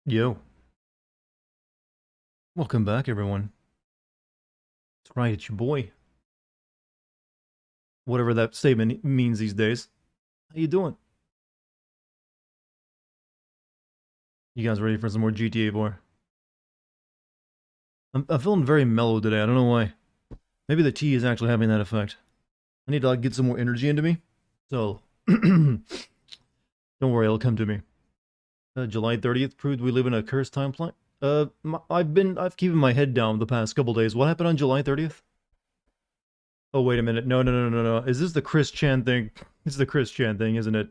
Yo, welcome back, everyone. That's right, it's your boy. Whatever that statement means these days. How you doing? You guys ready for some more GTA 4? I'm feeling very mellow today. I don't know why. Maybe the tea is actually having that effect. I need to get some more energy into me. So, don't worry, it'll come to me. July 30th proved we live in a cursed timeline. I've keeping my head down the past couple days. What happened on July 30th? Oh, wait a minute. No, no, no, no, no. Is this the Chris Chan thing? It's the Chris Chan thing, isn't it?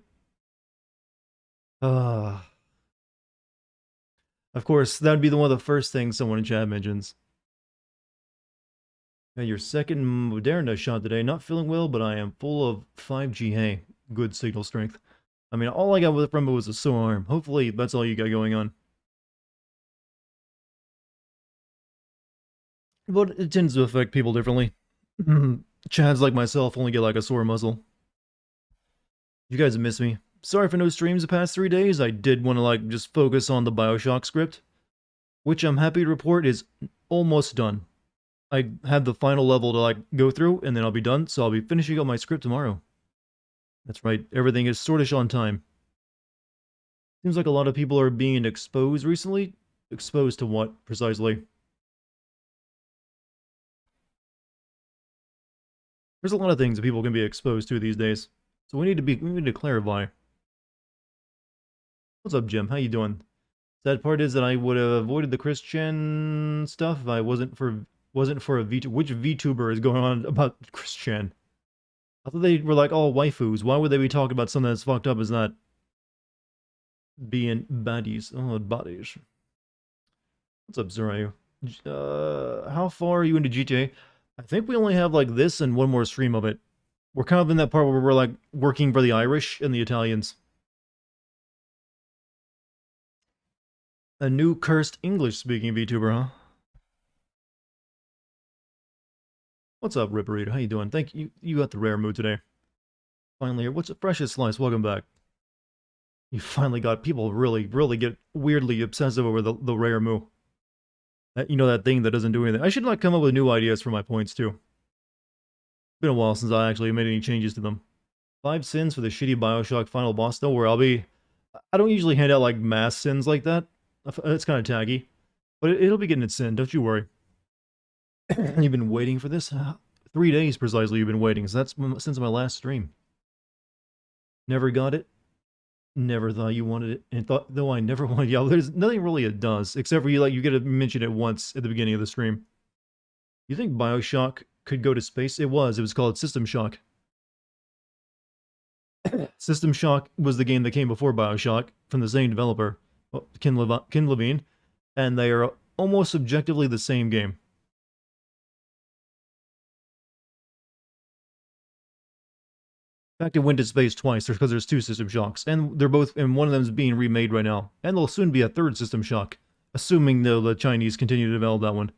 Ah. Of course, that would be one of the first things someone in chat mentions. Your second Moderna shot today. Not feeling well, but I am full of 5G. Hey, good signal strength. I mean, all I got from it was a sore arm. Hopefully, that's all you got going on. But it tends to affect people differently. Chads like myself only get like a sore muscle. You guys miss me. Sorry for no streams the past 3 days. I did want to just focus on the Bioshock script, which I'm happy to report is almost done. I have the final level to go through, and then I'll be done. So I'll be finishing up my script tomorrow. That's right. Everything is sortish on time. Seems like a lot of people are being exposed recently. Exposed to what precisely? There's a lot of things that people can be exposed to these days. So we need to clarify. What's up, Jim? How you doing? Sad part is that I would have avoided the Christian stuff if I wasn't for a V. Which VTuber is going on about Christian? I thought they were like all waifus. Why would they be talking about something that's fucked up as not being baddies? Oh, baddies. What's up, Zerayu? How far are you into GTA? I think we only have like this and one more stream of it. We're kind of in that part where we're like working for the Irish and the Italians. A new cursed English-speaking VTuber, huh? What's up, Ripperito? How you doing? Thank you. You got the rare mood today. Finally, what's up, Precious Slice? Welcome back. You finally got people really, really get weirdly obsessive over the rare moo. That, you know, that thing that doesn't do anything. I should come up with new ideas for my points too. Been a while since I actually made any changes to them. 5 sins for the shitty Bioshock final boss. Don't worry, I don't usually hand out like mass sins like that. It's kind of taggy, but it'll be getting its sin. Don't you worry. You've been waiting for this? 3 days precisely. You've been waiting. So that's since my last stream. Never got it. Never thought you wanted it, and thought though I never wanted. Yeah, there's nothing really it does except for you get to mention it once at the beginning of the stream. You think Bioshock could go to space? It was called System Shock. System Shock was the game that came before Bioshock from the same developer, Ken Levine, and they are almost subjectively the same game. In fact, it went to space twice because there's two System Shocks, and one of them is being remade right now, and there'll soon be a third System Shock, assuming the Chinese continue to develop that one.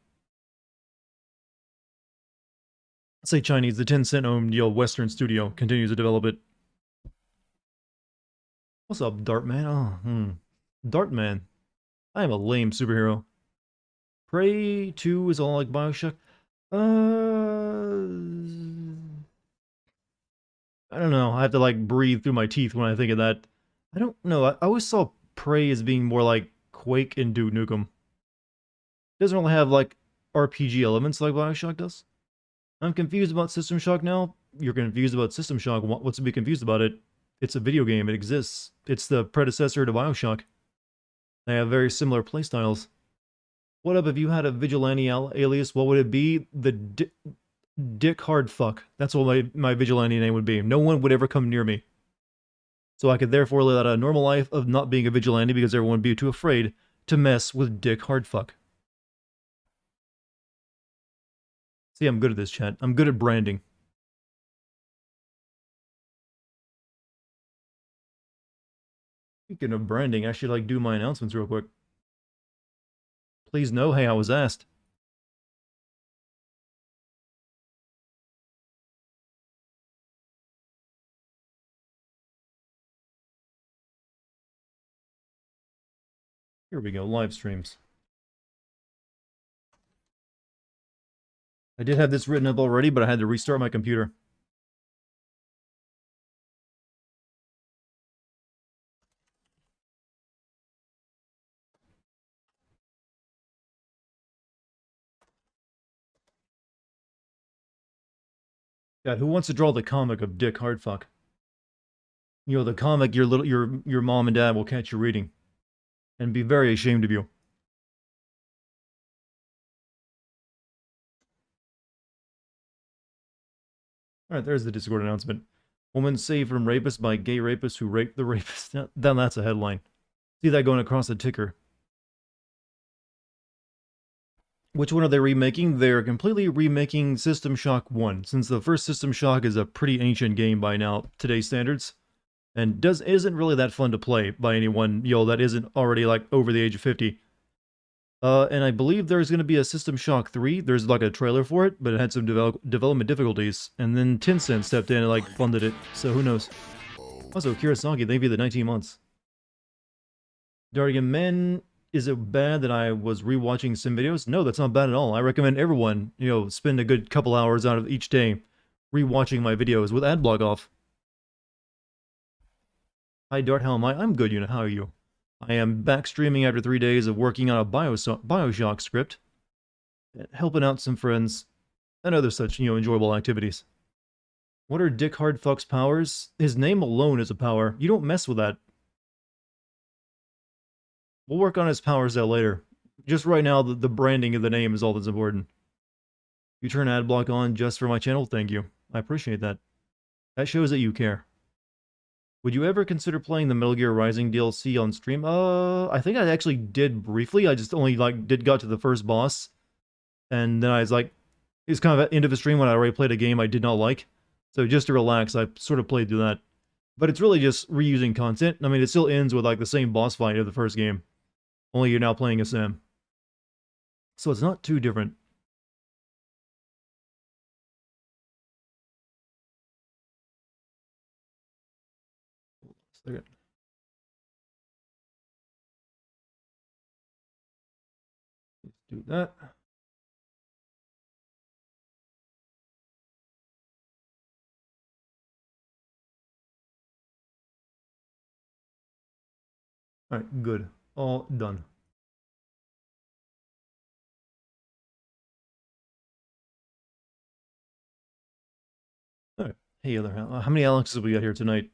Let's say Chinese, the Tencent-owned Western studio continues to develop it. What's up, Dartman? Dartman. I am a lame superhero. Prey 2 is all like Bioshock. I don't know. I have to breathe through my teeth when I think of that. I don't know. I always saw Prey as being more like Quake and Duke Nukem. It doesn't really have RPG elements like Bioshock does. I'm confused about System Shock now. You're confused about System Shock. What's to be confused about it? It's a video game. It exists. It's the predecessor to Bioshock. They have very similar playstyles. What up if you had a vigilante alias? What would it be? The Dick Hardfuck. That's what my vigilante name would be. No one would ever come near me. So I could therefore live out a normal life of not being a vigilante because everyone would be too afraid to mess with Dick Hardfuck. See, I'm good at this, chat. I'm good at branding. Speaking of branding, I should do my announcements real quick. Please know, hey, I was asked. Here we go, live streams. I did have this written up already, but I had to restart my computer. God, who wants to draw the comic of Dick Hardfuck? You know, the comic your mom and dad will catch you reading and be very ashamed of you. Alright, there's the Discord announcement. Woman saved from rapist by gay rapist who raped the rapist. Then that's a headline. See that going across the ticker. Which one are they remaking? They're completely remaking System Shock 1, since the first System Shock is a pretty ancient game by now, today's standards, and isn't really that fun to play by anyone, that isn't already, like, over the age of 50. And I believe there's going to be a System Shock 3. There's, like, a trailer for it, but it had some development difficulties, and then Tencent stepped in and, like, funded it, so who knows. Also, Kurosaki, thank you for the 19 months. Dartigan, man, is it bad that I was rewatching sim videos? No, that's not bad at all. I recommend everyone, spend a good couple hours out of each day rewatching my videos with adblock off. Hi, Dart, how am I? I'm good, how are you? I am back streaming after 3 days of working on a Bioshock script, helping out some friends, and other such, enjoyable activities. What are Dick Hardfuck's powers? His name alone is a power. You don't mess with that. We'll work on his powers out later. Just right now, the branding of the name is all that's important. You turn adblock on just for my channel? Thank you. I appreciate that. That shows that you care. Would you ever consider playing the Metal Gear Rising DLC on stream? I think I actually did briefly. I just only, got to the first boss. And then I was like, it was kind of at the end of the stream when I already played a game I did not like. So just to relax, I sort of played through that. But it's really just reusing content. I mean, it still ends with, the same boss fight of the first game. Only you're now playing as Sam. So it's not too different. Let's do that. Alright, good. All done. Alright. Hey, how many Alexes have we got here tonight?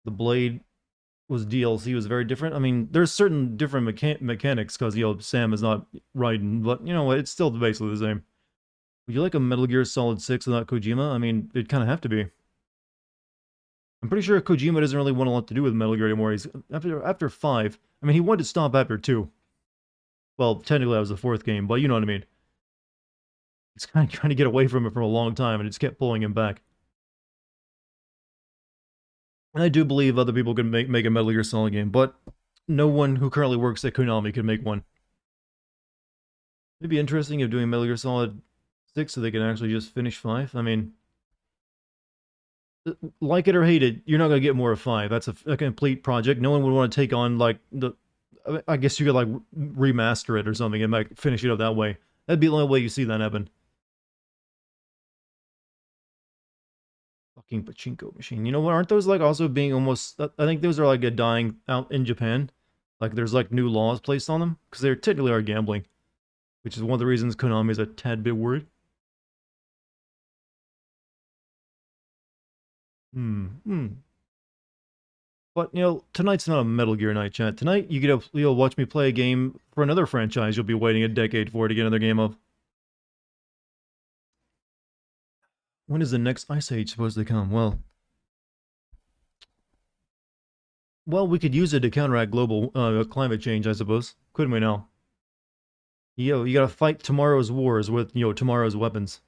The Blade was DLC, was very different. I mean, there's certain different mechanics, because, Sam is not riding, but, it's still basically the same. Would you like a Metal Gear Solid 6 without Kojima? I mean, it'd kind of have to be. I'm pretty sure Kojima doesn't really want a lot to do with Metal Gear anymore. He's after 5. I mean, he wanted to stop after 2. Well, technically that was the 4th game, but you know what I mean. He's kind of trying to get away from it for a long time, and it just kept pulling him back. And I do believe other people can make a Metal Gear Solid game, but no one who currently works at Konami can make one. It'd be interesting if doing Metal Gear Solid 6 so they can actually just finish 5. I mean, like it or hate it, you're not going to get more of 5. That's a complete project. No one would want to take on, I guess you could, remaster it or something and, finish it up that way. That'd be the only way you see that happen. Fucking pachinko machine. You know what? Aren't those, also being almost... I think those are, dying out in Japan. There's, new laws placed on them. Because they technically are gambling. Which is one of the reasons Konami is a tad bit worried. But, tonight's not a Metal Gear night, chat. Tonight, you get to watch me play a game for another franchise you'll be waiting a decade for to get another game of. When is the next Ice Age supposed to come? Well, we could use it to counteract global climate change, I suppose. Couldn't we now? You gotta fight tomorrow's wars with, tomorrow's weapons.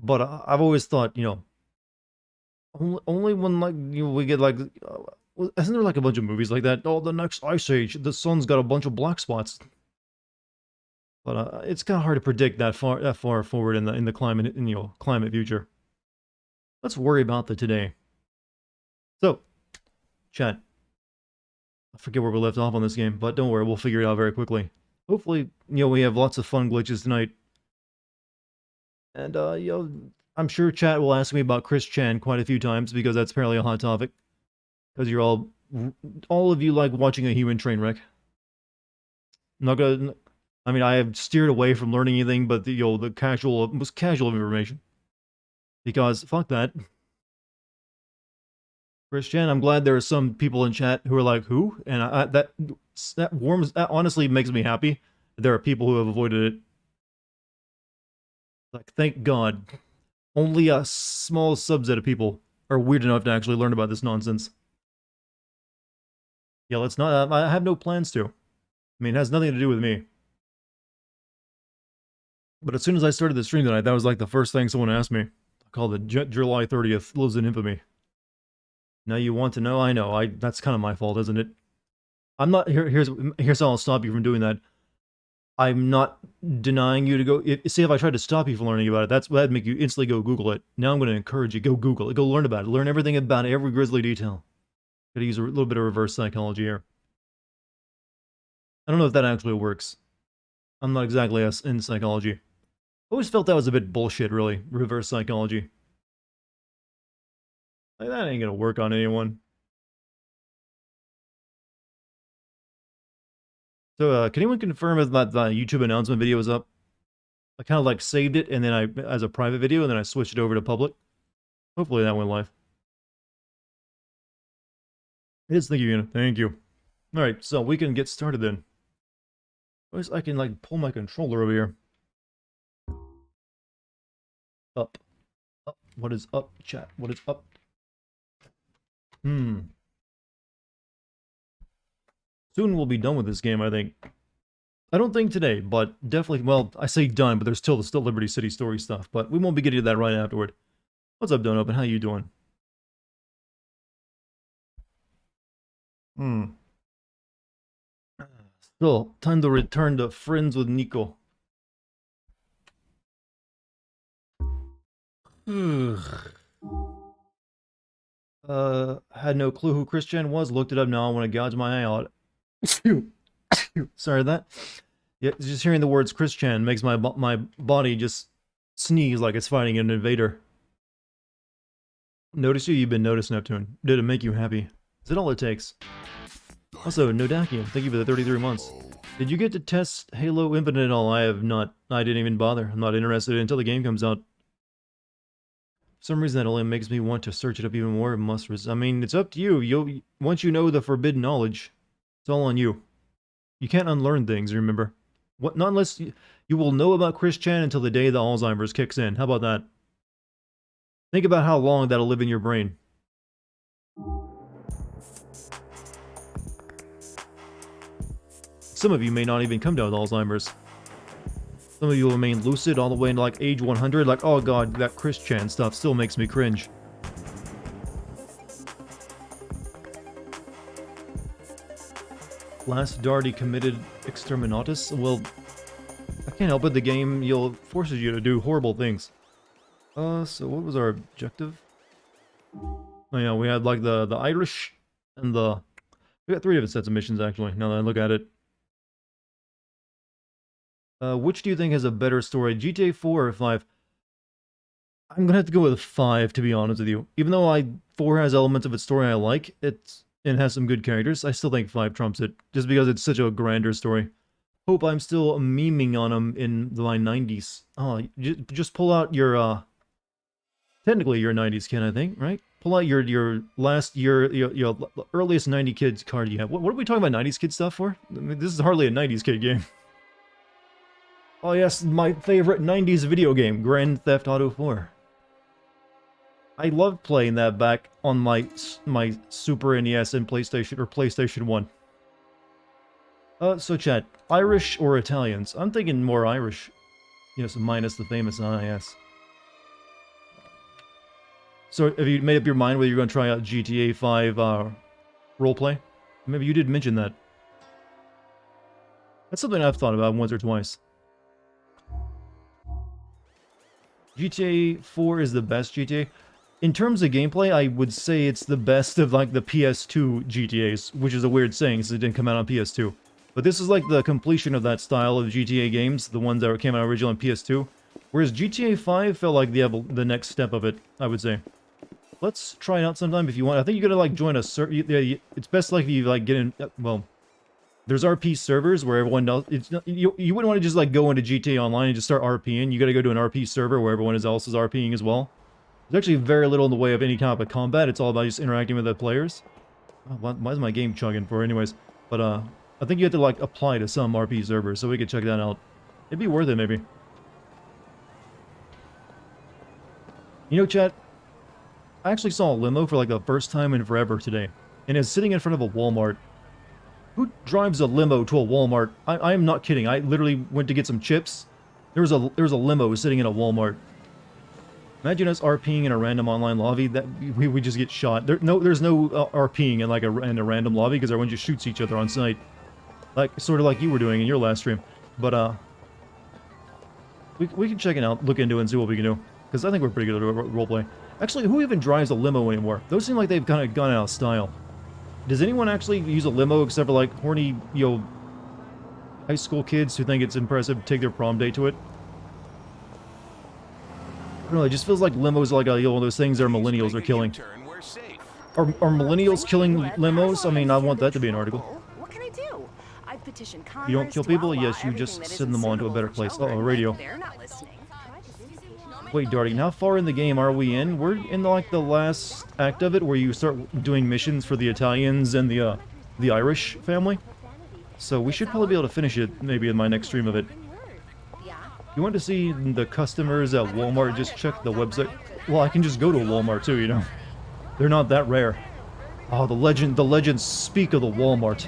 But I've always thought, only when, we get, isn't there, a bunch of movies like that? Oh, the next Ice Age, the sun's got a bunch of black spots. But it's kind of hard to predict that far forward in the climate, climate future. Let's worry about the today. So, Chat. I forget where we left off on this game, but don't worry, we'll figure it out very quickly. Hopefully, we have lots of fun glitches tonight. And, I'm sure chat will ask me about Chris Chan quite a few times, because that's apparently a hot topic. Because you're all of you like watching a human train wreck. I'm not gonna, I mean, I have steered away from learning anything but the, the most casual information. Because, fuck that. Chris Chan, I'm glad there are some people in chat who are like, who? And that honestly makes me happy. There are people who have avoided it. Like, thank God. Only a small subset of people are weird enough to actually learn about this nonsense. Yeah, let's not, I have no plans to. I mean, it has nothing to do with me. But as soon as I started the stream tonight, that was like the first thing someone asked me. I called it July 30th, lives in infamy. Now you want to know? I know. That's kind of my fault, isn't it? I'm not, here's how I'll stop you from doing that. I'm not denying you to go, see, if I tried to stop you from learning about it, that'd make you instantly go Google it. Now I'm going to encourage you, go Google it, go learn about it, learn everything about it, every grisly detail. Gotta use a little bit of reverse psychology here. I don't know if that actually works. I'm not exactly in psychology. I always felt that was a bit bullshit, really, reverse psychology. Like, that ain't gonna work on anyone. So, can anyone confirm if that YouTube announcement video is up? I kind of like saved it, and then as a private video, and then I switched it over to public. Hopefully that went live. It is, thank you, Una. Thank you. Alright, so we can get started then. I can, like, pull my controller over here. Up. Up. What is up, chat? What is up? Soon we'll be done with this game, I think. I don't think today, but definitely, well, I say done, but there's still Liberty City story stuff, but we won't be getting to that right afterward. What's up, Don Open? How you doing? Still, time to return to Friends with Nico. Had no clue who Chris Chan was, looked it up now, I want to gouge my eye out. Sorry that. Yeah, just hearing the words Chris Chan makes my body just sneeze like it's fighting an invader. Notice you've been noticed, Neptune. Did it make you happy? Is it all it takes? Also, no Dartigan, thank you for the 33 months. Did you get to test Halo Infinite at all? I have not. I didn't even bother. I'm not interested until the game comes out. For some reason that only makes me want to search it up even more. I mean, it's up to you. Once you know the forbidden knowledge, it's all on you. You can't unlearn things, remember? Not unless you will know about Chris Chan until the day the Alzheimer's kicks in. How about that? Think about how long that'll live in your brain. Some of you may not even come down with Alzheimer's. Some of you will remain lucid all the way into like age 100, like, oh god, that Chris Chan stuff still makes me cringe. Last Darty committed exterminatus? Well, I can't help it, the game forces you to do horrible things. So what was our objective? Oh yeah, we had like the Irish and we got 3 different sets of missions actually, now that I look at it. Which do you think has a better story, GTA 4 or 5? I'm gonna have to go with 5, to be honest with you. Even though 4 has elements of its story I like, it has some good characters, I still think 5 trumps it, just because it's such a grander story. Hope I'm still memeing on them in my 90s. Oh, just pull out your, technically you're a 90s kid, I think, right? Pull out your last year, your earliest 90 kids card you have. What are we talking about 90s kid stuff for? I mean, this is hardly a 90s kid game. Oh yes, my favorite 90s video game, Grand Theft Auto 4. I loved playing that back on my Super NES and PlayStation 1. So chat, Irish or Italians? I'm thinking more Irish. Yes, minus the famous NIS. So have you made up your mind whether you're going to try out GTA 5 roleplay? Maybe you did mention that. That's something I've thought about once or twice. GTA 4 is the best GTA. In terms of gameplay, I would say it's the best of like the PS2 GTAs, which is a weird saying since it didn't come out on PS2. But this is like the completion of that style of GTA games, the ones that came out originally on PS2. Whereas GTA 5 felt like the next step of it, I would say. Let's try it out sometime if you want. I think you're gonna like join a it's best like if you like get in. Well, there's RP servers where everyone knows. You wouldn't want to just like go into GTA Online and just start RPing. You got to go to an RP server where everyone else is RPing as well. There's actually very little in the way of any kind of combat. It's all about just interacting with the players. Oh, why is my game chugging for anyways? But I think you have to like apply to some RP servers, so we could check that out. It'd be worth it maybe. You know, chat, I actually saw a limo for like the first time in forever today, and it's sitting in front of a Walmart. Who drives a limo to a Walmart? I am not kidding. I literally went to get some chips. There was a limo sitting in a Walmart. Imagine us RPing in a random online lobby. That we just get shot. There's no RPing in like a random lobby because everyone just shoots each other on sight, like sort of like you were doing in your last stream. But we can check it out, look into it, and see what we can do. Because I think we're pretty good at roleplay. Actually, who even drives a limo anymore? Those seem like they've kind of gone out of style. Does anyone actually use a limo except for like horny, high school kids who think it's impressive to take their prom date to it? I don't know, it just feels like limos are like one of those things that millennials are killing. Are millennials killing limos? I mean, I want that to be an article. What can I do? I petition Congress. You don't kill people? Yes, you just send them on to a better place. Uh-oh, radio. They're not listening. Wait, Dartigan, how far in the game are we in? We're in like the last act of it where you start doing missions for the Italians and the Irish family. So we should probably be able to finish it maybe in my next stream of it. You want to see the customers at Walmart? Just check the website. Well, I can just go to a Walmart too, you know. They're not that rare. Oh, the legends speak of the Walmart,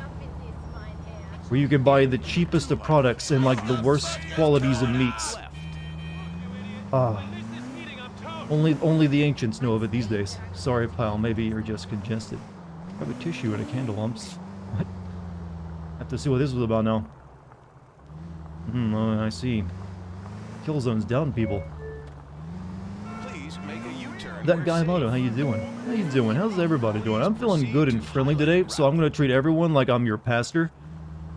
where you can buy the cheapest of products and like the worst qualities of meats. Only the ancients know of it these days. Sorry, pal, maybe you're just congested. I have a tissue and a candle lumps. What? I have to see what this was about now. Oh, I see. Killzone's down, people. Please make a U-turn. That guy Moto, how you doing? How you doing? How's everybody doing? I'm feeling good and friendly today, so I'm gonna treat everyone like I'm your pastor.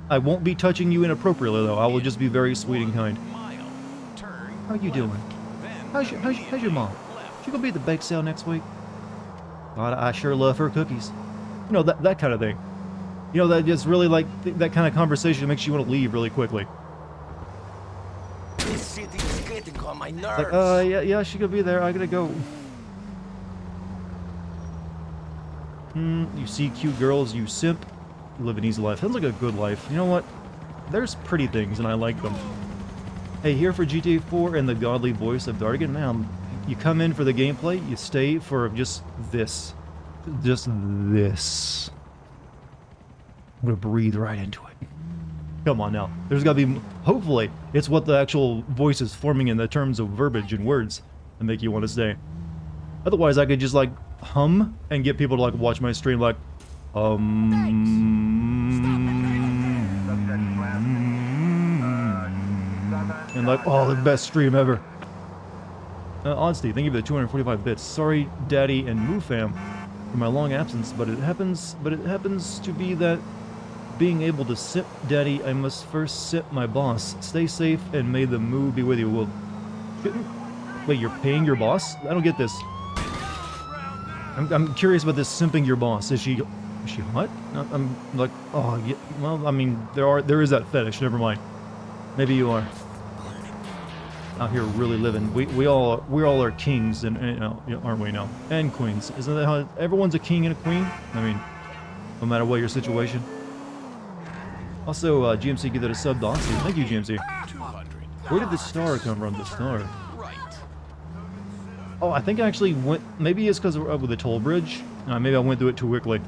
I won't be touching you inappropriately, though. I will just be very sweet and kind. How you doing? How's your mom? She gonna be at the bake sale next week? God, I sure love her cookies. You know, that kind of thing. You know, that just really like that kind of conversation makes you want to leave really quickly. This city is getting on my nerves. Like, yeah, she gonna be there. I gotta go. You see cute girls, you simp. You live an easy life. Sounds like a good life. You know what? There's pretty things, and I like them. Hey, here for GTA 4 and the godly voice of Dartigan. Man, you come in for the gameplay, you stay for just this. Just this. I'm gonna breathe right into it. Come on now. There's gotta be... Hopefully, it's what the actual voice is forming in the terms of verbiage and words that make you want to stay. Otherwise, I could just, like, hum and get people to, like, watch my stream, like... And like, oh, the best stream ever. Honesty, thank you for the 245 bits. Sorry, Daddy and Moo Fam, for my long absence, but it happens to be that being able to sip Daddy, I must first sip my boss. Stay safe and may the Moo be with you. Well, wait, you're paying your boss? I don't get this. I'm curious about this simping your boss. Is she hot? I'm like, oh, yeah, well, I mean, there is that fetish. Never mind. Maybe you are. Out here really living. We all are kings, and aren't we now? And queens. Isn't that how everyone's a king and a queen? I mean, no matter what your situation. Also, GMC, give that a sub to Oxy. Thank you, GMC. Where did the star come from? The star. Oh, I think I actually went... Maybe it's because of the toll bridge. Maybe I went through it too quickly.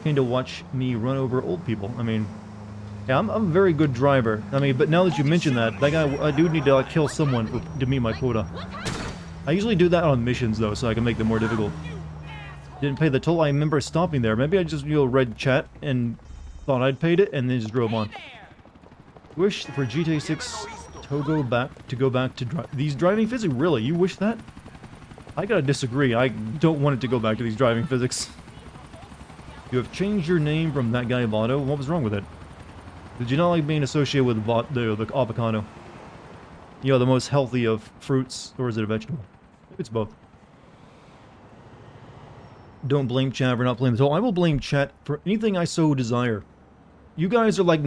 Came to watch me run over old people. I mean... Yeah, I'm a very good driver. I mean, but now that you mention that guy, I do need to like kill someone to meet my quota. I usually do that on missions though, so I can make them more difficult. Didn't pay the toll. I remember stopping there. Maybe I just read chat and thought I'd paid it, and then just drove on. Wish for GTA 6 to go back to these driving physics. Really, you wish that? I gotta disagree. I don't want it to go back to these driving physics. You have changed your name from that guy Votto. What was wrong with it? Did you not like being associated with the avocado? You know, the most healthy of fruits, or is it a vegetable? It's both. Don't blame chat for not playing the toll. I will blame chat for anything I so desire. You guys are like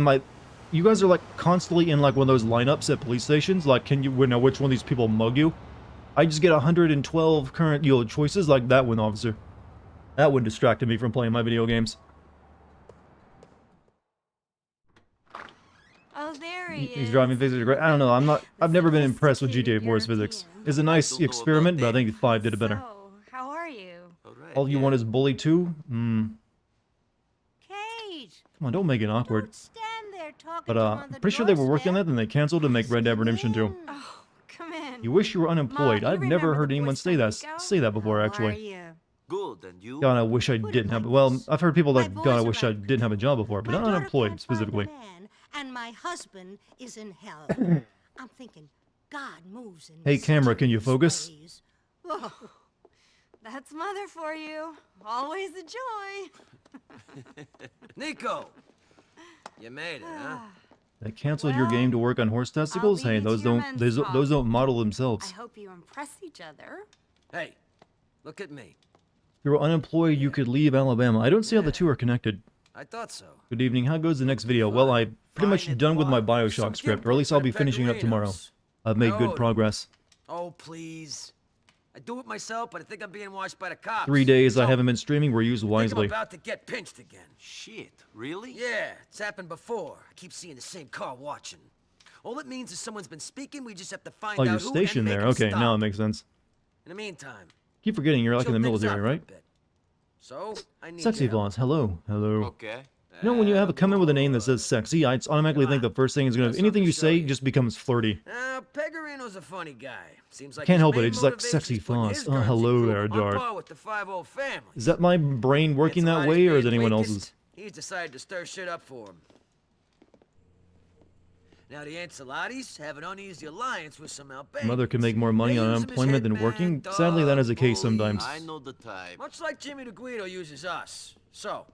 you guys are like constantly in like one of those lineups at police stations. Like, can you know which one of these people mug you? I just get 112 current choices like that one, officer. That one distracted me from playing my video games. Oh, there he is. These driving physics are great. I don't know. I've never been impressed with GTA 4's physics. It's a nice experiment, but I think 5 did it better. So, how are you? All you want is bully too? Kate! Come on, don't make it awkward. Don't stand there talking But to him on I'm the pretty sure they were working on doorstep. that, and they canceled to make Red Dead Redemption 2. Oh, come in. You wish you were unemployed. Ma, you I've never remember heard the anyone boys say from that before, How are actually. you? Good, and you? God, I wish I didn't have. Well, I've heard people My that boys God, I are wish I like didn't have a job before, but My not daughter unemployed can't find a specifically. man, and my husband is in hell. I'm thinking, God moves in Hey, camera, can you mysterious focus? ways. Whoa. That's mother for you. Always a joy. Nico! You made it, huh? They canceled your Well, game to work on horse testicles. leave Hey, it to those your don't men's those, talk. those don't model I themselves. hope you impress each other. Hey, look at me. If you were unemployed, you could leave Alabama. I don't see how the two are connected. I thought so. Good evening. How goes the next video? Well, I'm pretty much done with my Bioshock script, or at least I'll be finishing it up tomorrow. I've made good progress. Oh, please. I do it myself, but I think I'm being watched by the cops. 3 days I So, haven't been streaming were used I think wisely. I'm about to get pinched again. Shit, really? Yeah, it's happened before. I keep seeing the same car watching. All it means is someone's been speaking. We just have to find Oh, out you're who stationed and make there. 'em Okay, stop. now it makes sense. In the meantime, Keep forgetting you're like in chill the things military, out for a right? bit. So, I need Sexy your help. Boss, hello, hello. Okay. You know when you have a come in with a name that says sexy, I automatically think the first thing is gonna. Anything you say just becomes flirty. Pegorino's a funny guy. Seems like Can't his help it, main it's like motivation sexy is putting Foss. his Oh, guns and hello crew there, on Dart. par with the 5-0 family. Is that my brain working that way, or is anyone else's? He's decided to stir shit up for him. Now the Ancelottis have an uneasy alliance with some Albanians. Mother can make more money They on use him as unemployment than hitman, working. Sadly, that is the case bully, sometimes. I know the type. Much like Jimmy DeGuido uses us. So, what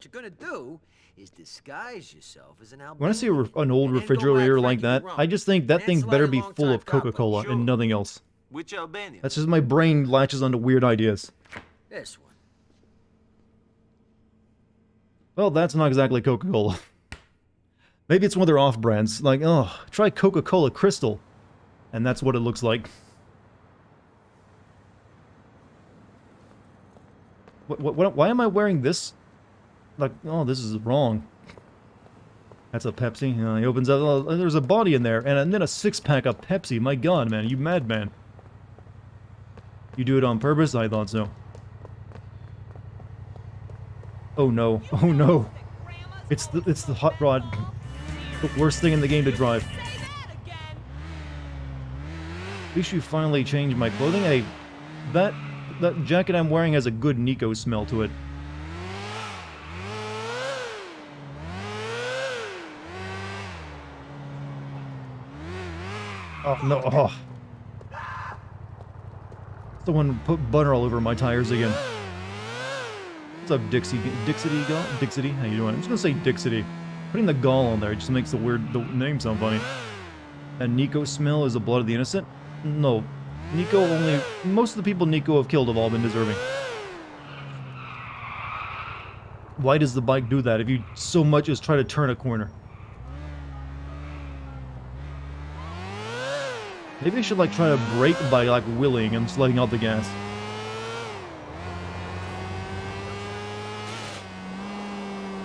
you're gonna do is disguise yourself as an Albanian. When I see an old and then go refrigerator buy like that, Frankie rum. I just think that thing Ancelotti better be long full time of capo, Coca-Cola sure. and nothing else. Which Albanian? That's just my brain latches onto weird ideas. This one. Well, that's not exactly Coca-Cola. Maybe it's one of their off-brands. Like, oh, try Coca-Cola Crystal. And that's what it looks like. Why am I wearing this? Like, oh, this is wrong. That's a Pepsi. He opens up. Oh, there's a body in there. And then a six-pack of Pepsi. My God, man. You madman. You do it on purpose? I thought so. Oh, no. Oh, no. It's the hot rod. The worst thing in the game to drive. At least you finally changed my clothing. Hey, that jacket I'm wearing has a good Nico smell to it. Oh no! Oh, someone put butter all over my tires again. What's up, Dixie? Dixity? How you doing? I'm just gonna say Dixity. Putting the gall on there just makes the name sound funny. And Nico smell is the blood of the innocent? No. Nico only... Most of the people Nico have killed have all been deserving. Why does the bike do that if you so much as try to turn a corner? Maybe I should like try to brake by like willing and just letting out the gas.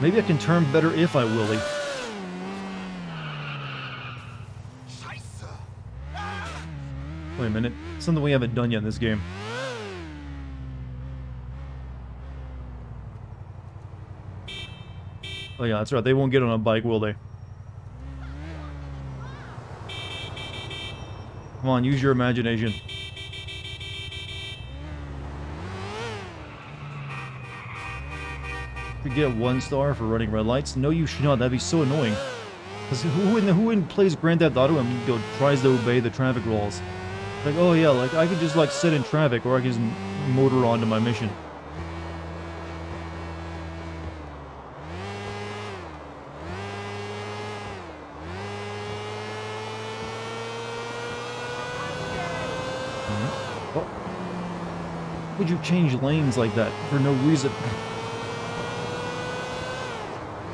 Maybe I can turn better if I willy. Wait a minute. Something we haven't done yet in this game. Oh yeah, that's right. They won't get on a bike, will they? Come on, use your imagination. You get 1 star for running red lights? No, you should not. That'd be so annoying. Because who plays Grand Theft Auto and tries to obey the traffic rules? Like, oh yeah, like I could just like sit in traffic or I could just motor on to my mission. Oh. Would you change lanes like that for no reason?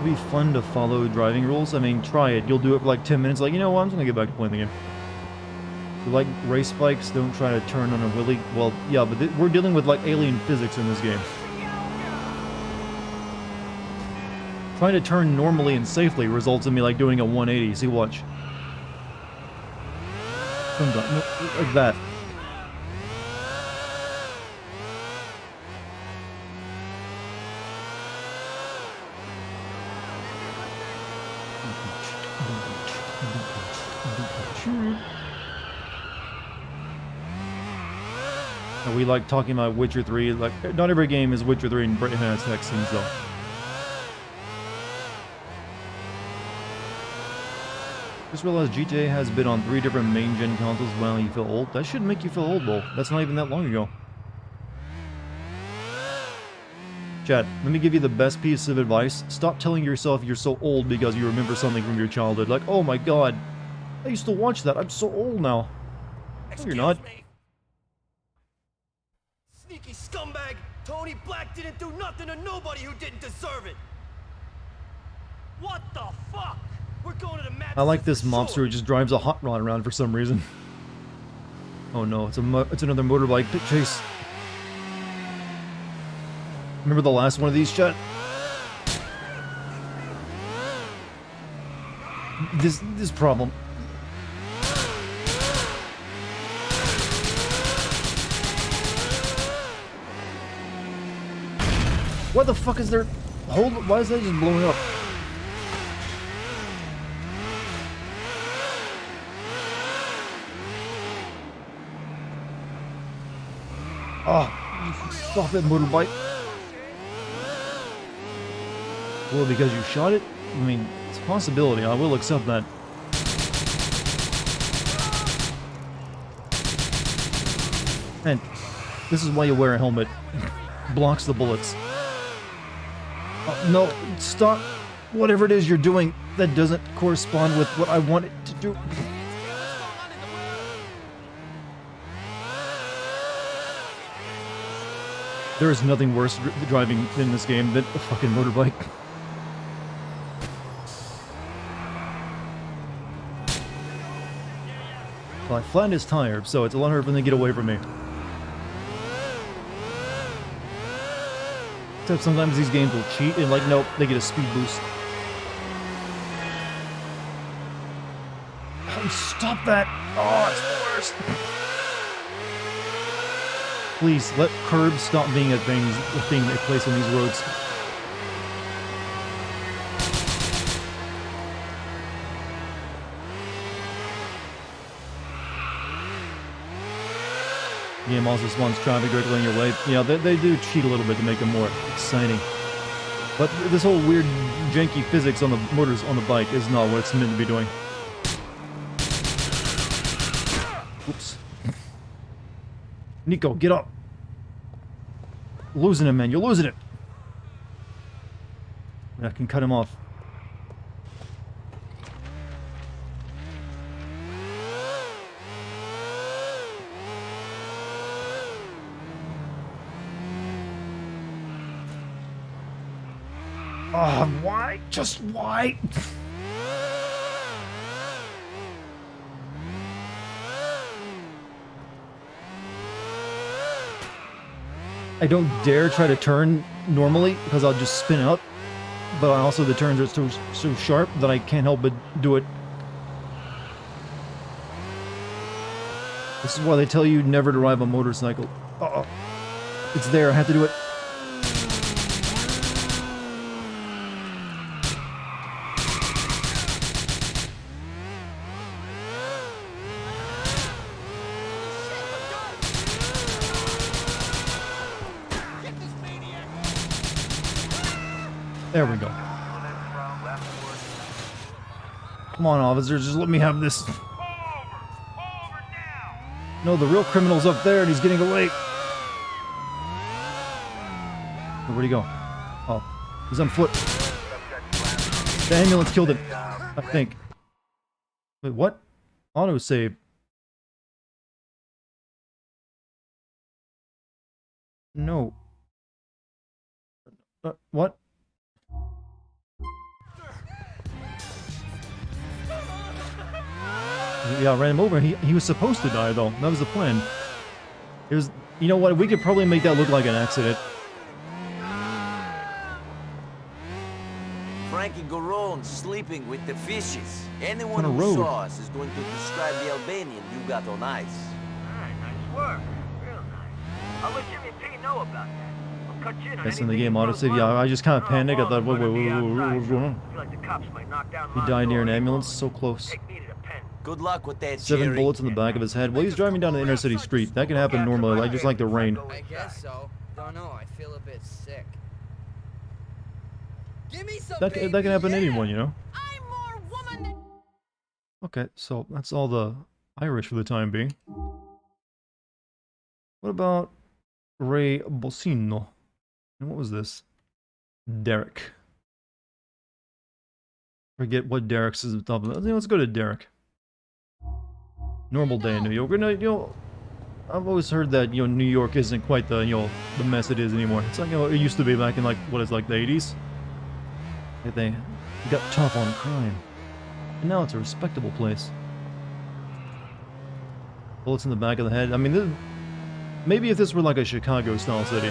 It'd be fun to follow driving rules. I mean, try it. You'll do it for like 10 minutes. Like, you know what? I'm just gonna get back to playing the game. You like race bikes? Don't try to turn on a wheelie. Well, yeah, but we're dealing with like alien physics in this game. Trying to turn normally and safely results in me like doing a 180. See, watch. Like that. And we like talking about Witcher 3. Like, not every game is Witcher 3 and has hex scenes though. Just realized GTA has been on 3 different main-gen consoles. Wow, you feel old? That shouldn't make you feel old, Bull. That's not even that long ago. Chad, let me give you the best piece of advice. Stop telling yourself you're so old because you remember something from your childhood. Like, oh my god, I used to watch that. I'm so old now. No, you're not. Me. Sneaky scumbag! Tony Black didn't do nothing to nobody who didn't deserve it! What the fuck? We're going to the match. I like this mobster who just drives a hot rod around for some reason. Oh no, it's another motorbike chase. Remember the last one of these, Chet? This problem. What the fuck is there? Why is that just blowing up? Oh, stop that motorbike. Well, because you shot it? I mean, it's a possibility. I will accept that. And this is why you wear a helmet. Blocks the bullets. No, stop. Whatever it is you're doing, that doesn't correspond with what I want it to do. There is nothing worse driving in this game than a fucking motorbike. Well, I flattened his tire, so it's a lot harder for them to get away from me. Except sometimes these games will cheat and like, nope, they get a speed boost. Oh, stop that! Oh, it's the worst! Please, let curbs stop being a thing they place on these roads. The game also spawns traffic directly in your way. Yeah, they do cheat a little bit to make them more exciting. But this whole weird, janky physics on the motors on the bike is not what it's meant to be doing. Oops. Nico, get up. Losing him, man. You're losing it. I can cut him off. Why? Just why? I don't dare try to turn normally because I'll just spin out, but also the turns are so sharp that I can't help but do it. This is why they tell you never to ride a motorcycle. Uh-oh. It's there, I have to do it. There we go. Come on, officers, just let me have this. No, the real criminal's up there and he's getting away. Where'd he go? Oh, he's on foot. The ambulance killed him, I think. Wait, what? Autosave. No. What? Yeah, I ran him over. He was supposed to die, though. That was the plan. It was... You know what? We could probably make that look like an accident. Frankie Goron sleeping with the fishes. Anyone On a who road. saw us is going to describe the Albanian you got on ice. Alright, nice work. Real nice. I'll let Jimmy P know about that. I'll cut you in on That's in the anything game he autosave. goes Yeah, wrong. I just kind of Oh, panicked. I Paul's thought, wait, gonna be outside, what's going on? I feel like the cops might knock down He my died near door an any ambulance, moment. so close. Take me to the pen. Good luck with that, 7 Jerry. bullets in the back of his head. Well, he's driving down an inner city street. That can happen normally, like just like the rain. I guess so. Don't know. I feel a bit sick. Give me some. That can happen to anyone, you know. I'm more woman than... Okay, so that's all the Irish for the time being. What about Ray Bocino? And what was this? Derek. Forget what Derek's is at the top of it. Let's go to Derek. Normal day in New York. I've always heard that, New York isn't quite the, the mess it is anymore. It's like, it used to be back in, like, what is, like, the 80s? They got tough on crime. And now it's a respectable place. Bullets in the back of the head. I mean, maybe if this were, like, a Chicago-style city.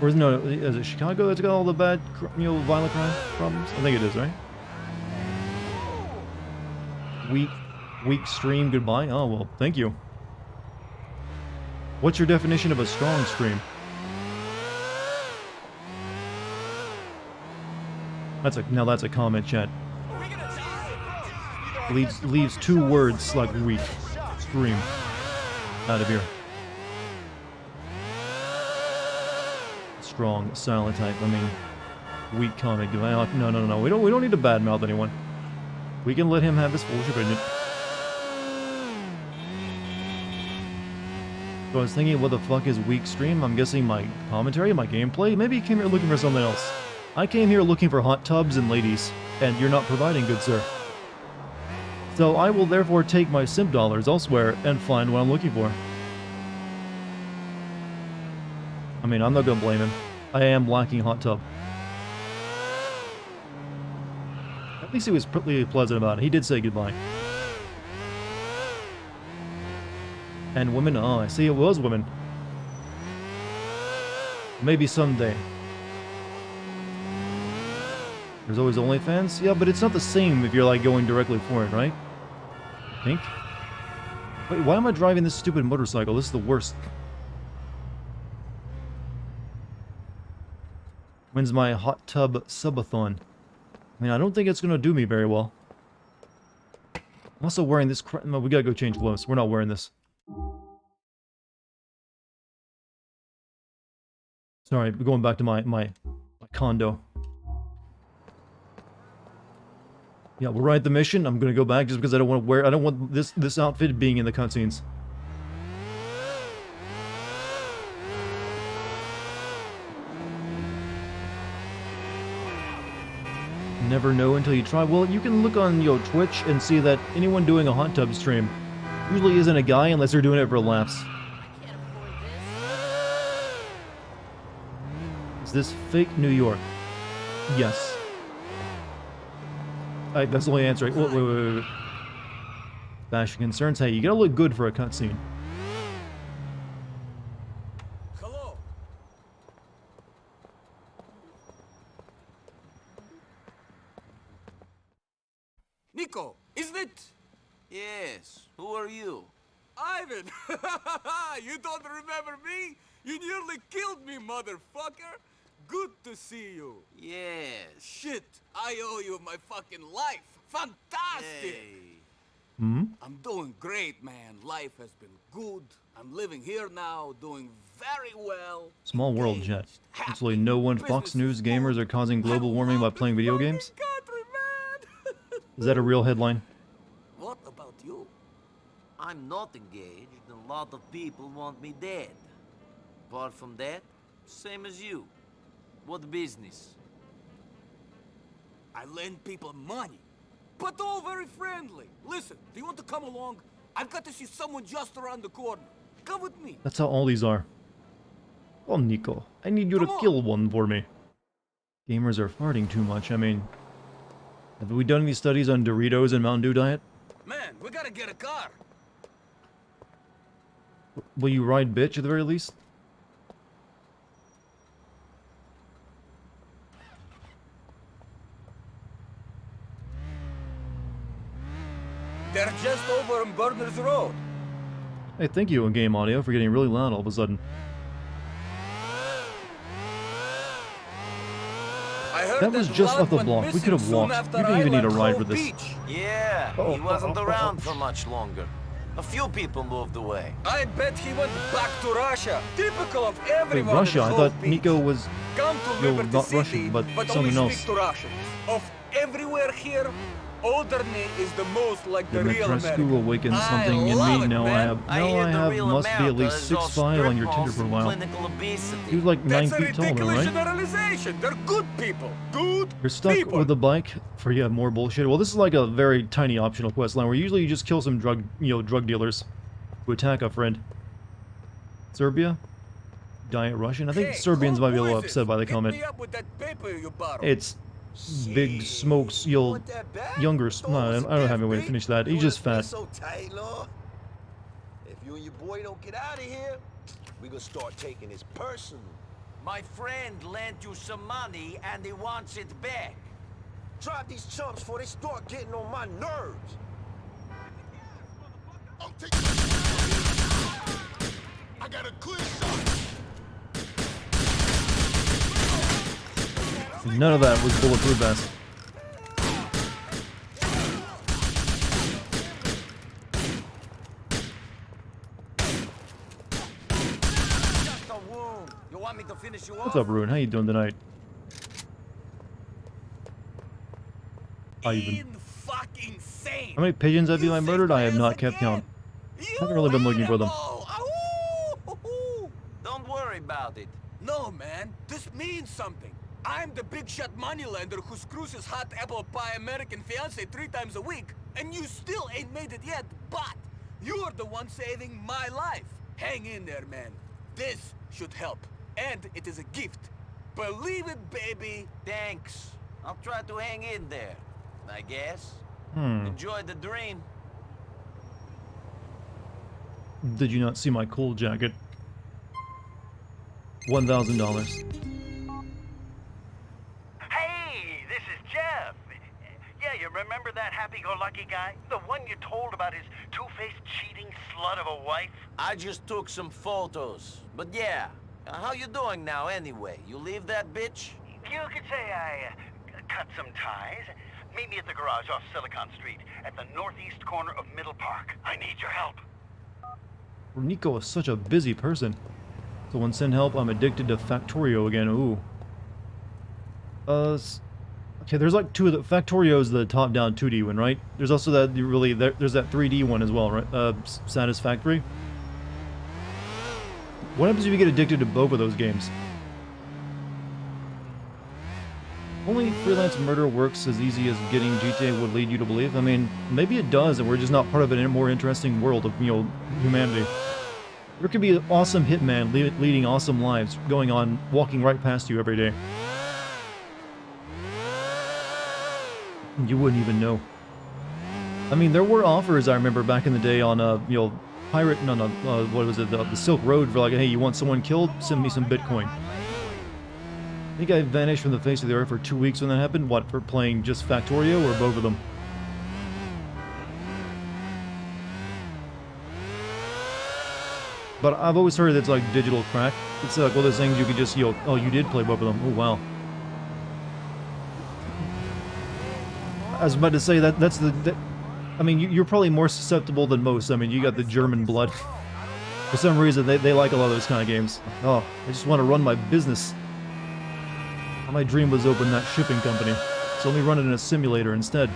Or is it Chicago that's got all the bad, violent crime problems? I think it is, right? Weak stream, goodbye. Oh, well, thank you. What's your definition of a strong stream? Now that's a comment, chat. Leaves 2 words like weak. Stream. Out of here. Strong, silent type. I mean, weak comment. No. We don't need to badmouth anyone. We can let him have his foolish opinion. So I was thinking, what the fuck is weak stream? I'm guessing my commentary, my gameplay? Maybe you came here looking for something else. I came here looking for hot tubs and ladies, and you're not providing, good sir. So I will therefore take my simp dollars elsewhere and find what I'm looking for. I mean, I'm not gonna blame him. I am lacking hot tub. At least he was pretty pleasant about it. He did say goodbye. And women, oh, I see it was women. Maybe someday. There's always OnlyFans? Yeah, but it's not the same if you're like going directly for it, right? I think. Wait, why am I driving this stupid motorcycle? This is the worst. When's my hot tub subathon? I mean, I don't think it's gonna do me very well. I'm also wearing this no, we gotta go change clothes. We're not wearing this. Sorry, going back to my condo. Yeah, we'll write the mission. I'm gonna go back just because I don't want this outfit being in the cutscenes. Never know until you try. Well, you can look on Twitch and see that anyone doing a hot tub stream usually isn't a guy unless they're doing it for laughs. Can't afford this. Is this fake New York? Yes. That's the only answer. Wait. Bashing concerns. Hey, you gotta look good for a cutscene. Hello. Nico, isn't it? Yes. Who are you? Ivan! You don't remember me? You nearly killed me, motherfucker! Good to see you. Yes. Shit, I owe you my fucking life. Fantastic! Hey. Hmm? I'm doing great, man. Life has been good. I'm living here now, doing very well. Small world, Engaged, chat. happy, Absolutely no one Fox business News is gamers good. are causing global I warming by love playing this video fucking games. country, man. Is that a real headline? What about you? I'm not engaged, and a lot of people want me dead. Apart from that, same as you. What business? I lend people money, but all very friendly. Listen, do you want to come along? I've got to see someone just around the corner. Come with me. That's how all these are. Well, Nico, I need you to Come on. kill one for me. Gamers are farting too much. I mean, have we done any studies on Doritos and Mountain Dew diet? Man, we gotta get a car. Will you ride bitch at the very least? They're just over on Burners Road. Hey, thank you, in-game audio, for getting really loud all of a sudden. I heard That was just lad off the went block. We missing could have soon walked. after You didn't even need a Island ride Cove for this. Beach. Yeah, Oh, he wasn't oh, oh, around oh. for much longer. A few people moved away. I bet he went back to Russia. Typical of everyone. Wait, Russia? in I Cove thought Beach. Nico was... Come to No, Liberty not City, Russian, but only someone speak else. to Russians. Of everywhere here, Alderney is the most like the real Dimitrescu American. awakened I something in love me. it, Now I man. have... I Now hear I the have... real Must be at America least is all 6'5" on your strip Tinder malls and profile. clinical obesity. You're like 9 That's a feet tall, though, ridiculous right? generalization. They're good people. Good You're stuck people. with the bike for yeah more bullshit. Well, this is like a very tiny optional quest line where usually you just kill some drug dealers who attack a friend. Serbia, Diet Russian. I think Hey, Serbians who might be a little is this? upset by the Hit comment. me up with that paper you borrowed. It's big smokes. You'll Want that back? younger. Throw No, us I a don't have gift, any way to B. finish that. You He's wanna just stay fat. so tight, Lord? If you and your boy don't get out of here, we gonna start taking this personal. My friend lent you some money and he wants it back. Drop these chumps before they start getting on my nerves. I'm taking. I got a clear shot. None of that was bulletproof vest. Just a wound. You want me to finish you What's off? up, Ruin? How you doing tonight? How you been? In fucking insane. How many pigeons have you You murdered? I have think not I kept again? count. You Haven't really been looking for them. animal! Ahoo! Don't worry about it. No, man. This means something. I'm the big shot moneylender who screws his hot apple pie American fiance 3 times a week, and you still ain't made it yet, but you're the one saving my life. Hang in there, man. This should help, and it is a gift. Believe it, baby. Thanks. I'll try to hang in there, I guess. Hmm. Enjoy the dream. Did you not see my cool jacket? $1,000. Hey, this is Jeff. Yeah, you remember that happy-go-lucky guy? The one you told about his two-faced cheating slut of a wife? I just took some photos. But yeah, how you doing now anyway? You leave that bitch? You could say I cut some ties. Meet me at the garage off Silicon Street at the northeast corner of Middle Park. I need your help. Nico is such a busy person. Someone send help. I'm addicted to Factorio again. Ooh. Okay, there's like two of the Factorio's the top-down 2D one, right? There's also that there's that 3D one as well, right? Satisfactory. What happens if you get addicted to both of those games? Only freelance murder works as easy as getting GTA would lead you to believe. I mean, maybe it does, and we're just not part of a more interesting world of, humanity. There could be an awesome hitman leading awesome lives, going on, walking right past you every day. You wouldn't even know. I mean, there were offers I remember back in the day on pirate, what was it, the Silk Road for like, hey, you want someone killed? Send me some Bitcoin. I think I vanished from the face of the earth for 2 weeks when that happened. What, for playing just Factorio or both of them? But I've always heard it's like digital crack. It's like one of those things you could just, oh, you did play both of them. Oh, wow. I was about to say I mean, you're probably more susceptible than most. I mean, you got the German blood. For some reason, they like a lot of those kind of games. Oh, I just want to run my business. My dream was open that shipping company. So let me run it in a simulator instead.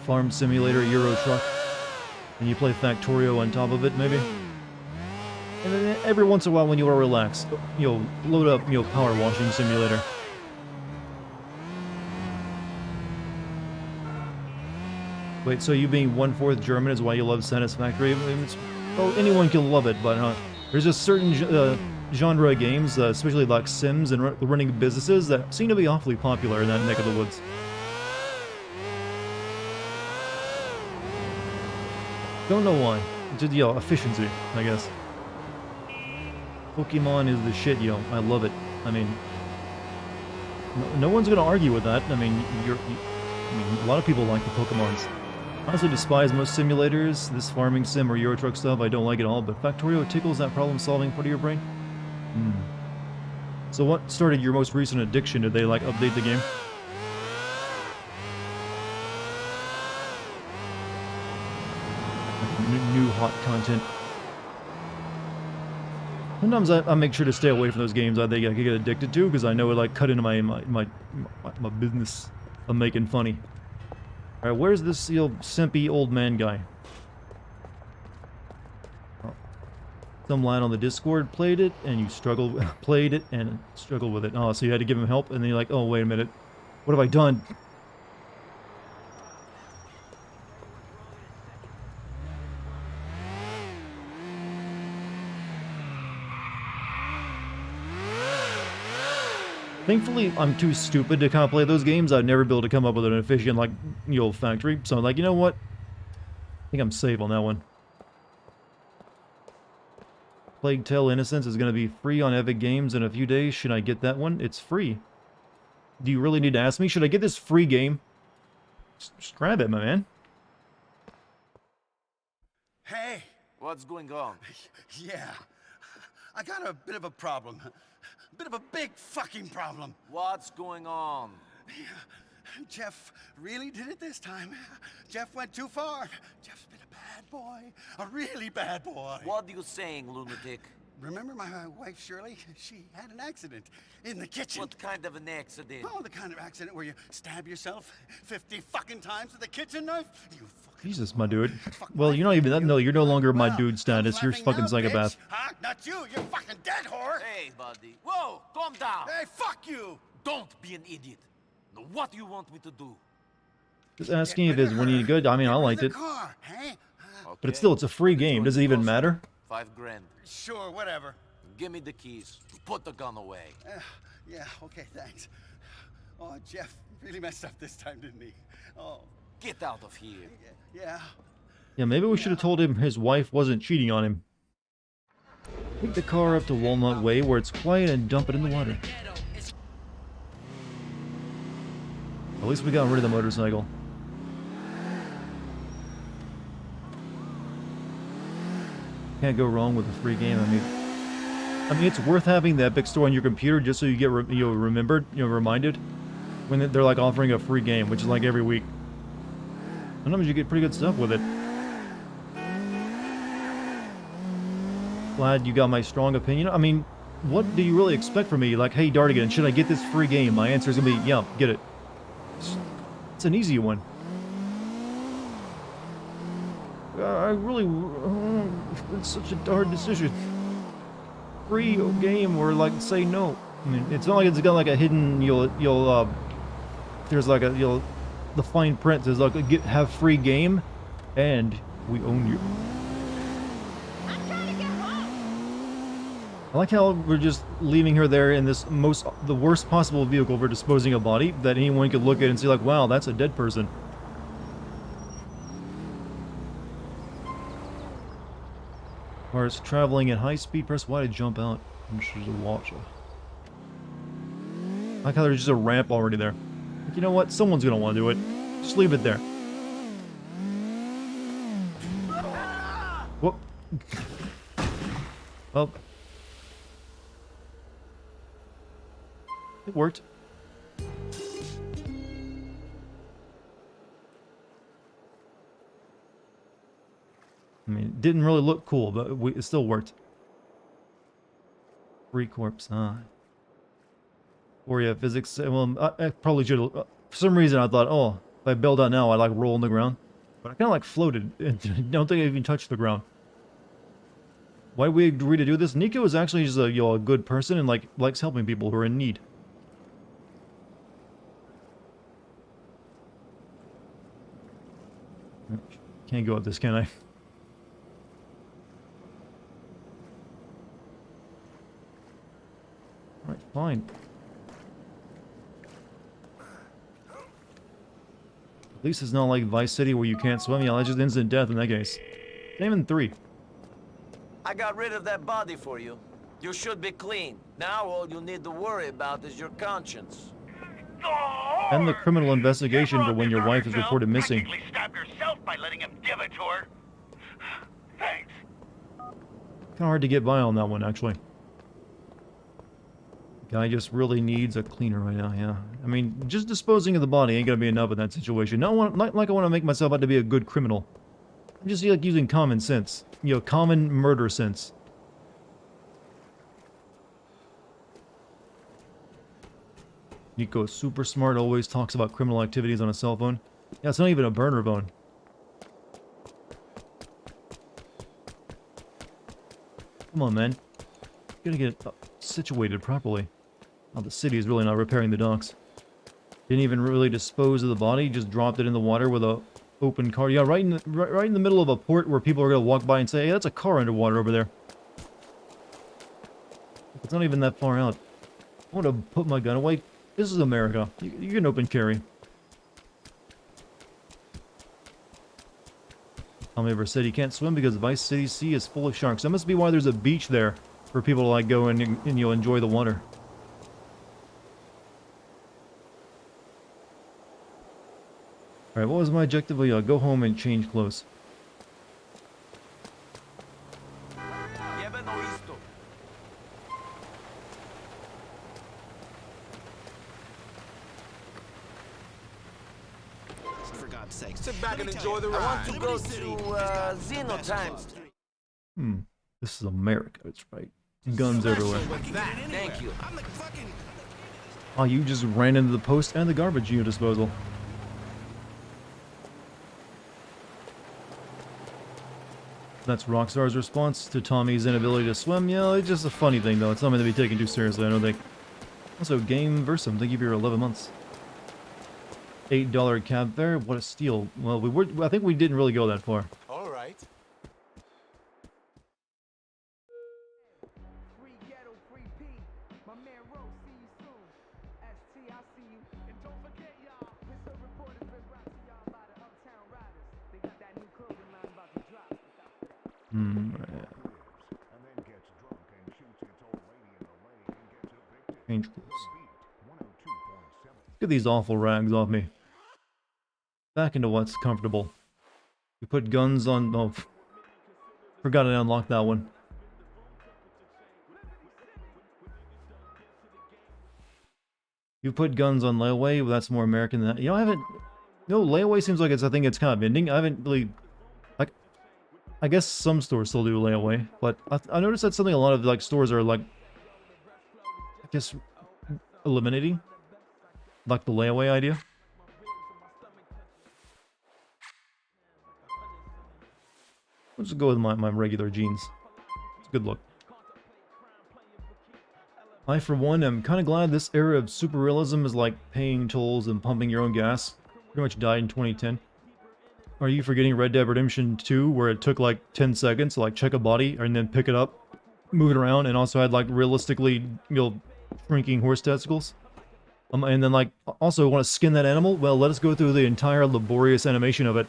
Farm Simulator Euro Truck, and you play Factorio on top of it, maybe. And then every once in a while, when you want to relax, you'll load up, Power Washing Simulator. Wait, so you being 1/4 German is why you love Satisfactory? I mean, well, anyone can love it, but there's a certain genre of games, especially like Sims and running businesses, that seem to be awfully popular in that neck of the woods. Don't know why. Just, efficiency, I guess. Pokemon is the shit, I love it. I mean, no one's gonna argue with that. I mean, a lot of people like the Pokemons. I honestly despise most simulators. This farming sim or Euro Truck stuff, I don't like at all, but Factorio tickles that problem-solving part of your brain. So what started your most recent addiction? Did they, like, update the game? New hot content. Sometimes I make sure to stay away from those games I think I could get addicted to, because I know it, like, cut into my business of making funny. Alright, where's this simpy old man guy? Oh. Some lad on the Discord played it, and you struggled, played it, and struggled with it. Oh, so you had to give him help, and then you're like, oh, wait a minute. What have I done? Thankfully, I'm too stupid to kind of play those games. I'd never be able to come up with an efficient, like, factory. So I'm like, you know what? I think I'm safe on that one. Plague Tale Innocence is going to be free on Epic Games in a few days. Should I get that one? It's free. Do you really need to ask me? Should I get this free game? Just grab it, my man. Hey! What's going on? Yeah. I got a bit of a problem. A bit of a big fucking problem. What's going on? Jeff really did it this time. Jeff went too far. Jeff's been a bad boy. A really bad boy. What are you saying, lunatic? Remember my wife, Shirley? She had an accident in the kitchen. What kind of an accident? Oh, the kind of accident where you stab yourself 50 fucking times with a kitchen knife? You fucking... Jesus, my dude. Well, you're not even that. No, you're no longer my dude status. You're fucking psychopath. Huh? Not you. You're fucking dead, whore. Hey, buddy. Whoa, calm down. Hey, fuck you. Don't be an idiot. Now, what do you want me to do? Just asking if it's winning good. I mean, I liked it. Car, hey? But it's a free game. Does it even matter? $5 grand. Sure, whatever. Give me the keys. Put the gun away. Yeah, okay, thanks. Oh, Jeff really messed up this time, didn't he? Oh. Get out of here. Yeah. Yeah, maybe we should have told him his wife wasn't cheating on him. Take the car up to Walnut Way where it's quiet and dump it in the water. At least we got rid of the motorcycle. Can't go wrong with a free game. I mean, it's worth having the Epic Store on your computer just so you get reminded when they're like offering a free game, which is like every week. Sometimes you get pretty good stuff with it. Glad you got my strong opinion. I mean, what do you really expect from me? Like, hey, Dartigan, should I get this free game? My answer is gonna be, yeah, get it. It's an easy one. I really... it's such a hard decision. Free game or, like, say no. I mean, it's not like it's got, like, a hidden... there's, like, the fine print says, like, have free game, and we own you. I'm trying to get home. I like how we're just leaving her there in this the worst possible vehicle for disposing of body that anyone could look at and see, like, wow, that's a dead person. Or it's traveling at high speed, press Y to jump out. I'm sure to watch it. I like how there's just a ramp already there. Like, you know what? Someone's gonna want to do it. Just leave it there. Whoop. Well. It worked. I mean, it didn't really look cool, but it still worked. Free corpse, huh? Or yeah, physics. Well, I probably should have. For some reason, I thought, oh, if I bailed out now, I like roll on the ground. But I kind of like floated. And don't think I even touched the ground. Why did we agree to do this? Nico is actually just a, a good person and like likes helping people who are in need. Can't go up this, can I? Alright, fine. At least it's not like Vice City where you can't swim. Yeah, that's just instant death in that case. Same in 3. I got rid of that body for you. You should be clean. Now all you need to worry about is your conscience. And the criminal investigation for when your wife is reported missing. Practically stab yourself by letting him give it to her. Thanks. Kind of hard to get by on that one, actually. Guy just really needs a cleaner right now, yeah. I mean, just disposing of the body ain't gonna be enough in that situation. Not like I want to make myself out to be a good criminal. I'm just like using common sense. You know, common murder sense. Nico's super smart, always talks about criminal activities on a cell phone. Yeah, it's not even a burner phone. Come on, man. You gotta get situated properly. Oh, the city is really not repairing the docks. Didn't even really dispose of the body, just dropped it in the water with a open car. Yeah, right in the middle of a port where people are gonna walk by and say, hey, that's a car underwater over there. It's not even that far out. I want to put my gun away. This is America. You can open carry. Tommy ever said he can't swim because Vice City Sea is full of sharks. That must be why there's a beach there for people to like go and you know, enjoy the water. Alright, what was my objective? Yeah, go home and change clothes. For God's sake. Sit back and enjoy the I ride. want to go to Zeno Times. This is America, that's right. Guns everywhere. Thank you. I'm the fucking... Oh, you just ran into the post and the garbage disposal. That's Rockstar's response to Tommy's inability to swim. Yeah, it's just a funny thing, though. It's not meant to be taken too seriously, I don't think. Also, Game Versum, thank you for your 11 months. $8 cab fare? What a steal. Well, I think we didn't really go that far. All right. Free ghetto, free P. My man Rose, see you soon. ST, I see you. And don't forget, y'all, Mr. Reporter's been brought to y'all by the Uptown Riders. They got that new clothing line about to drop. Change clothes. Get these awful rags off me. Back into what's comfortable. We put guns on... Oh, forgot to unlock that one. You put guns on layaway, well, that's more American than that. You know, I haven't... No, layaway seems like I think it's kind of ending. I haven't really... Like, I guess some stores still do layaway, but I noticed that's something a lot of, like, stores are, like... I guess... eliminating. Like the layaway idea. I'll just go with my regular jeans. It's a good look. I, for one, am kind of glad this era of super realism is like paying tolls and pumping your own gas. Pretty much died in 2010. Are you forgetting Red Dead Redemption 2, where it took like 10 seconds to like check a body and then pick it up, move it around, and also had like realistically, you know, shrinking horse testicles? And then like, also want to skin that animal? Well, let us go through the entire laborious animation of it.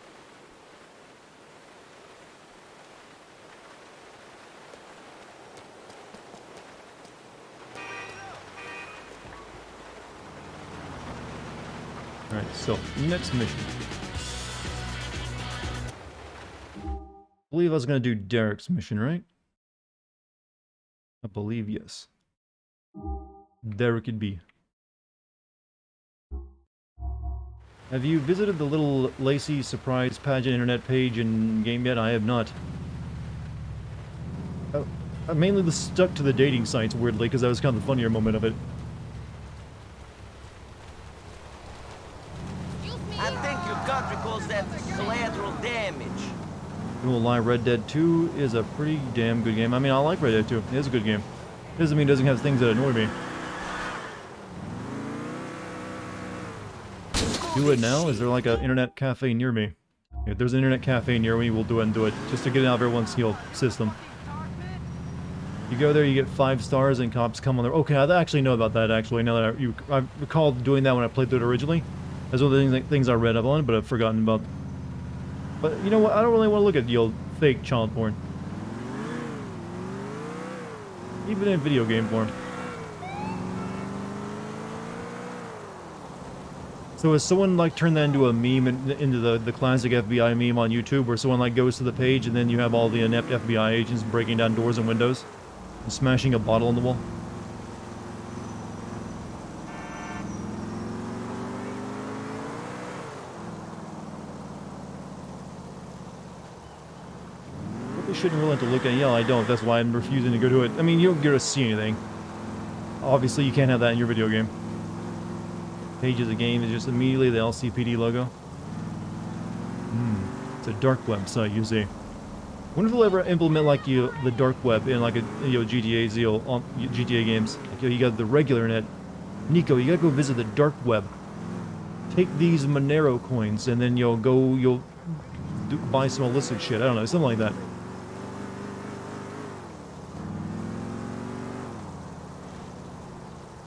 Alright, so, next mission. I believe I was going to do Derek's mission, right? I believe yes. Derek it be. Have you visited the little Lacey surprise pageant internet page in game yet? I have not. I mainly stuck to the dating sites, weirdly, because that was kind of the funnier moment of it. I think you gonna lie, Red Dead 2 is a pretty damn good game. I mean, I like Red Dead 2. It is a good game. Doesn't mean it doesn't have things that annoy me. Do it now? Is there like an internet cafe near me? If there's an internet cafe near me, we'll do it and do it. Just to get it out of everyone's system. You go there, you get 5 stars, and cops come on there. Okay, I actually know about that, actually. Now that I recalled doing that when I played through it originally. That's one of the things I read up on, but I've forgotten about. But you know what? I don't really want to look at the old fake child porn. Even in video game form. So has someone like turned that into a meme, into the classic FBI meme on YouTube, where someone like goes to the page and then you have all the inept FBI agents breaking down doors and windows and smashing a bottle on the wall? Probably shouldn't really have to look at it. Yeah, I don't. That's why I'm refusing to go to it. I mean, you don't get to see anything. Obviously, you can't have that in your video game. Pages of game is just immediately the LCPD logo. It's a dark web site, you see. Wonder if they'll ever implement like the dark web in like a GTA on GTA games. Like, you got the regular net. Nico, you gotta go visit the dark web. Take these Monero coins and then you'll buy some illicit shit. I don't know, something like that.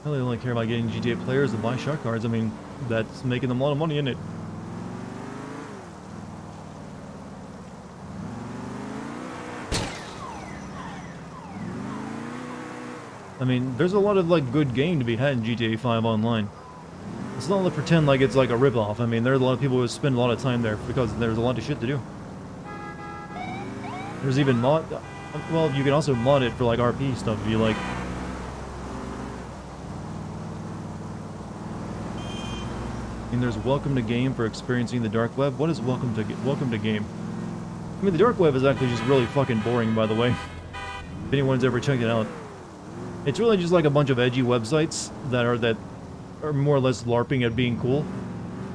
Well, they only care about getting GTA players to buy shark cards. I mean, that's making them a lot of money, isn't it? I mean, there's a lot of like good game to be had in GTA 5 Online. It's not to pretend like it's like a ripoff. I mean, there's a lot of people who spend a lot of time there because there's a lot of shit to do. There's even well, you can also mod it for like RP stuff if you like. I mean, there's welcome to game for experiencing the dark web. What is welcome to game? I mean, the dark web is actually just really fucking boring, by the way. If anyone's ever checked it out, it's really just like a bunch of edgy websites that are more or less LARPing at being cool.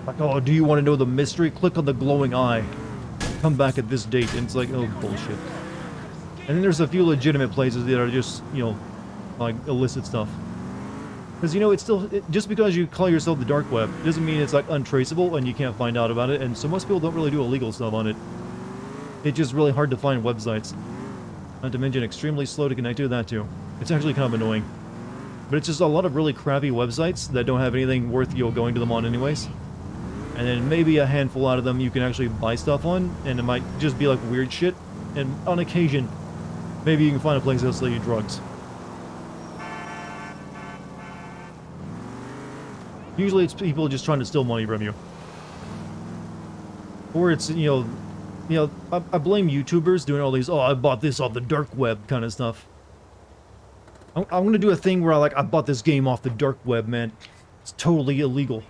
Like, oh, do you want to know the mystery? Click on the glowing eye. Come back at this date. And it's like, oh, bullshit. And then there's a few legitimate places that are just, you know, like illicit stuff. Because, you know, it's still, just because you call yourself the dark web, doesn't mean it's, like, untraceable and you can't find out about it, and so most people don't really do illegal stuff on it. It's just really hard to find websites. Not to mention extremely slow to connect to that, too. It's actually kind of annoying. But it's just a lot of really crappy websites that don't have anything worth, you know, going to them on anyways. And then maybe a handful out of them you can actually buy stuff on, and it might just be, like, weird shit. And on occasion, maybe you can find a place that'll sell you drugs. Usually it's people just trying to steal money from you. Or it's, you know, I blame YouTubers doing all these, oh, I bought this off the dark web kind of stuff. I'm gonna do a thing where I bought this game off the dark web, man. It's totally illegal.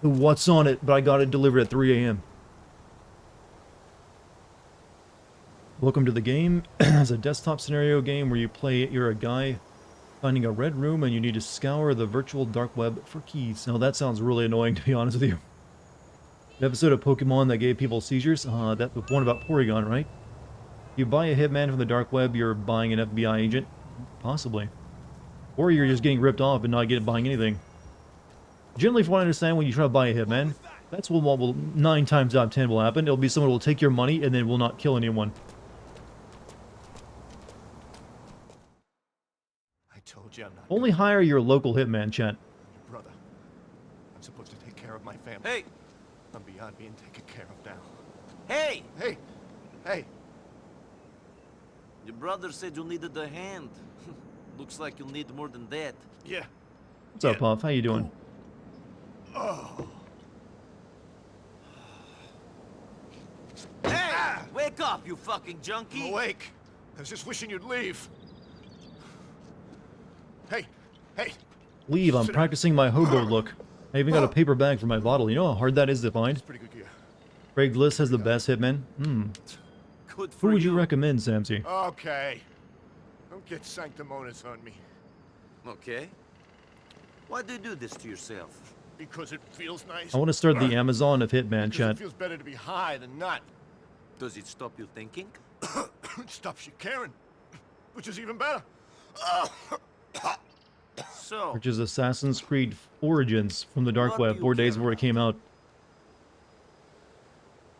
What's on it, but I got it delivered at 3 a.m. Welcome to the game. It's a desktop scenario game where you're a guy finding a red room and you need to scour the virtual dark web for keys. Now that sounds really annoying, to be honest with you. An episode of Pokemon that gave people seizures? That's the one about Porygon, right? You buy a hitman from the dark web, you're buying an FBI agent? Possibly. Or you're just getting ripped off and not buying anything. Generally, from what I understand, when you try to buy a hitman, that's what will 9 times out of 10 will happen. It'll be someone who will take your money and then will not kill anyone. Told you I'm not. Only hire your local hitman, chat. Brother, I'm supposed to take care of my family. Hey! I'm beyond being taken care of now. Hey! Hey! Hey! Your brother said you needed a hand. Looks like you'll need more than that. Yeah. What's up, Puff? How you doing? Oh. Hey! Wake up, you fucking junkie! I'm awake. I was just wishing you'd leave. Hey! Hey! Leave, I'm practicing my hobo look. I even got a paper bag for my bottle. You know how hard that is to find? It's pretty good gear. Craigslist has the best hitmen. Good Who for would you you. recommend, Samsy? Okay. Don't get sanctimonious on me. Okay. Why do you do this to yourself? Because it feels nice. I want to start the Amazon of Hitman, Because chat. it feels better to be high than not. Does it stop you thinking? It stops you caring, which is even better. So, Which is Assassin's Creed Origins from the dark What web, do 4 you days care before it came out.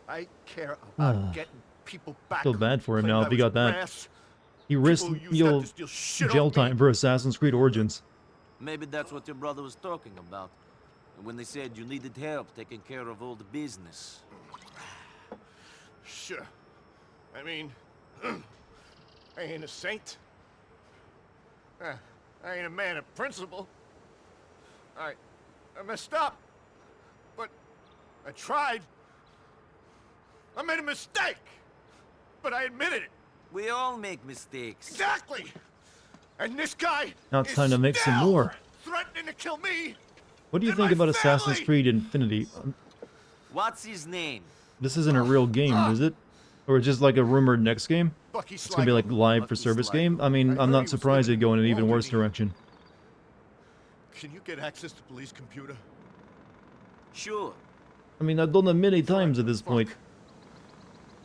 I care about getting people back. Feel bad for him who now claimed if he I was got that. brass. He risked, People who used that to steal shit jail off me. time for Assassin's Creed Origins. maybe that's what your brother was talking about. When they said you needed help taking care of all the business. Sure. I mean, I ain't a saint. I ain't a man of principle. I messed up. But I tried. I made a mistake. But I admitted it. We all make mistakes. Exactly. And this guy Now it's is time to make some still more. threatening to kill me. What do you and think my about Assassin's family. Creed Infinity? What's his name? This isn't a real game, is it? Or just like a rumored next game? Bucky It's gonna be like live for Bucky service Sligo. game? I mean, I I'm heard he not was surprised living it'd go in an in even worse Albany. direction. Can you get access to police computer? Sure. I mean, I've done it many times at this point.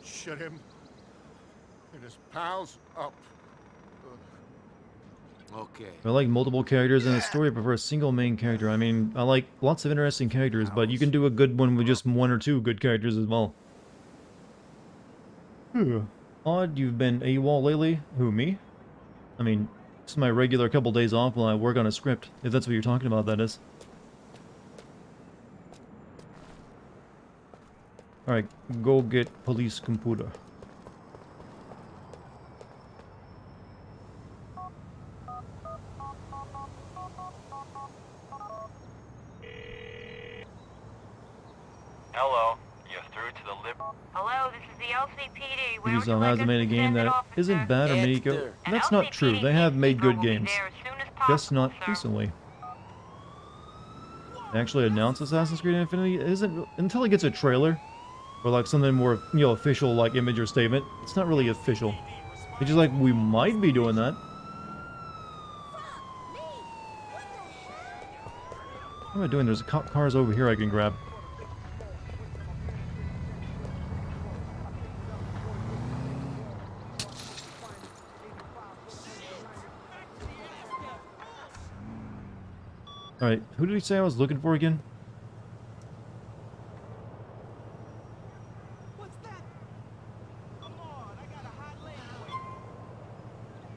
Shut him and his pals up. Okay. I like multiple characters in a story. I prefer a single main character. I mean, I like lots of interesting characters, but you can do a good one with just 1 or 2 good characters as well. Odd, you've been AWOL lately? Who, me? I mean, it's my regular couple days off while I work on a script, if that's what you're talking about, that is. Alright, go get police computer. Hello, you're through to the lib. Hello, this is the LCPD. Where Use would you on like has us made a to game send it, that officer? isn't bad or mediocre. Hector. An That's not true. LCPD They have made gatekeeper good will be games. there as soon as Just possible, not sir. recently. They actually announced Assassin's Creed Infinity. It isn't until it gets a trailer or like something more, official like image or statement. It's not really official. It's just like we might be doing that. What am I doing? There's cars over here I can grab. Alright, who did he say I was looking for again?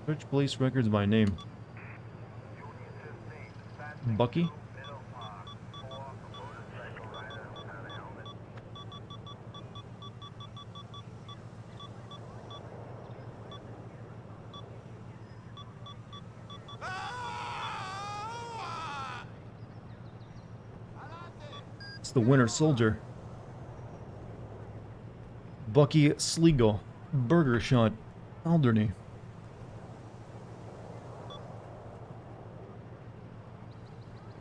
Search police records by name. Bucky? It's the Winter Soldier. Bucky Sligo. Burger Shot. Alderney.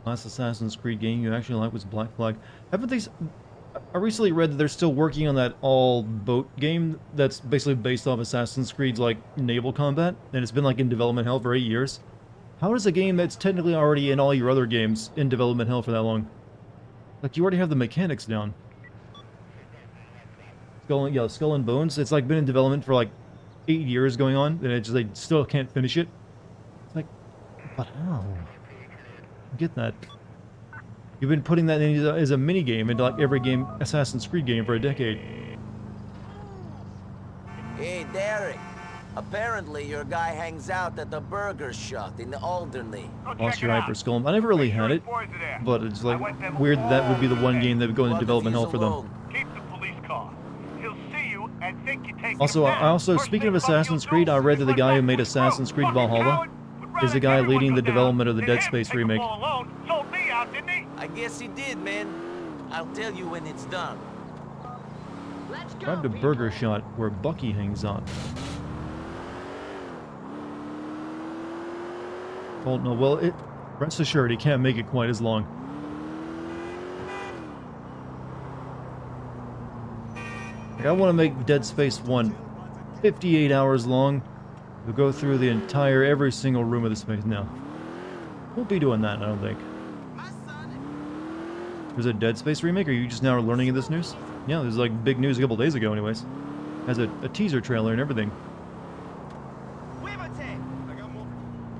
Last Assassin's Creed game you actually liked was Black Flag. Haven't they... I recently read that they're still working on that all-boat game that's basically based off Assassin's Creed's, like, naval combat, and it's been, like, in development hell for 8 years. How does a game that's technically already in all your other games in development hell for that long? Like, you already have the mechanics down. Skull and Bones, it's, like, been in development for, like, 8 years going on, and they still can't finish it. It's like, but how? I get that. You've been putting that in as a mini game into like every game Assassin's Creed game for a decade. Hey, Derek. Apparently your guy hangs out at the burger shop in Alderney. Lost your eye for Skull. I never really had it, but it's like weird that would be the one game that would go into What if development he's hell for them. alone? Keep the police car. He'll see you and think you take Also, him down. speaking of Assassin's Creed, I read that the guy who made Assassin's Creed Valhalla is the guy leading the development of the Dead Space remake. Sold me out, didn't he? I guess he did, man. I'll tell you when it's done. Let's go, Drive to people. Burger Shot, where Bucky hangs out. Oh no, well, rest assured, he can't make it quite as long. Like, I want to make Dead Space 1 58 hours long. We'll go through the entire, every single room of the space now. Won't be doing that, I don't think. There's a Dead Space remake? Are you just now learning of this news? Yeah, this is like big news a couple days ago anyways. Has a teaser trailer and everything.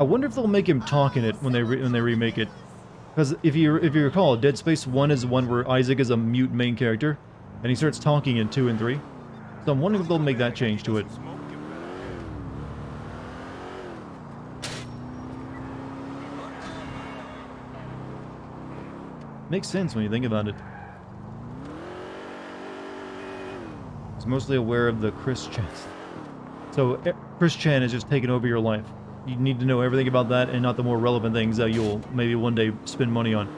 I wonder if they'll make him talk in it when they remake it. Because if you recall, Dead Space 1 is the one where Isaac is a mute main character, and he starts talking in 2 and 3. So I'm wondering if they'll make that change to it. Makes sense when you think about it. I was mostly aware of the Chris Chan. So Chris Chan has just taken over your life. You need to know everything about that and not the more relevant things that you'll maybe one day spend money on.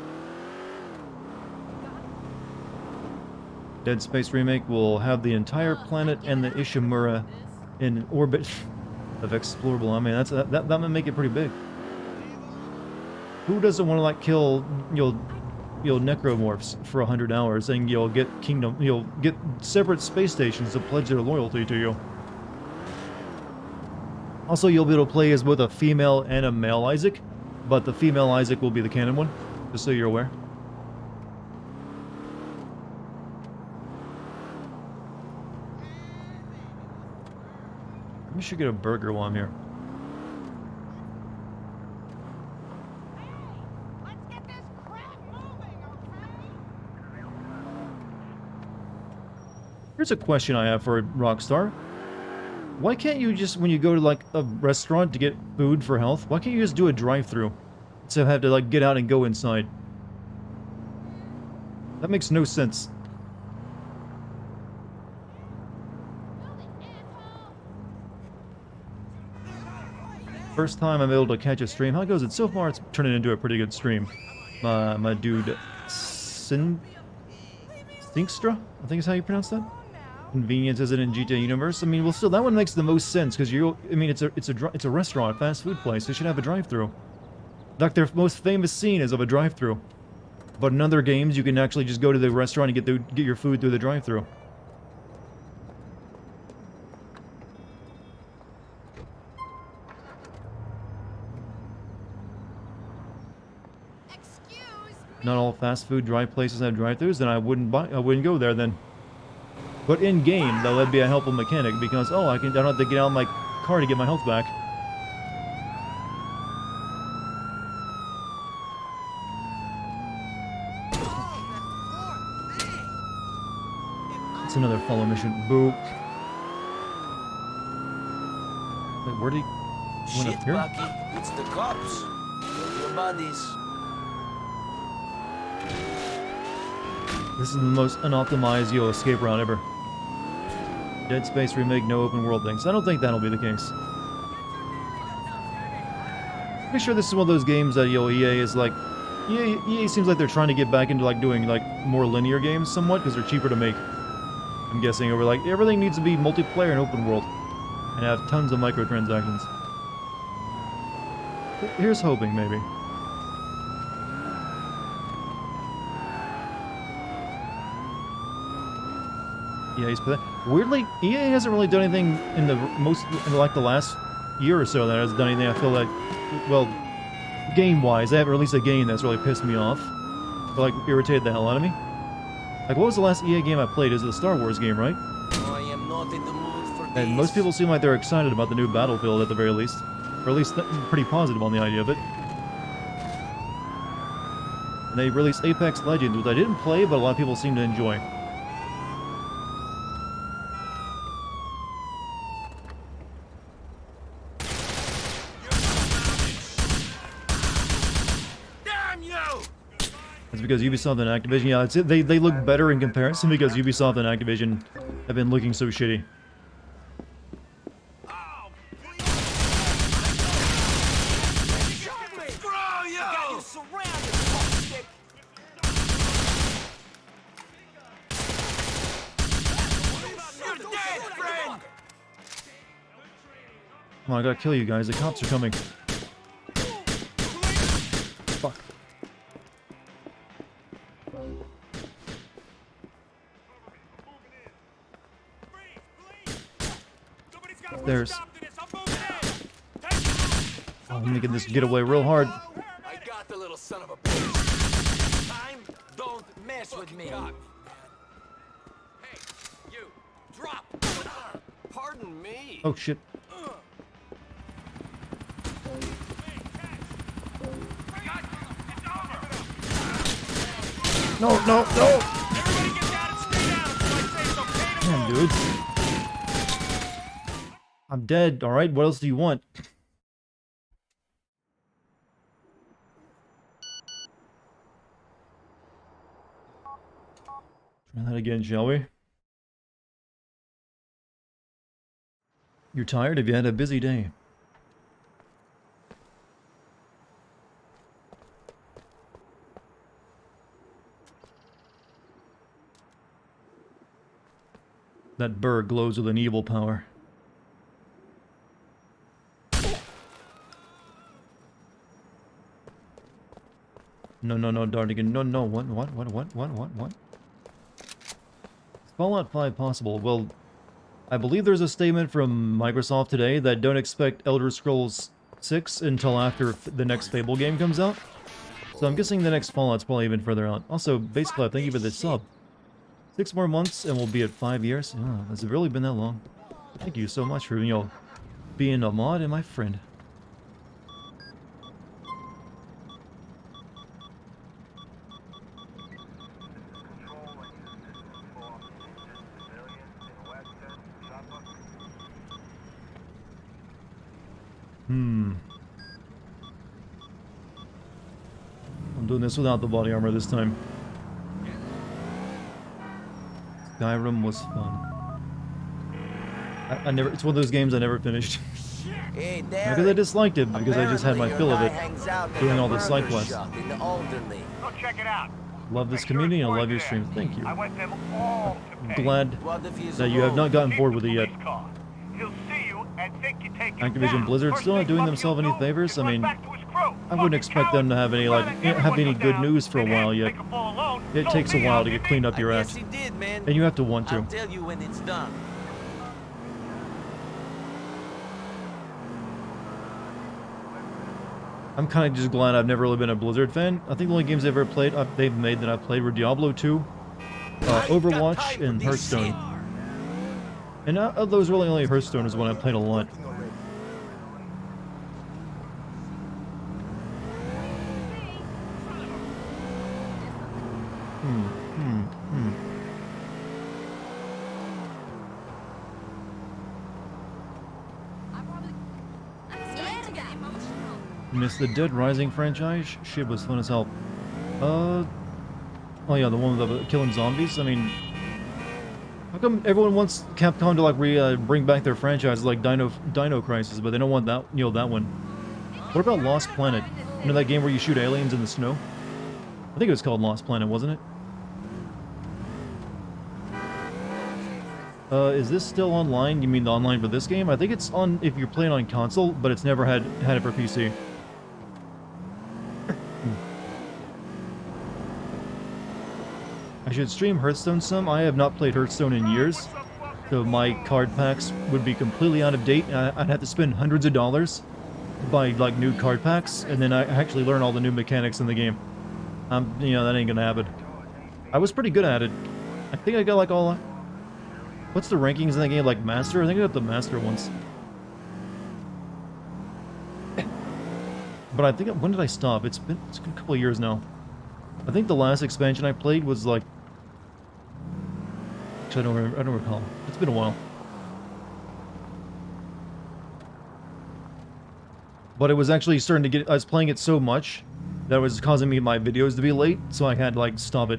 Dead Space Remake will have the entire planet and the Ishimura in orbit of explorable. I mean, that might make it pretty big. Who doesn't want to like kill you'll necromorphs for 100 hours and you'll get separate space stations to pledge their loyalty to you. Also, you'll be able to play as both a female and a male Isaac, but the female Isaac will be the canon one, just so you're aware. We should get a burger while I'm here. Here's a question I have for Rockstar. Why can't you just, when you go to like a restaurant to get food for health, why can't you just do a drive-thru instead of have to like get out and go inside? That makes no sense. First time I'm able to catch a stream. How goes it? So far it's turning into a pretty good stream. My dude Sinkstra, I think is how you pronounce that. Convenience isn't in GTA Universe. I mean, well, still that one makes the most sense because I mean, it's a restaurant, fast food place. They should have a drive-thru. In fact, their most famous scene is of a drive-thru. But in other games, you can actually just go to the restaurant and get your food through the drive-thru. Not all fast food drive places have drive-thrus, then I wouldn't go there then. But in game, though, that'd be a helpful mechanic because I don't have to get out of my car to get my health back. It's another follow mission. Boo. Wait, where did he went up here? Bucky, it's the cops. Kill your buddies. This is the most unoptimized escape route ever. Dead Space Remake, no open world things. I don't think that'll be the case. Pretty sure this is one of those games that EA is like... EA seems like they're trying to get back into like doing like more linear games somewhat because they're cheaper to make. I'm guessing over like everything needs to be multiplayer and open world and have tons of microtransactions. Here's hoping, maybe. EA's pathetic. Weirdly, EA hasn't really done anything in like the last year or so that has done anything I feel like, well, game-wise. They haven't released a game that's really pissed me off. Or, like, irritated the hell out of me. Like, what was the last EA game I played? It was the Star Wars game, right? I am not in the mood for this. And most people seem like they're excited about the new Battlefield at the very least. Or at least pretty positive on the idea of it. And they released Apex Legends, which I didn't play, but a lot of people seem to enjoy. It's because Ubisoft and Activision, yeah, they look better in comparison because Ubisoft and Activision have been looking so shitty. Come on, I gotta kill you guys. The cops are coming. Fuck. There's... Oh, I'm making this getaway real hard. I got the little son of a bitch. Time, don't mess with me. Hey, you, drop. Pardon me. Oh shit. No, no, no! Damn, dude. I'm dead, alright? What else do you want? Try that again, shall we? You're tired? Have you had a busy day? That burr glows with an evil power. No, no, no, Dartigan. No, no, what? Fallout 5 possible. Well, I believe there's a statement from Microsoft today that don't expect Elder Scrolls 6 until after the next Fable game comes out. So I'm guessing the next Fallout's probably even further out. Also, Base Club, thank you for the sub. 6 more months and we'll be at 5 years. Oh, has it really been that long? Thank you so much for, being a mod and my friend. I'm doing this without the body armor this time. Skyrim was fun. I never. It's one of those games I never finished. Hey, Not because I disliked it, but because I just had my fill of it, doing all the side quests. Go check it out. Love this community and I love your streams. Thank you. I want them all to pay. Glad that you have not gotten bored with it yet. He'll see you and think you take Activision Blizzard still not doing themselves any favors. I mean, I wouldn't expect them to have any good news for a while yet. It takes a while to get cleaned up your act, and you have to want to. I'll tell you when it's done. I'm kind of just glad I've never really been a Blizzard fan. I think the only games they've made that I've played were Diablo 2, Overwatch, and Hearthstone. And of those, really only Hearthstone is one I played a lot. Missed the Dead Rising franchise? Shit was fun as hell. Oh yeah, the one with the killing zombies? I mean, how come everyone wants Capcom to bring back their franchise like Dino Crisis, but they don't want that, that one? What about Lost Planet? You know that game where you shoot aliens in the snow? I think it was called Lost Planet, wasn't it? Is this still online? You mean the online for this game? I think it's on if you're playing on console, but it's never had it for PC. I should stream Hearthstone some. I have not played Hearthstone in years, so my card packs would be completely out of date. I'd have to spend hundreds of dollars to buy new card packs, and then I actually learn all the new mechanics in the game. That ain't gonna happen. I was pretty good at it. I think I got all. What's the rankings in that game? Master? I think I got the Master once. But I think when did I stop? It's been a couple of years now. I think the last expansion I played was actually, I don't recall. It's been a while. But it was actually starting to I was playing it so much that it was causing me my videos to be late, so I had to stop it.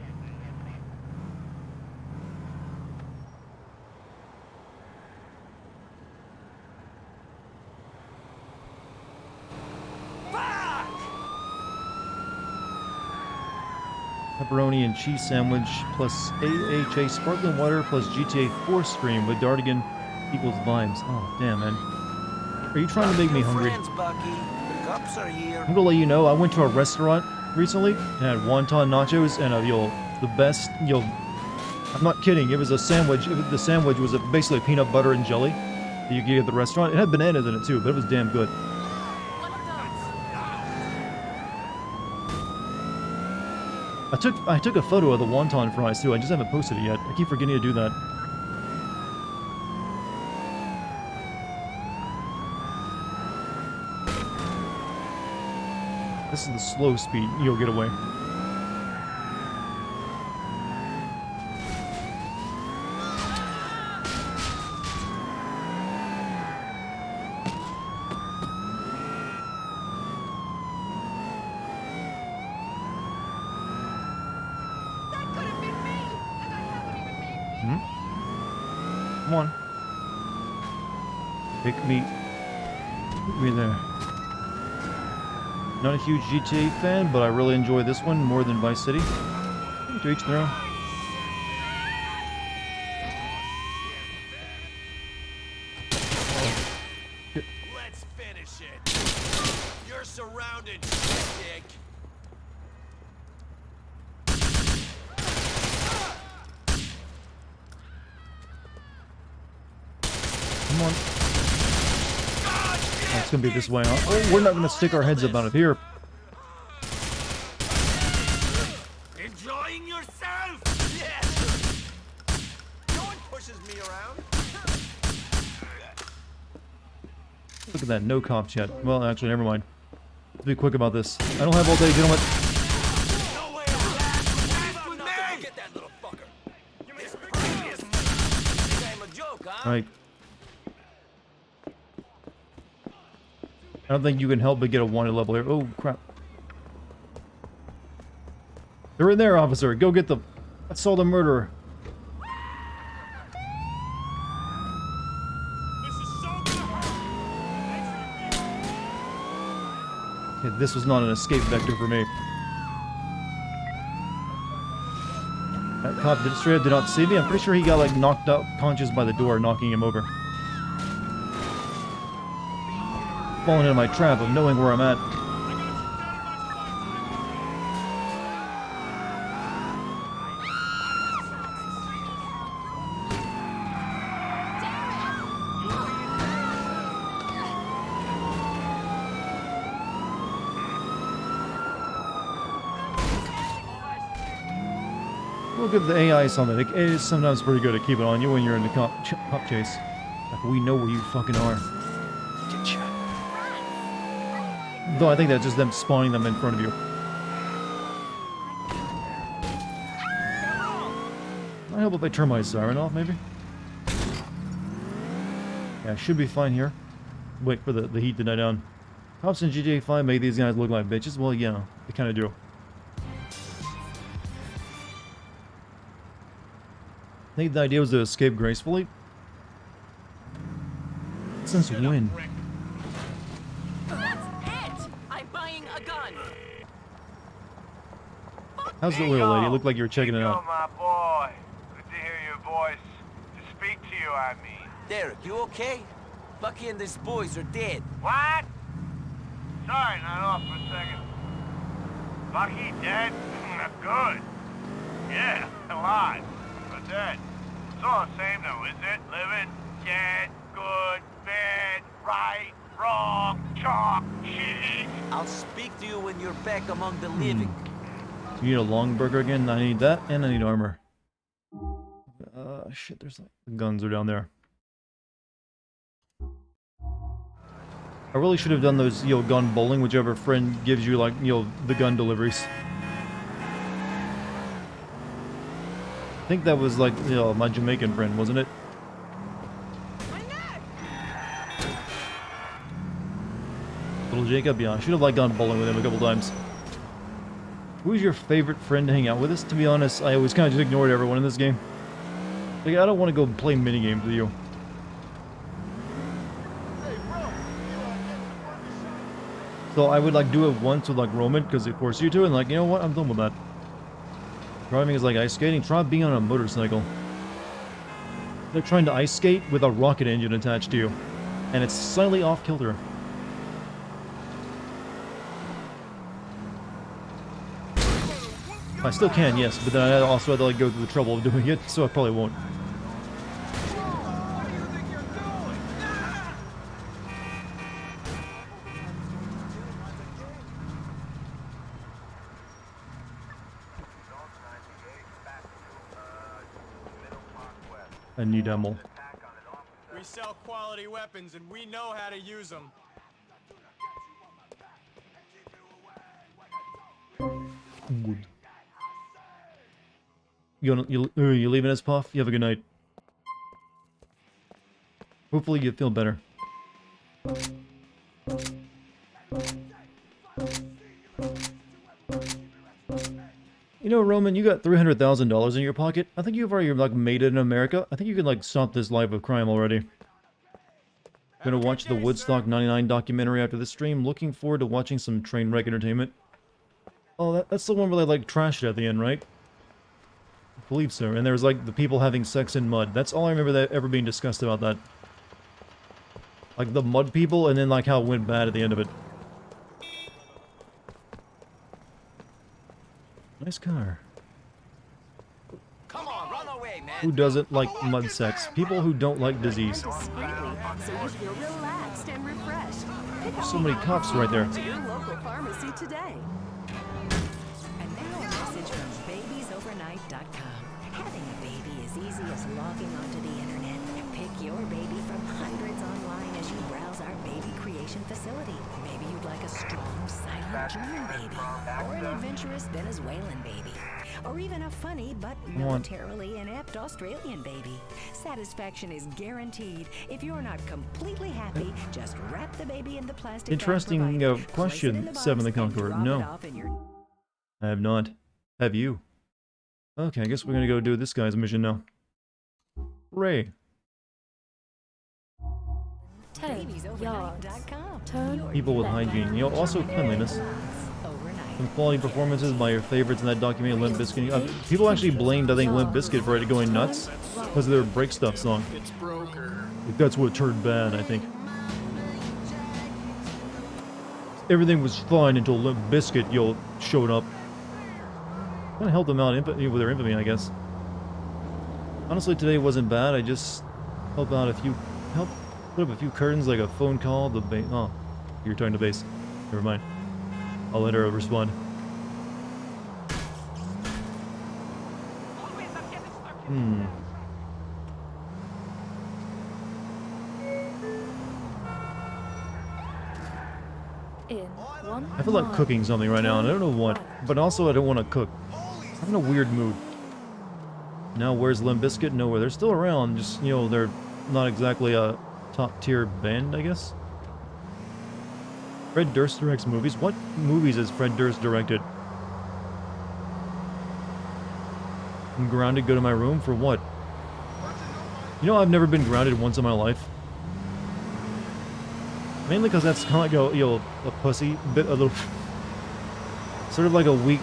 Pepperoni and cheese sandwich plus AHA sparkling water plus GTA 4 stream with Dartigan equals vibes. Oh, damn, man. Are you trying to make me hungry? I'm gonna let you know, I went to a restaurant recently and had wonton nachos and the best, I'm not kidding, it was a sandwich. The sandwich was basically peanut butter and jelly that you could get at the restaurant. It had bananas in it too, but it was damn good. I took a photo of the wonton fries too. I just haven't posted it yet. I keep forgetting to do that. This is the slow speed. You'll get away. Come on. Pick me there. Not a huge GTA fan, but I really enjoy this one more than Vice City. To each their own. Let's finish it. You're surrounded, dick. Come on. Oh, it's gonna be this way, huh? Oh, we're not gonna stick our heads up out of here. Enjoying yourself? Yeah. No one pushes me around. Look at that, no cop chat. Well, actually, never mind. Let's be quick about this. I don't have all day, gentlemen. No way I'm me! Get that little fucker. This party is think I'm a joke, huh? Alright. I don't think you can help but get a wanted level here. Oh, crap. They're in there, officer. Go get them. That's all the murderer. Okay, this was not an escape vector for me. That cop did straight up did not see me. I'm pretty sure he got like knocked out conscious by the door, knocking him over. Falling into my trap of knowing where I'm at. Look at the AI summon. It is sometimes pretty good at keeping on you when you're in the cop chase. Like, we know where you fucking are. Getcha. Though I think that's just them spawning them in front of you. I hope if I turn my siren off, maybe? Yeah, I should be fine here. Wait for the heat to die down. Cops in GTA 5 make these guys look like bitches? Well, yeah, they kind of do. I think the idea was to escape gracefully. Since when? That's it! I'm buying a gun! How's the little lady? It looked like you were checking it out. my boy. Good to hear your voice. To speak to you, I mean. Derek, you okay? Bucky and his boys are dead. What? Sorry, not off for a second. Bucky dead? Good. Yeah, alive. But dead. It's all the same though, is it? Living, dead, good, bad, right, wrong, chalk, shit. I'll speak to you when you're back among the living. You need a long burger again? I need that, and I need armor. Shit, there's like... The guns are down there. I really should have done those, gun bowling, whichever friend gives you, like, the gun deliveries. I think that was, like, my Jamaican friend, wasn't it? Little Jacob, yeah. I should have, like, gone bowling with him a couple times. Who's your favorite friend to hang out with us? To be honest, I always kind of just ignored everyone in this game. Like, I don't want to go play minigames with you. So I would, like, do it once with, like, Roman, because it forced you to, and, like, you know what? I'm done with that. Driving is like ice skating. Try being on a motorcycle. They're trying to ice skate with a rocket engine attached to you. And it's slightly off-kilter. I still can, yes, but then I also had to like go through the trouble of doing it, so I probably won't. I need ammo. We sell quality weapons and we know how to use them. Good. You leaving us, Puff? You have a good night. Hopefully you feel better. You know, Roman, you got $300,000 in your pocket. I think you've already, like, made it in America. I think you can, like, stop this life of crime already. Gonna watch the Woodstock 99 documentary after this stream. Looking forward to watching some train wreck entertainment. Oh, that's the one where they, like, trashed it at the end, right? I believe so. And there's, like, the people having sex in mud. That's all I remember that ever being discussed about that. Like, the mud people, and then, like, how it went bad at the end of it. Nice car. Come on, run away, man. Who doesn't like mud sex? People who don't like disease. Discreetly, so you feel relaxed and refreshed. Pick up So many cops right there. to your local pharmacy today. And now a message from babiesovernight.com. Having a baby is easy as logging onto the internet. Pick your baby from hundreds online as you browse our baby creation facility. Maybe you'd like a strong, silent German baby, or an adventurous Venezuelan baby, or even a funny but militarily inept Australian baby. Satisfaction is guaranteed. If you're not completely happy, just wrap the baby in the plastic. Interesting question, Seven the Conqueror. No. I have not. Have you? Okay, I guess we're gonna go do this guy's mission now. Ray. People with hygiene. You know, also cleanliness. Some quality performances by your favorites in that documentary, Limp Bizkit. People actually blamed, I think, Limp Bizkit for it going nuts because of their Break Stuff song. Like, that's what turned bad, I think. Everything was fine until Limp Bizkit, showed up. Kind of helped them out with their infamy, I guess. Honestly, today wasn't bad. I just helped out put up a few curtains, like a phone call. Oh, you're talking to base. Never mind. I'll let her respond. I feel like cooking something right now, and I don't know what. But also, I don't want to cook. I'm in a weird mood. Now, where's Limp Bizkit? Nowhere. They're still around, just, they're not exactly a top-tier band, I guess. Fred Durst directs movies? What movies has Fred Durst directed? I'm grounded, go to my room? For what? I've never been grounded once in my life. Mainly because that's kind of like a pussy, a little... Sort of like a weak,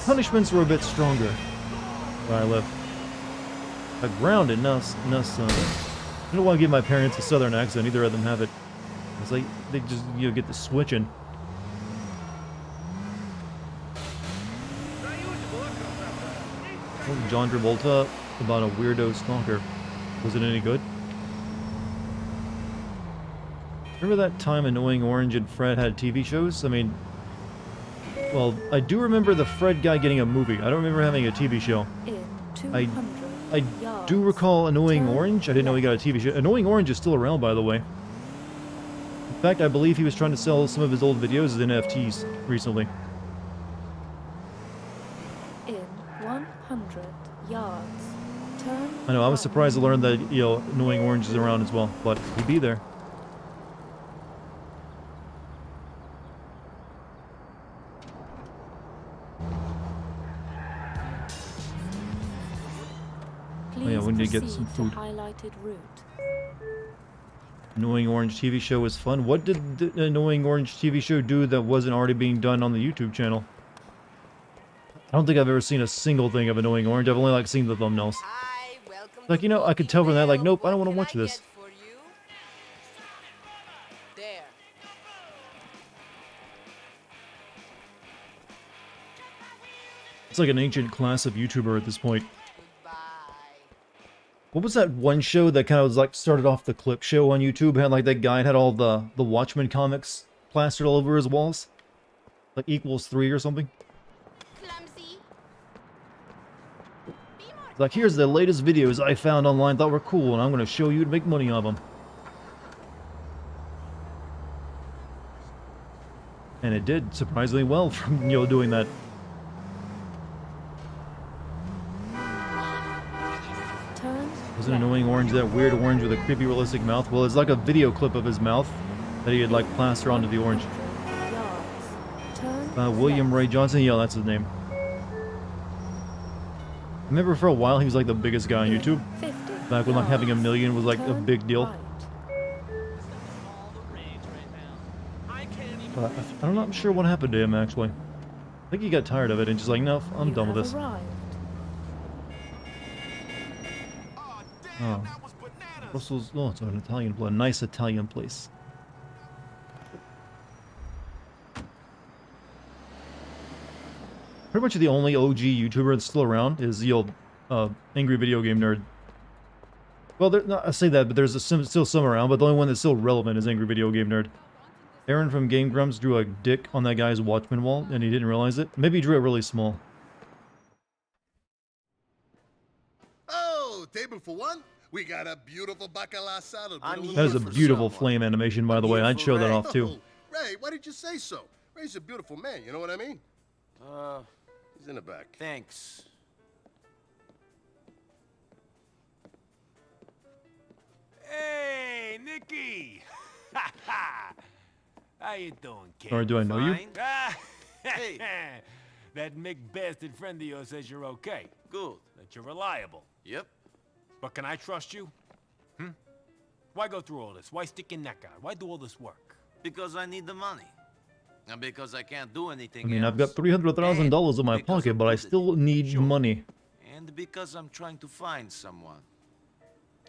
punishments were a bit stronger where I live. Grounded, no, son. I don't want to give my parents a southern accent, either of them have it. It's like, they just, get the switching. John Travolta about a weirdo stalker. Was it any good? Remember that time Annoying Orange and Fred had TV shows? I mean, well, I do remember the Fred guy getting a movie. I don't remember having a TV show. I do recall Annoying Orange. I didn't know he got a TV show. Annoying Orange is still around, by the way. In fact, I believe he was trying to sell some of his old videos as NFTs recently. In 100 yards, turn. I know, I was surprised to learn that, Annoying Orange is around as well, but he'd be there. Oh yeah, we need to get some food. Highlighted route. Annoying Orange TV show was fun. What did the Annoying Orange TV show do that wasn't already being done on the YouTube channel? I don't think I've ever seen a single thing of Annoying Orange. I've only, seen the thumbnails. Like, I could tell from that, nope, I don't want to watch this. It's like an ancient class of YouTuber at this point. What was that one show that kind of was started off the clip show on YouTube? Had that guy had all the Watchmen comics plastered all over his walls? Like equals 3 or something? It's like, here's the latest videos I found online, thought were cool, and I'm going to show you to make money on them. And it did surprisingly well from, you know, doing that. Turn Was an annoying orange, that weird orange with a creepy realistic mouth? Well, it's like a video clip of his mouth that he had like plastered onto the orange. yards. Turn William Ray Johnson, yeah, that's his name. I remember for a while he was like the biggest guy on YouTube. 50 Back when like having a million was like a Turn big deal. right. But I'm not sure what happened to him actually. I think he got tired of it and just like, no, I'm You done with have this. arrived. Oh. Brussels, oh, it's an Italian place, a nice Italian place. Pretty much the only OG YouTuber that's still around is the old Angry Video Game Nerd. Well, no, I say that, but there's still some around, but the only one that's still relevant is Angry Video Game Nerd. Aaron from Game Grumps drew a dick on that guy's Watchman wall, and he didn't realize it. Maybe he drew it really small. Oh, table for one? We got a beautiful bacala salad. That is a beautiful flame animation, by the way. I'd show that off, too. Ray, why did you say so? Ray's a beautiful man, you know what I mean? He's in the back. Thanks. Hey, Nicky! How you doing, kid? Or do I know you? Fine. Hey. That Mick bastard friend of yours says you're okay. Good. That you're reliable. Yep. But can I trust you? Why go through all this? Why stick your neck out? Why do all this work? Because I need the money. And because I can't do anything I mean, else. I've got $300,000 in my because pocket, I'm but I good at still need money. And because I'm trying to find someone.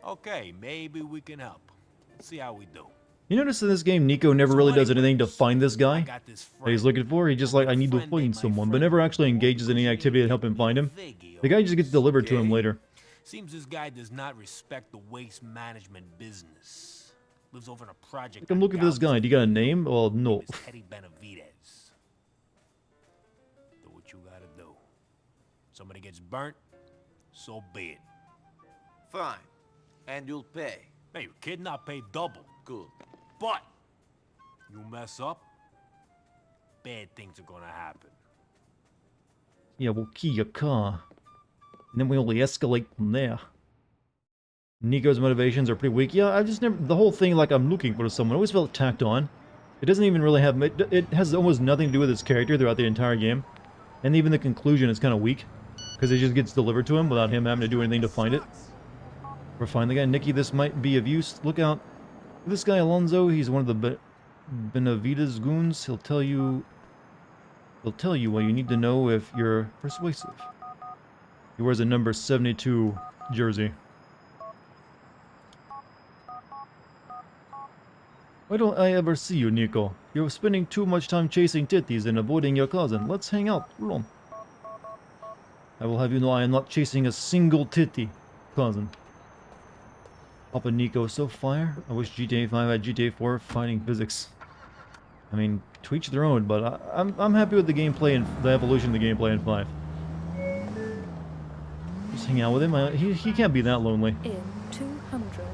Okay, maybe we can help. Let's see how we do. You notice in this game, Nico never really does anything to find this guy I got this that he's looking for. He's just like, I need to find someone, but never actually engages in any activity to help him find him. The guy just gets delivered to him later. Seems this guy does not respect the waste management business. Lives over in a project. I'm looking for this guy. Do you got a name? Well, no. Teddy Benavides. Do what you gotta do. Somebody gets burnt, so be it. Fine. And you'll pay. Hey, you kidding? I'll pay double. Good. But you mess up, bad things are gonna happen. Yeah, we'll key your car. And then we only escalate from there. Nico's motivations are pretty weak. Yeah, I just never... The whole thing, like, I'm looking for someone, always felt tacked on. It doesn't even really have... It has almost nothing to do with his character throughout the entire game. And even the conclusion is kind of weak. Because it just gets delivered to him without him having to do anything to find it. Or find the guy. Nicky, this might be of use. Look out. This guy, Alonzo, he's one of the Benavides goons. He'll tell you what you need to know if you're persuasive. He wears a number 72 jersey. Why don't I ever see you, Nico? You're spending too much time chasing titties and avoiding your cousin. Let's hang out. Come on. I will have you know I am not chasing a single titty, cousin. Papa Nico, so fire. I wish GTA 5 had GTA 4 fighting physics. I mean, to each their own, but I'm happy with the gameplay and the evolution of the gameplay in 5. Just hang out with him. He can't be that lonely. In 200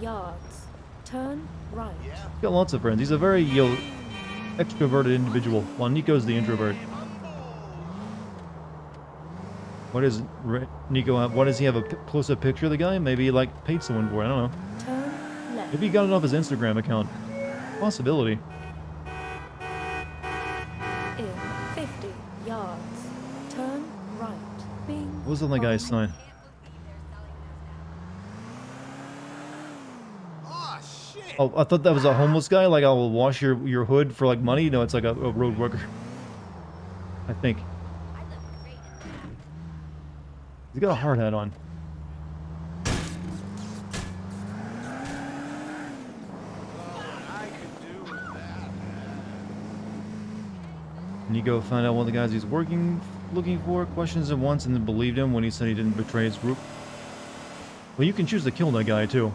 yards. Turn right. He's got lots of friends. He's a very, extroverted individual, while Nico's the introvert. What is Nico? What does he have a close-up picture of the guy? Maybe he like paid someone for it. I don't know. Turn left. Maybe he got it off his Instagram account. Possibility. In 50 yards. Turn right. Bing. What was on the guy's sign? Oh, I thought that was a homeless guy. Like, I will wash your hood for like money. No, it's like a road worker. I think. He's got a hard hat on. Nico found out one of the guys he's looking for, questions him once, and then believed him when he said he didn't betray his group. Well, you can choose to kill that guy, too.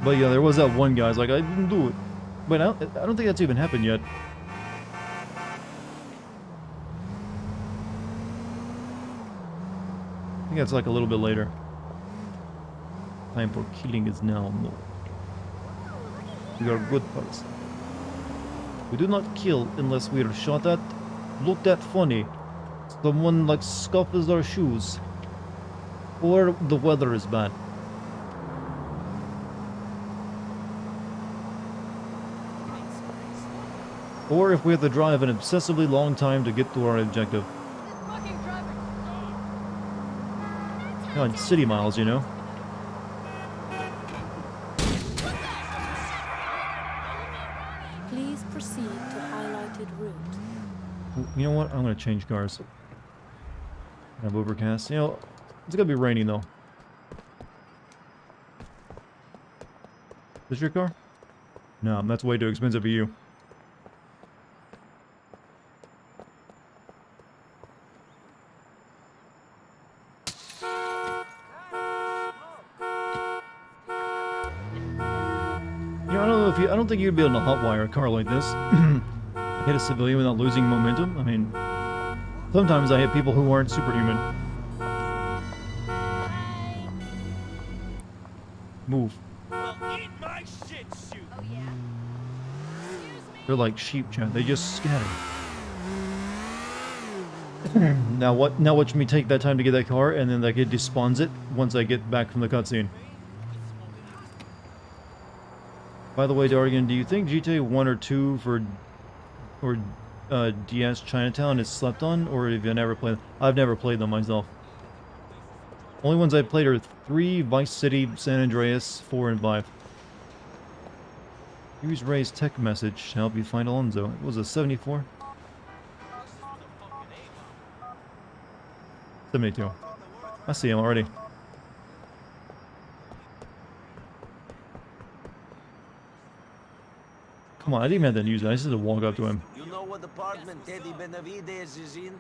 But yeah, there was that one guy who's like, I didn't do it. But I don't think that's even happened yet. I think that's like a little bit later. Time for killing is now. No. You are a good person. We do not kill unless we are shot at, looked at funny, someone like scuffles our shoes, or the weather is bad. Or if we have to drive an obsessively long time to get to our objective. God, city miles, you know? Please proceed to highlighted route. You know what? I'm gonna change cars. Have overcast. You know, it's gonna be raining though. This your car? No, that's way too expensive for you. You know, I don't know if you. I don't think you'd be able to hotwire a car like this. Hit a civilian without losing momentum. I mean, sometimes I hit people who aren't superhuman. Move. They're like sheep, Chad. They just scatter. Now what? Now watch me take that time to get that car, and then like it despawns it once I get back from the cutscene. By the way, Dartigan, do you think GTA 1 or 2 or DS Chinatown is slept on, or have you never played them? I've never played them myself. Only ones I've played are 3, Vice City, San Andreas, 4, and 5. Use Ray's tech message to help you find Alonzo. It was a 74? 72. I see him already. Come on, I didn't even have to use it. I just had to walk up to him. You know what apartment Teddy Benavides is in?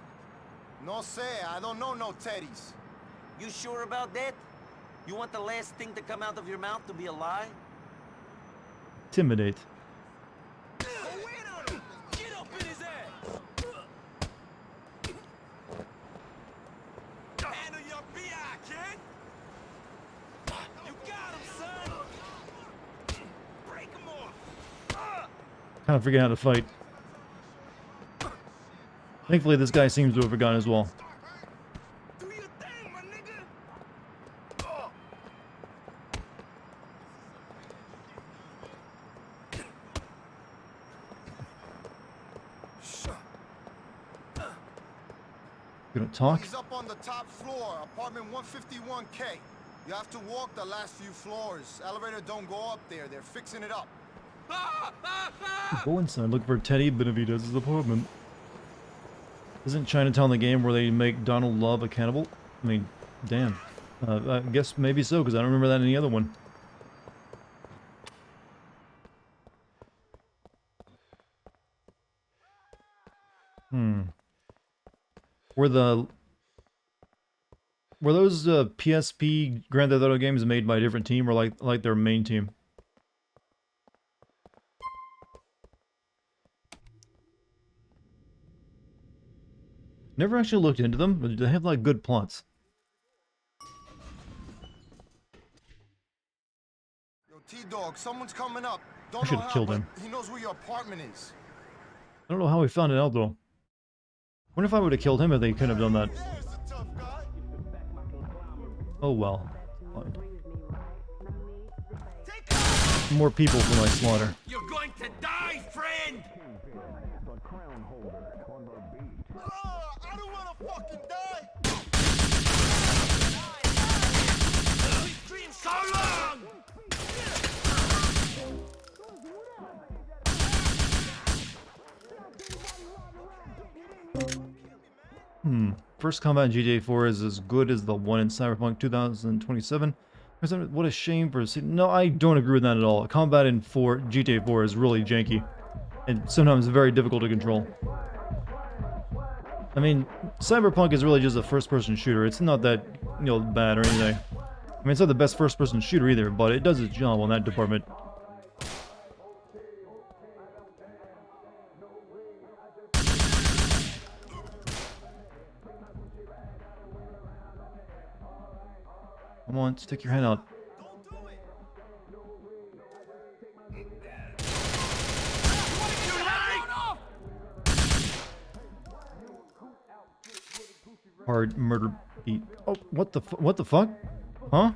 No sé, I don't know no Teddies. You sure about that? You want the last thing to come out of your mouth to be a lie? Intimidate. Kind of forgetting how to fight. Thankfully, this guy seems to have forgotten as well. Gonna talk? He's up on the top floor, apartment 151K. You have to walk the last few floors. Elevator don't go up there. They're fixing it up. Go inside, look for Teddy Benavides' apartment. Isn't Chinatown the game where they make Donald Love a cannibal? I mean, damn. I guess maybe so, because I don't remember that in any other one. Were those PSP Grand Theft Auto games made by a different team, or like their main team? Never actually looked into them, but they have like good plots. Yo, T-Dog, someone's coming up. I should have killed him. He knows where your apartment is. I don't know how he found it out though. Wonder if I would have killed him if they couldn't have done that. Oh well. Fine. More people for my slaughter. You're going to die, friend! I don't want to fucking die! So long! First combat in GTA 4 is as good as the one in Cyberpunk 2027. What a shame for... No, I don't agree with that at all. Combat in GTA 4 is really janky. And sometimes very difficult to control. I mean, Cyberpunk is really just a first-person shooter. It's not that, you know, bad or anything. I mean, it's not the best first-person shooter either, but it does its job on that department. Come on, stick your head out. Hard murder beat. Oh, what the fuck? Huh?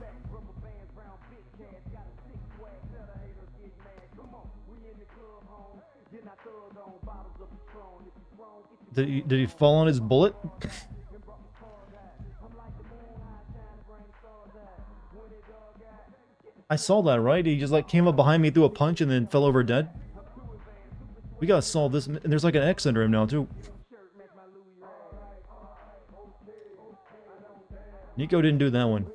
Did he fall on his bullet? I saw that, right? He just like came up behind me, threw a punch, and then fell over dead. We gotta solve this. And there's like an X under him now too. Nico didn't do that one.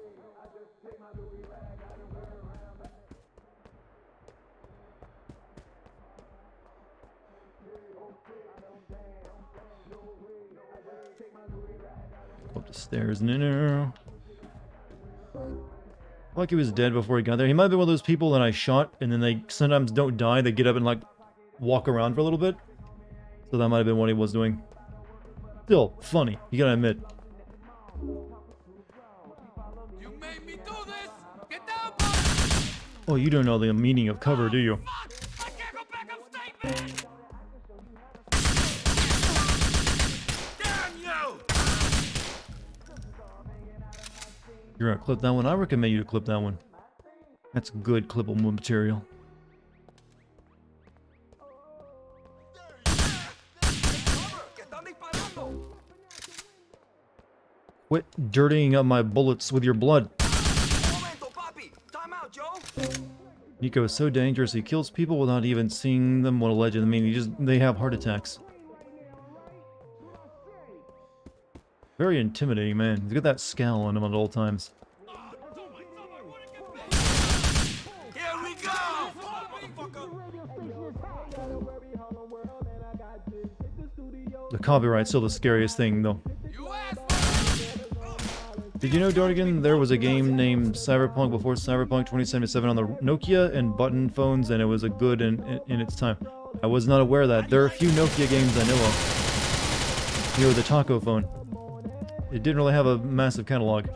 Go up the stairs. No. Like he was dead before he got there. He might have been one of those people that I shot, and then they sometimes don't die. They get up and like walk around for a little bit. So that might have been what he was doing. Still funny, you gotta admit. You made me do this! Get down, boy! Oh, you don't know the meaning of cover, do you? I can't go back upstate, man! Damn you! You're gonna clip that one? I recommend you to clip that one. That's good clippable material. Quit dirtying up my bullets with your blood. Nico is so dangerous, he kills people without even seeing them what allegedly mean. They have heart attacks. Very intimidating, man. He's got that scowl on him at all times. Here we go! The copyright's still the scariest thing, though. Did you know, Dartigan, there was a game named Cyberpunk before Cyberpunk 2077 on the Nokia and button phones, and it was a good in its time. I was not aware of that. There are a few Nokia games I know of. You know, the taco phone. It didn't really have a massive catalog,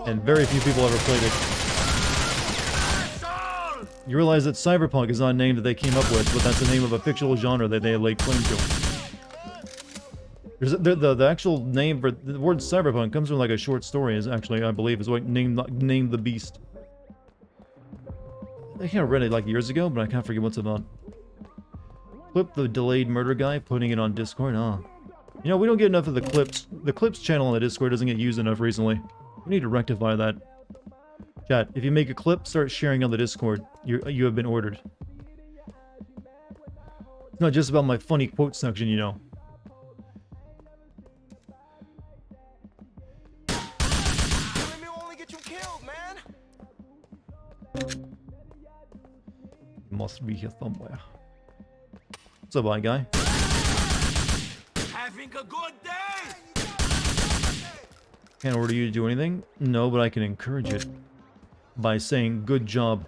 and very few people ever played it. You realize that Cyberpunk is not a name that they came up with, but that's the name of a fictional genre that they laid claim to. The actual name for the word cyberpunk comes from like a short story, is actually, I believe, is what named the beast. I kind of read it like years ago, but I can't forget what's about. Clip the delayed murder guy, putting it on Discord. You know, we don't get enough of the clips. The clips channel on the Discord doesn't get used enough recently. We need to rectify that. Chat, if you make a clip, start sharing on the Discord. You have been ordered. It's not just about my funny quote section, you know. Must be here somewhere. What's up, guy? Having a good day! Can't order you to do anything? No, but I can encourage it by saying good job.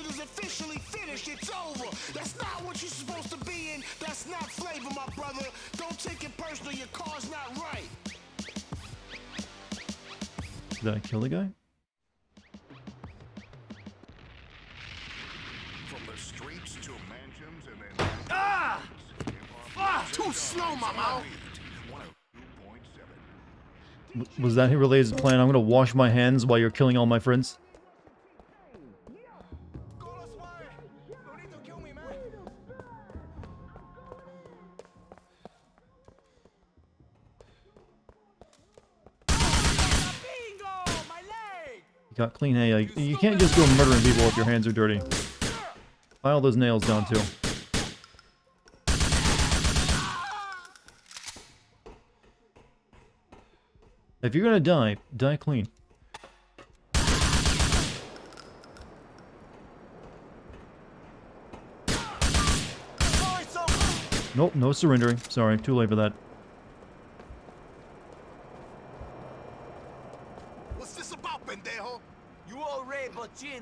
Is officially finished. It's over. That's not what you're supposed to be in. That's not flavor, my brother. Don't take it personal. Your car's not right. Did I kill the guy? From the streets to mansions and then... Ah! Fuck! Too slow, mama. Was that Relay's plan? I'm gonna wash my hands while you're killing all my friends? Got clean. Hey, you can't just go murdering people if your hands are dirty. File those nails down too. If you're gonna die, die clean. Nope, no surrendering. Sorry, too late for that.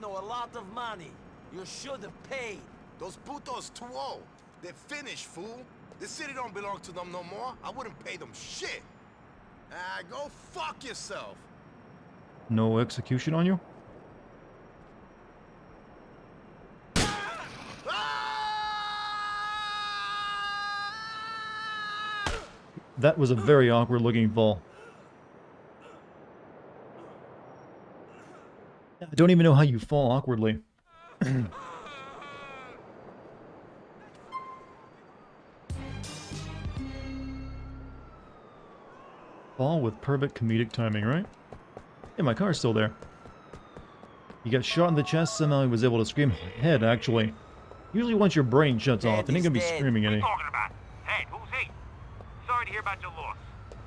A lot of money. You should have paid. Those putos too old. They're finished, fool. This city don't belong to them no more. I wouldn't pay them shit. Ah, go fuck yourself. No execution on you? That was a very awkward looking fall. I don't even know how you fall awkwardly. Fall with perfect comedic timing, right? Yeah, my car's still there. He got shot in the chest, somehow he was able to scream head, actually. Usually once your brain shuts off, it ain't gonna be screaming any. Talking about? Hey, who's he? Sorry to hear about your loss.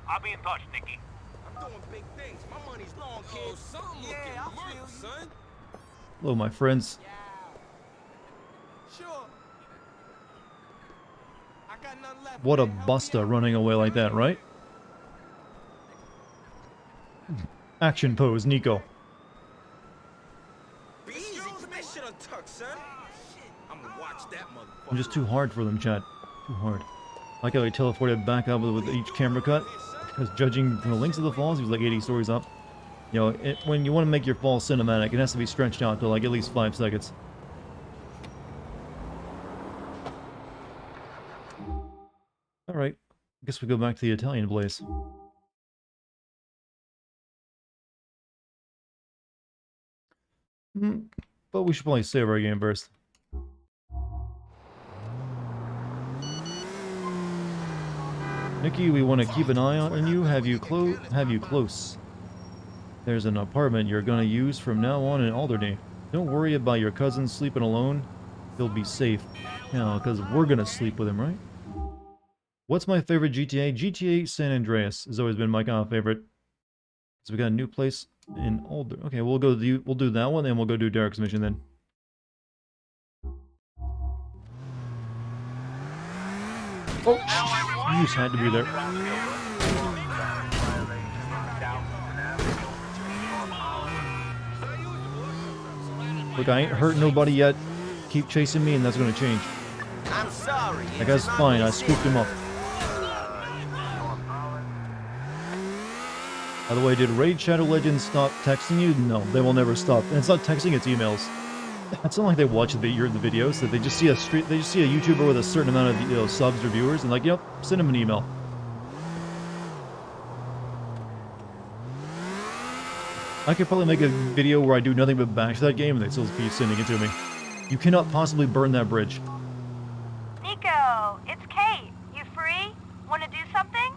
I'll be in touch, Nicky. I'm doing big things. My money's long, kid. Oh, something Yeah, I looking feel murk, you. son. Hello, my friends. Sure. I got nothing left. What a man. Help me busta out. running away like that, right? Action pose, Nico. Be easy. Put that shit on tuck, son. I'm gonna watch that motherfucker. I'm just too hard for them, chat. Too hard. Like how he teleported back up with each camera cut. Because judging from the lengths of the falls, he was like 80 stories up. You know, when you want to make your fall cinematic, it has to be stretched out to like at least 5 seconds. Alright, I guess we go back to the Italian place. But we should probably save our game first. Nikki, we want to keep an eye on you, have you close. There's an apartment you're gonna use from now on in Alderney. Don't worry about your cousin sleeping alone. He'll be safe. Yeah, because we're gonna sleep with him, right? What's my favorite GTA? GTA San Andreas has always been my kind of favorite. So we got a new place in Alder. Okay, we'll do that one, and we'll go do Derek's mission then. Oh, you just had to be there. Look, I ain't hurt nobody yet. Keep chasing me, and that's gonna change. I'm sorry. That guy's fine. I scooped him up. By the way, did Raid Shadow Legends stop texting you? No, they will never stop. And it's not texting; it's emails. It's not like they watch the videos. That they just see a YouTuber with a certain amount of subs or viewers, and like, yep, send him an email. I could probably make a video where I do nothing but bash that game, and they still be sending it to me. You cannot possibly burn that bridge. Nico, it's Kate. You free? Want to do something?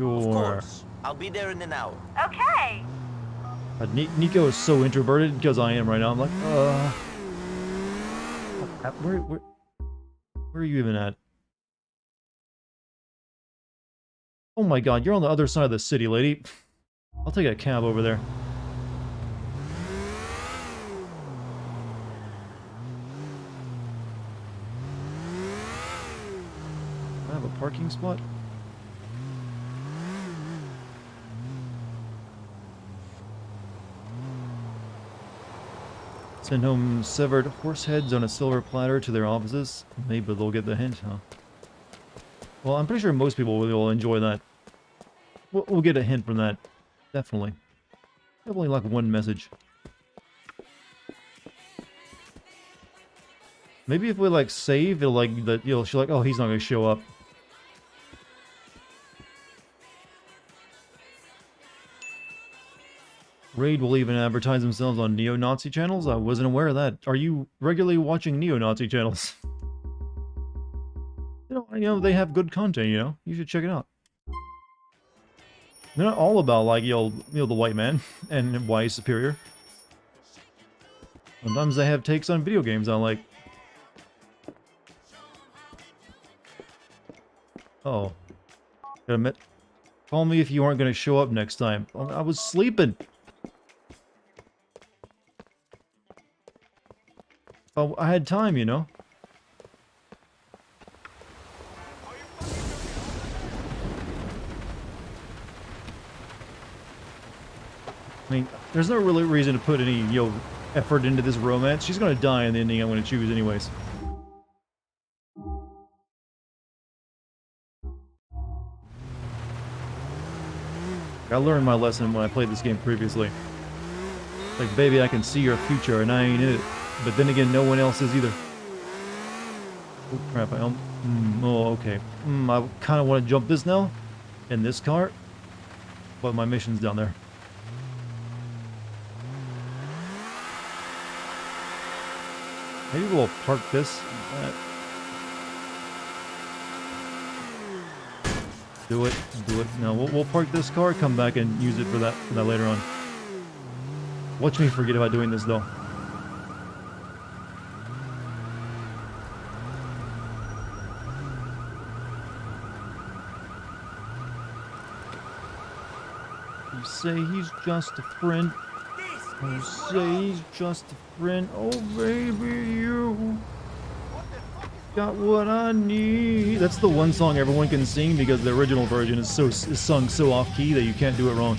Of course. I'll be there in an hour. Okay. Nico is so introverted because I am right now. I'm like, where are you even at? Oh my god, you're on the other side of the city, lady. I'll take a cab over there. Do I have a parking spot? Send home severed horse heads on a silver platter to their offices. Maybe they'll get the hint, huh? Well, I'm pretty sure most people will enjoy that. We'll get a hint from that. Definitely. Definitely like one message. Maybe if we like save, it'll like she's like, oh, he's not gonna show up. Raid will even advertise themselves on neo-Nazi channels? I wasn't aware of that. Are you regularly watching neo-Nazi channels? You know, they have good content, you know? You should check it out. They're not all about, like, the white man and why he's superior. Sometimes they have takes on video games I like. Oh. Gotta admit. Call me if you aren't gonna show up next time. I was sleeping. Oh, I had time, you know? I mean, there's no really reason to put any, effort into this romance. She's gonna die in the ending I'm gonna choose anyways. I learned my lesson when I played this game previously. Like, baby, I can see your future, and I ain't in it. But then again, no one else is either. Oh, crap. Oh, okay. I kind of want to jump this now. In this car. But my mission's down there. Maybe we'll park this. Do it. No, we'll park this car, come back and use it for that later on. Watch me forget about doing this though. You say he's just a friend. You say he's just a friend. Oh baby, you got what I need. That's the one song everyone can sing because the original version is sung so off key that you can't do it wrong.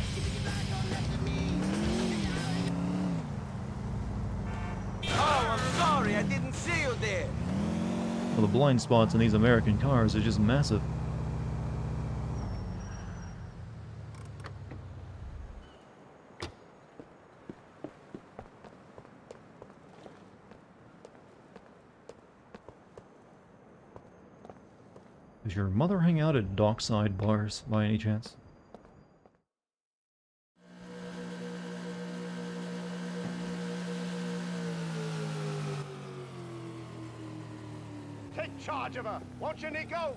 Oh, I'm sorry, I didn't see you there. Well, the blind spots in these American cars are just massive. Does your mother hang out at dockside bars by any chance? Take charge of her, won't you, Nico?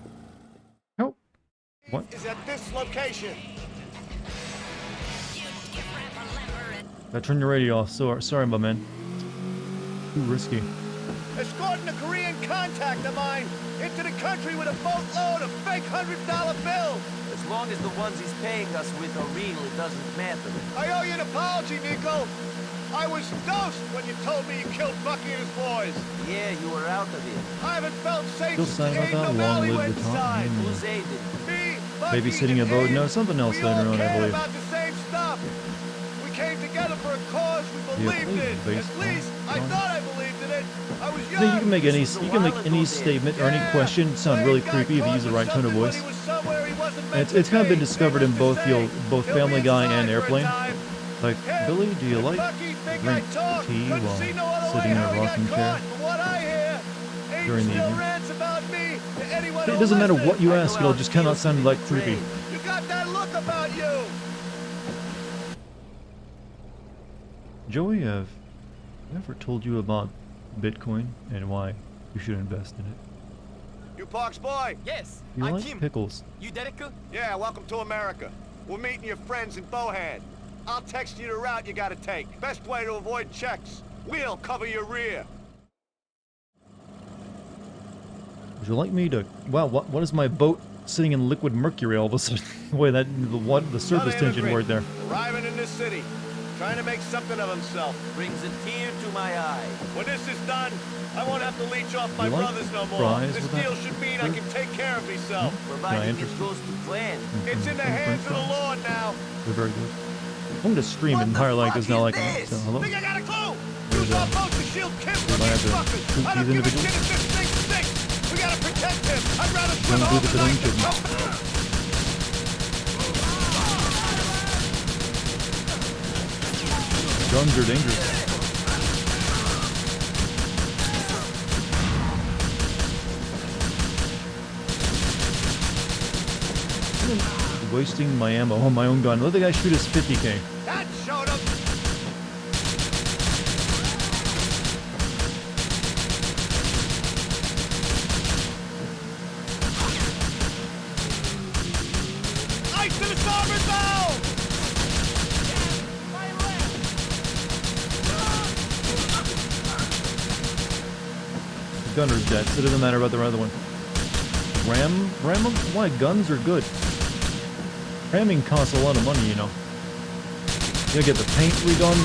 Nope. What? Is at this location. Turn your radio off. Sorry, my man. Too risky. Escorting a Korean contact of mine into the country with a boatload of fake $100 bills. As long as the ones he's paying us with are real, it doesn't matter. I owe you an apology, Nico. I was dosed when you told me you killed Bucky and his boys. Yeah, you were out of it. I haven't felt safe Still since sad about Aiden that. Long O'Malley live went the top. inside. Who's Aiden? Me, Bucky, Babysitting a and boat? Aiden, No, something else we later all on, I care believe. about the same stuff. We came together for a cause we believed in. At baseball. least I thought I believed in it. I was young. So you can make any statement or any question sound really creepy if you use the right tone of voice. And it's kind of been discovered in both Family Guy and Airplane. Like, Billy, do you like drink tea while sitting in a rocking chair during the evening? It doesn't matter what you ask, it'll just cannot sound like creepy. You got that look about you. Joey, have I ever told you about Bitcoin and why you should invest in it? You Parks boy? Yes, You I'm like Kim. pickles. You Derek? Yeah, welcome to America. We're meeting your friends in Bohan. I'll text you the route you gotta take. Best way to avoid checks. We'll cover your rear. Would you like me to... Wow, what is my boat sitting in liquid mercury all of a sudden? Wait, the surface Another tension immigrant right there. Arriving in this city. Trying to make something of himself. Brings a tear to my eye. When this is done, I won't have to leech off my You like brothers no more. fries This with that deal should mean I can take care of myself. Providing it interest goes to plan. It's in the hands of the Lord now. They're very good. I'm going to stream in higher like this now, like so, hello. Think I got a clue? There's Use our boat to shield Kim from I have these to fuckers. shoot I don't these give a individuals? shit if this thing stinks. We gotta protect him. I'd rather swim Don't do the overnight than thing. come. Guns are dangerous. Wasting my ammo on my own gun. Let the guy shoot his 50k. That showed him. Ice to the starboard bow! The gunner's dead, so it doesn't matter about the other one. Ram them? Why? Guns are good. Ramming costs a lot of money, you know. You gotta get the paint redone,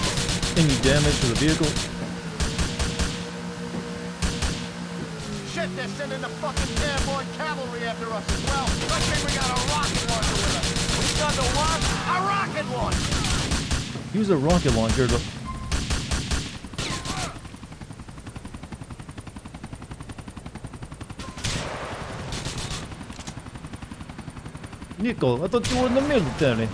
any damage to the vehicle. Shit, they're sending the fucking airborne cavalry after us as well. Let's say we got a rocket launcher with us. We got the what? A rocket launcher! Use a rocket launcher to... Nico, I thought you were in the military.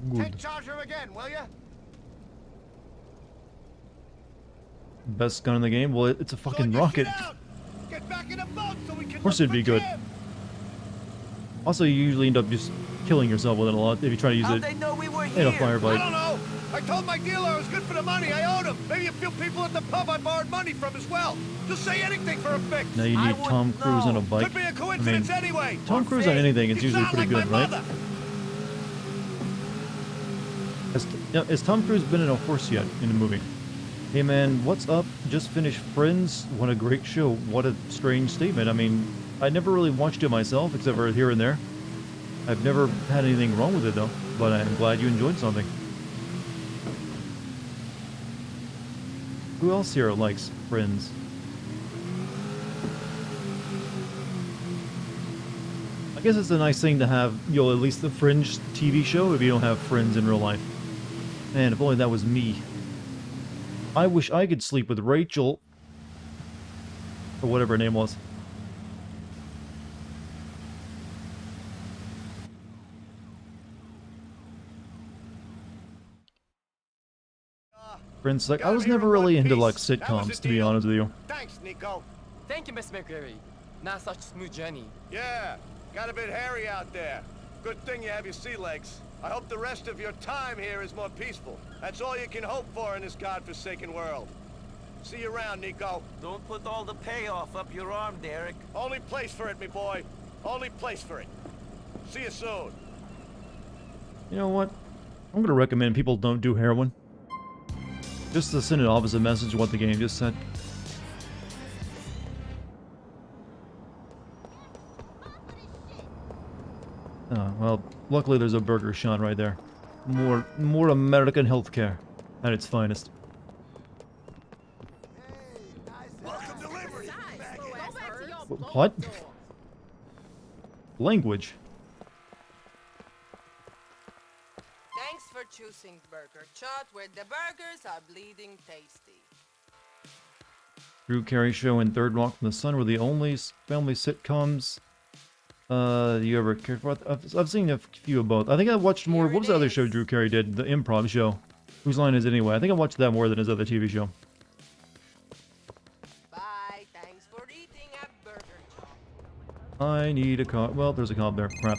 Good. Take charge of him again, will you? Best gun in the game? Well, it's a fucking rocket. Get back in the boat so we can. Of course it'd be good. Also, you usually end up just killing yourself with it a lot if you try to use it in a firefight. I don't know. I told my dealer I was good for the money. I owed him. Maybe a few people at the pub I borrowed money from as well. Just say anything for a fix. Now you need Tom Cruise on a bike. Could be a coincidence anyway. Tom Cruise on anything is usually pretty good, right? Has Tom Cruise been in a horse yet in the movie? Hey man, what's up? Just finished Friends. What a great show. What a strange statement. I mean, I never really watched it myself, except for here and there. I've never had anything wrong with it though, but I'm glad you enjoyed something. Who else here likes Friends? I guess it's a nice thing to have, you know, at least the Fringe TV show if you don't have friends in real life. Man, if only that was me. I wish I could sleep with Rachel. Or whatever her name was. Friends, like, I was never really into, like, sitcoms, to be honest with you. Thanks, Nico. Thank you, Miss McCreary. Not such a smooth journey. Yeah, got a bit hairy out there. Good thing you have your sea legs. I hope the rest of your time here is more peaceful. That's all you can hope for in this godforsaken world. See you around, Nico. Don't put all the payoff up your arm, Derek. Only place for it, me boy. Only place for it. See you soon. You know what? I'm gonna recommend people don't do heroin. Just to send an opposite message of what the game just said. Oh, well, luckily there's a burger shot right there. More American healthcare at its finest. What? Language? Thanks for choosing Burger Shot, where the burgers are bleeding tasty. Drew Carey Show and Third Rock from the Sun were the only family sitcoms you ever cared for. I've seen a few of both. I think I watched more. What was the other show Drew Carey did? The improv show. Whose Line Is It Anyway? I think I watched that more than his other TV show. Bye. Thanks for eating at Burger Shot. I need a cop. Well, there's a cop there. Crap.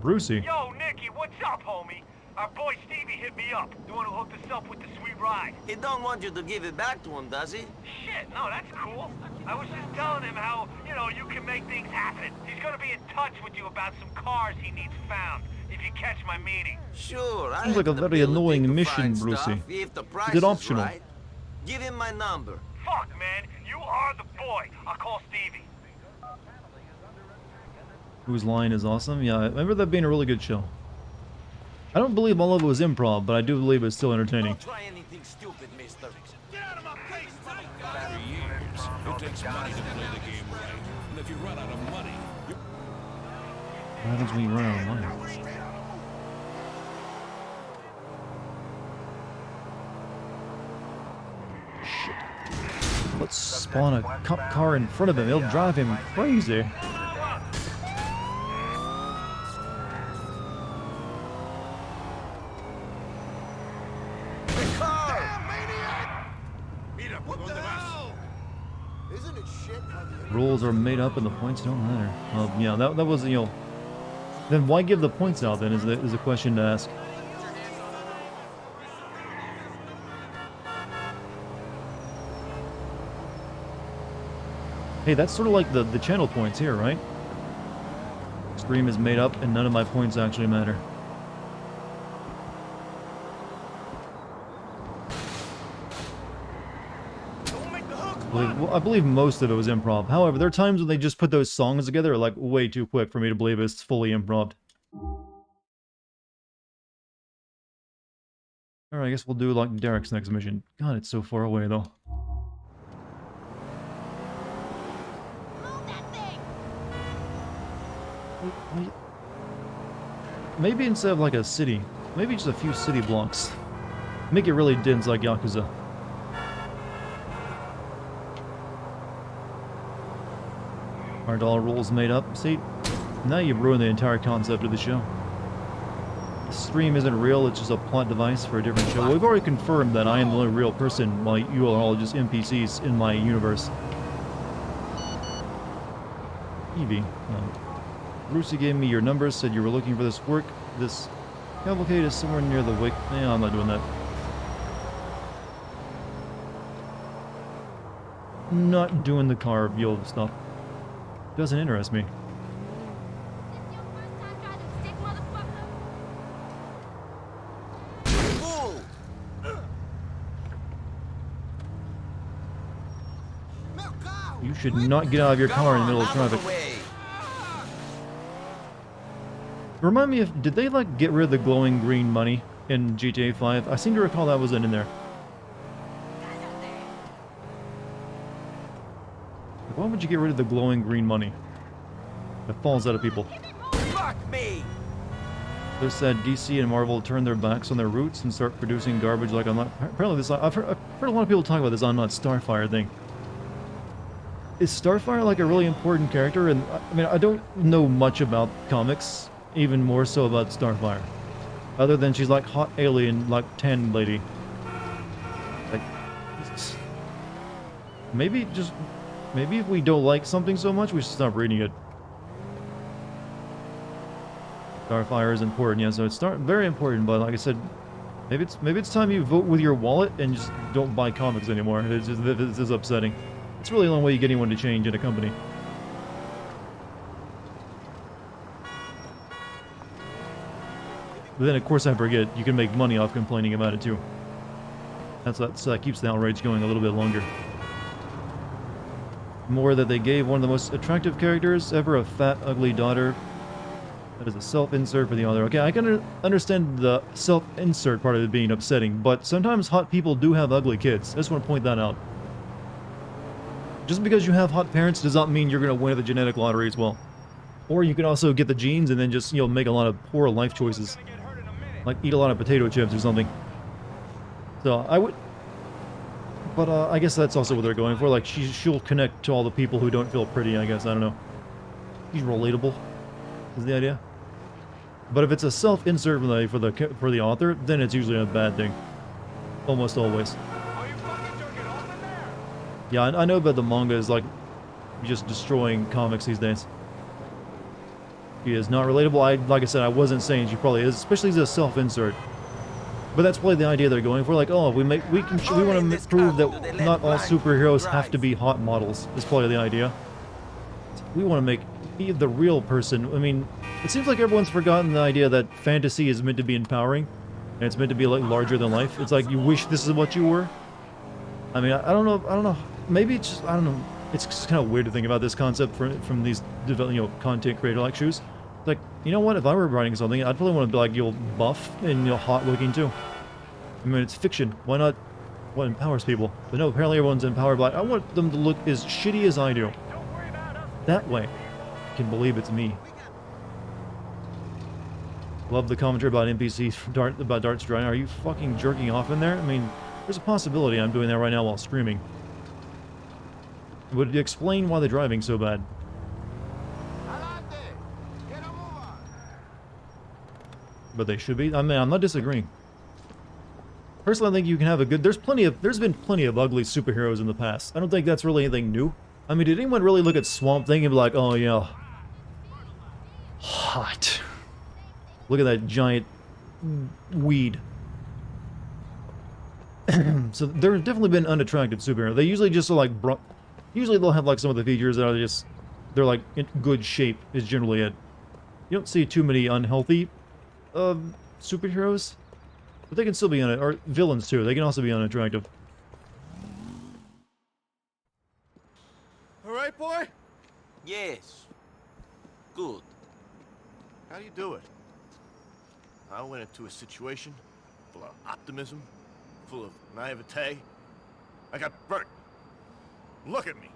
Brucey. Yo, Nicky, what's up, homie? Our boy Stevie hit me up. The one who hooked us up with the sweet ride. He don't want you to give it back to him, does he? Shit, no, that's cool. I was just telling him how, you know, you can make things happen. He's gonna be in touch with you about some cars he needs found, if you catch my meaning. Sure, I Seems like a very annoying mission, Brucey. If the price Is it optional? Right. Give him my number. Fuck, man, you are the boy. I'll call Stevie. Whose Line is awesome. Yeah, I remember that being a really good show. I don't believe all of it was improv, but I do believe it's still entertaining. Don't try anything stupid, mister. Get out of my face, For years, it takes money to play the game right. And if you run out of money, you... What happens when you run out of money? Shit. Let's spawn a cop car in front of him. It'll drive him crazy. Rules are made up and the points don't matter. Well, yeah, that was, you know... Then why give the points out then is a question to ask. Hey, that's sort of like the channel points here, right? Stream is made up and none of my points actually matter. I believe most of it was improv. However, there are times when they just put those songs together like way too quick for me to believe it's fully improv. Alright, I guess we'll do like Derek's next mission. God, it's so far away though. Wait. Maybe instead of like a city, maybe just a few city blocks. Make it really dense like Yakuza. Aren't all rules made up? See, now you've ruined the entire concept of the show. the stream isn't real, it's just a plot device for a different show. We've already confirmed that I am the only real person, while you are all just NPCs in my universe. Evie. Brucey gave me your number, said you were looking for this work. This cavalcade is somewhere near the wake. Yeah, I'm not doing that. Not doing the car reveal stuff. Doesn't interest me. You should not get out of your car in the middle of traffic. Remind me if did they like get rid of the glowing green money in GTA 5? I seem to recall that wasn't in there. Why would you get rid of the glowing green money that falls out of people? Fuck me! They said DC and Marvel turn their backs on their roots and start producing garbage like I'm not. Apparently, this I've heard a lot of people talk about this I'm not Starfire thing. Is Starfire like a really important character? And I mean, I don't know much about comics, even more so about Starfire, other than she's like hot alien, like tan lady. Like, maybe if we don't like something so much, we should stop reading it. Starfire is important, yeah. So it's very important, but like I said, maybe it's time you vote with your wallet and just don't buy comics anymore. It's just upsetting. It's really the only way you get anyone to change in a company. But then, of course, I forget you can make money off complaining about it too. That keeps the outrage going a little bit longer. More that they gave one of the most attractive characters ever a fat, ugly daughter. That is a self-insert for the author. Okay, I can understand the self-insert part of it being upsetting, but sometimes hot people do have ugly kids. I just want to point that out. Just because you have hot parents does not mean you're going to win at the genetic lottery as well. Or you can also get the genes and then just, you know, make a lot of poor life choices. Like eat a lot of potato chips or something. So, I would... But, I guess that's also what they're going for. Like, she'll connect to all the people who don't feel pretty, I guess. I don't know. She's relatable, is the idea. But if it's a self-insert for the author, then it's usually a bad thing. Almost always. Yeah, I know about the manga is like just destroying comics these days. She is not relatable. Like I said, I wasn't saying she probably is, especially as a self-insert. But that's probably the idea they're going for. Like, oh, we want to prove that not all superheroes have to be hot models. Is probably the idea. We want to be the real person. I mean, it seems like everyone's forgotten the idea that fantasy is meant to be empowering, and it's meant to be like larger than life. It's like you wish this is what you were. I mean, I don't know. Maybe it's just, I don't know. It's just kind of weird to think about this concept from these, content creator like shoes. Like, you know what? If I were writing something, I'd probably want to be like, buff and hot looking too. I mean, it's fiction. Why not? What empowers people? But no, apparently everyone's empowered by. I want them to look as shitty as I do. That way, I can believe it's me. Love the commentary about NPCs about darts drying. Are you fucking jerking off in there? I mean, there's a possibility I'm doing that right now while streaming. Would it explain why they're driving so bad? But they should be. I mean, I'm not disagreeing. Personally, I think you can have a good... There's been plenty of ugly superheroes in the past. I don't think that's really anything new. I mean, did anyone really look at Swamp Thing and be like, oh yeah, hot. Look at that giant weed. So there have definitely been unattractive superheroes. They usually just are like... Usually they'll have like some of the features that are just... They're like in good shape is generally it. You don't see too many unhealthy superheroes. But they can still be or villains too. They can also be unattractive. All right, boy? Yes. Good. How do you do it? I went into a situation full of optimism, full of naivete. I got burnt. Look at me.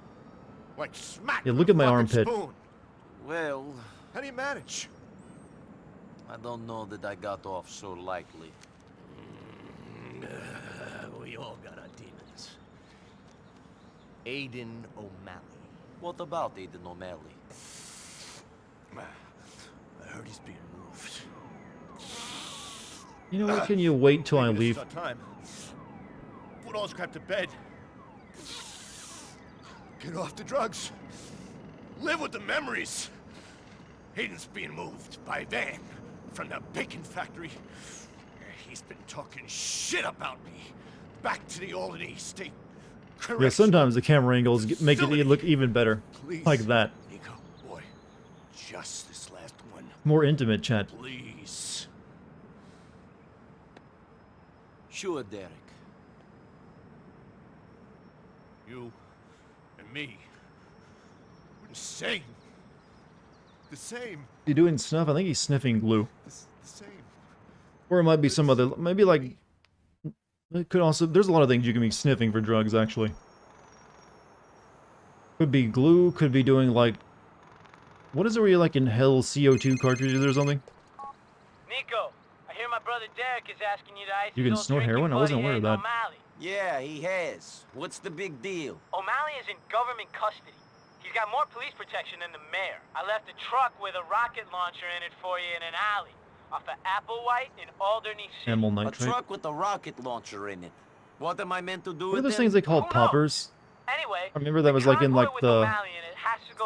Like smack. Yeah, look at my armpit. Spoon. Well... How do you manage? I don't know that I got off so lightly. We all got our demons. Aiden O'Malley. What about Aiden O'Malley? I heard he's being moved. You know what? Can you wait till I Maybe this leave? is our time. Put all this crap to bed. Get off the drugs. Live with the memories. Hayden's being moved by van from the bacon factory. He's been talking shit about me. Back to the Albany State Correctional. Yeah, sometimes the camera angles make it look even better. Please. Like that. Nico, boy, just this last one. More intimate chat. Please. Sure, Derek. You and me. We're the same. The same. You doing snuff? I think he's sniffing glue. The same. Or it might be some other, maybe like, it could also, there's a lot of things you can be sniffing for drugs, actually. Could be glue, could be doing like, what is it where you like inhale CO2 cartridges or something? Nico, I hear my brother Derek is asking you to ice You his can old snort drinking heroin? I wasn't buddy aware of Hayden that. O'Malley. Yeah, he has. What's the big deal? O'Malley is in government custody. He's got more police protection than the mayor. I left a truck with a rocket launcher in it for you in an alley off of Applewhite in Alderney City. Amyl A nitrate. truck with a rocket launcher in it. What am I meant to do What are with those them? things they call poppers? Anyway, I remember that was like in like the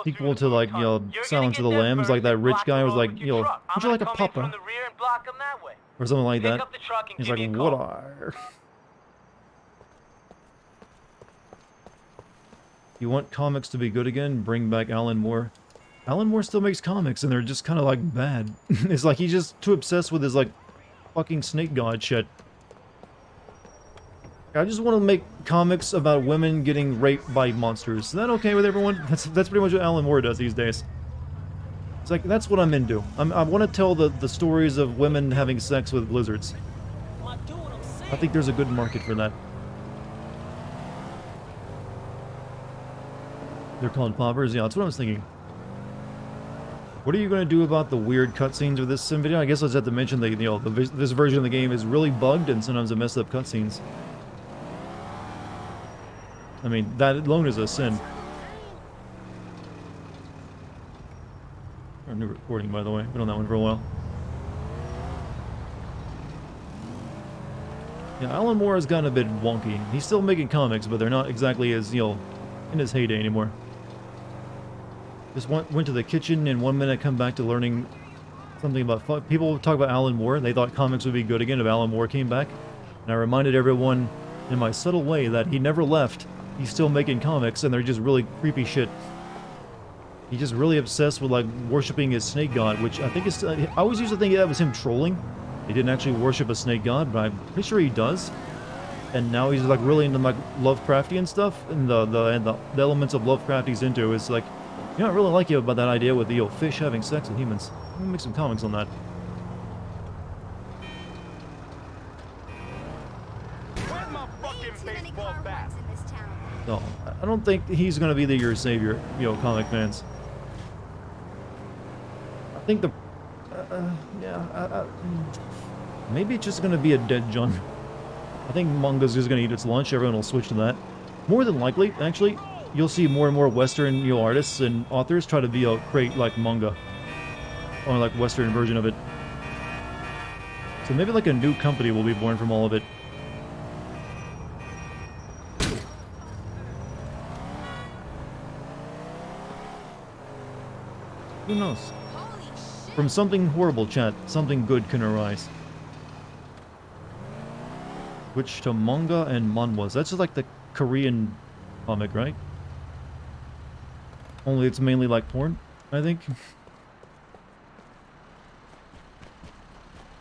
sequel to like, you know, Silence of the Lambs, like that rich guy was like, you know, would you like a popper? Or something like that. He's like, what are? You want comics to be good again? Bring back Alan Moore. Alan Moore still makes comics and they're just kind of like bad. It's like he's just too obsessed with his like fucking snake god shit. I just want to make comics about women getting raped by monsters. Is that okay with everyone? That's pretty much what Alan Moore does these days. It's like, that's what I'm into. I want to tell the stories of women having sex with lizards. I think there's a good market for that. They're called poppers? Yeah, that's what I was thinking. What are you going to do about the weird cutscenes of this sim video? I guess I just have to mention that, you know, this version of the game is really bugged and sometimes it messes up cutscenes. I mean, that alone is a sin. Our new recording, by the way. Been on that one for a while. Yeah, Alan Moore has gotten a bit wonky. He's still making comics, but they're not exactly as, you know, in his heyday anymore. Just went to the kitchen and 1 minute come back to learning something about... People talk about Alan Moore. They thought comics would be good again if Alan Moore came back. And I reminded everyone in my subtle way that he never left. He's still making comics, and they're just really creepy shit. He's just really obsessed with, like, worshipping his snake god, which I think is... I always used to think that was him trolling. He didn't actually worship a snake god, but I'm pretty sure he does. And now he's, like, really into, like, Lovecraftian stuff, and the elements of Lovecraft he's into is, like... You know, I really like you about that idea with the fish having sex with humans. I'm gonna make some comics on that. Where's my fucking baseball bat? No, I don't think he's gonna be your savior, you know, comic fans. I think the... maybe it's just gonna be a dead John. I think manga's just gonna eat its lunch, everyone will switch to that. More than likely, actually, you'll see more and more Western, you know, artists and authors try to create like manga. Or like Western version of it. So maybe like a new company will be born from all of it. Who knows? From something horrible, chat, something good can arise. Switch to manga and manhwas. That's just like the Korean comic, right? Only it's mainly like porn, I think.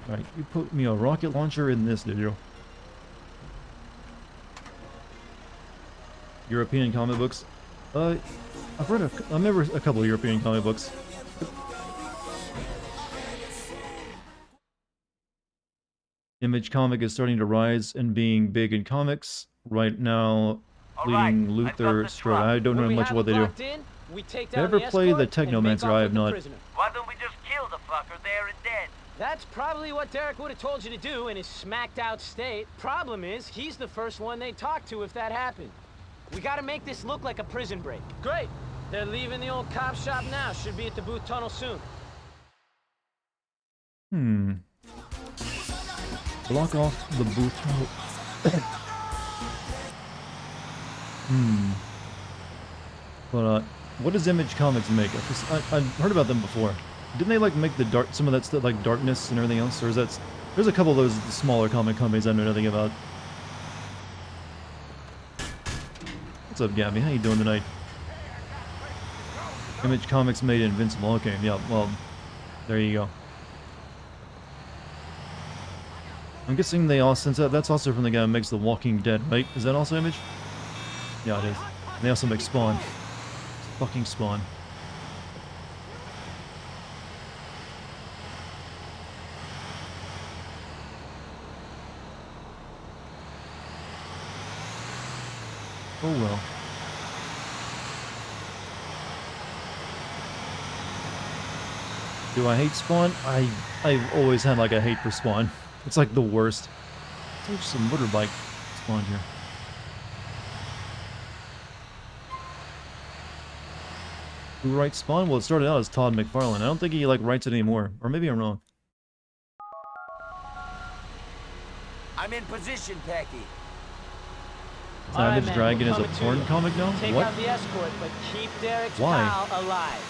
Alright, you put me a rocket launcher in this, did you? European comic books. I remember a couple of European comic books. Image comic is starting to rise and being big in comics. Right now, leading Luther Strode. I don't know much what they do. Did I ever play the Technomancer? I have not. Why don't we just kill the fucker there and then? That's probably what Derek would have told you to do in his smacked out state. Problem is, he's the first one they'd talk to if that happened. We gotta make this look like a prison break. Great. They're leaving the old cop shop now. Should be at the Booth Tunnel soon. Block off the booth. But what does Image Comics make? I've heard about them before. Didn't they like make the some of that stuff like Darkness and everything else, or is that? There's a couple of those smaller comic companies I know nothing about. What's up, Gabby? How you doing tonight? Image Comics made Invincible. Okay, yeah. Well, there you go. I'm guessing they all since that's also from the guy who makes The Walking Dead, right? Is that also Image? Yeah, it is. And they also make Spawn. Fucking Spawn. Oh well. Do I hate Spawn? I've always had like a hate for Spawn. It's like the worst. There's some motorbike spawned here. Who writes Spawn? Well, it started out as Todd McFarlane. I don't think he like writes it anymore. Or maybe I'm wrong. I'm in position, Packy. Savage Dragon is a porn comic now? Take What? out the escort, but keep Derek's Why? pal alive.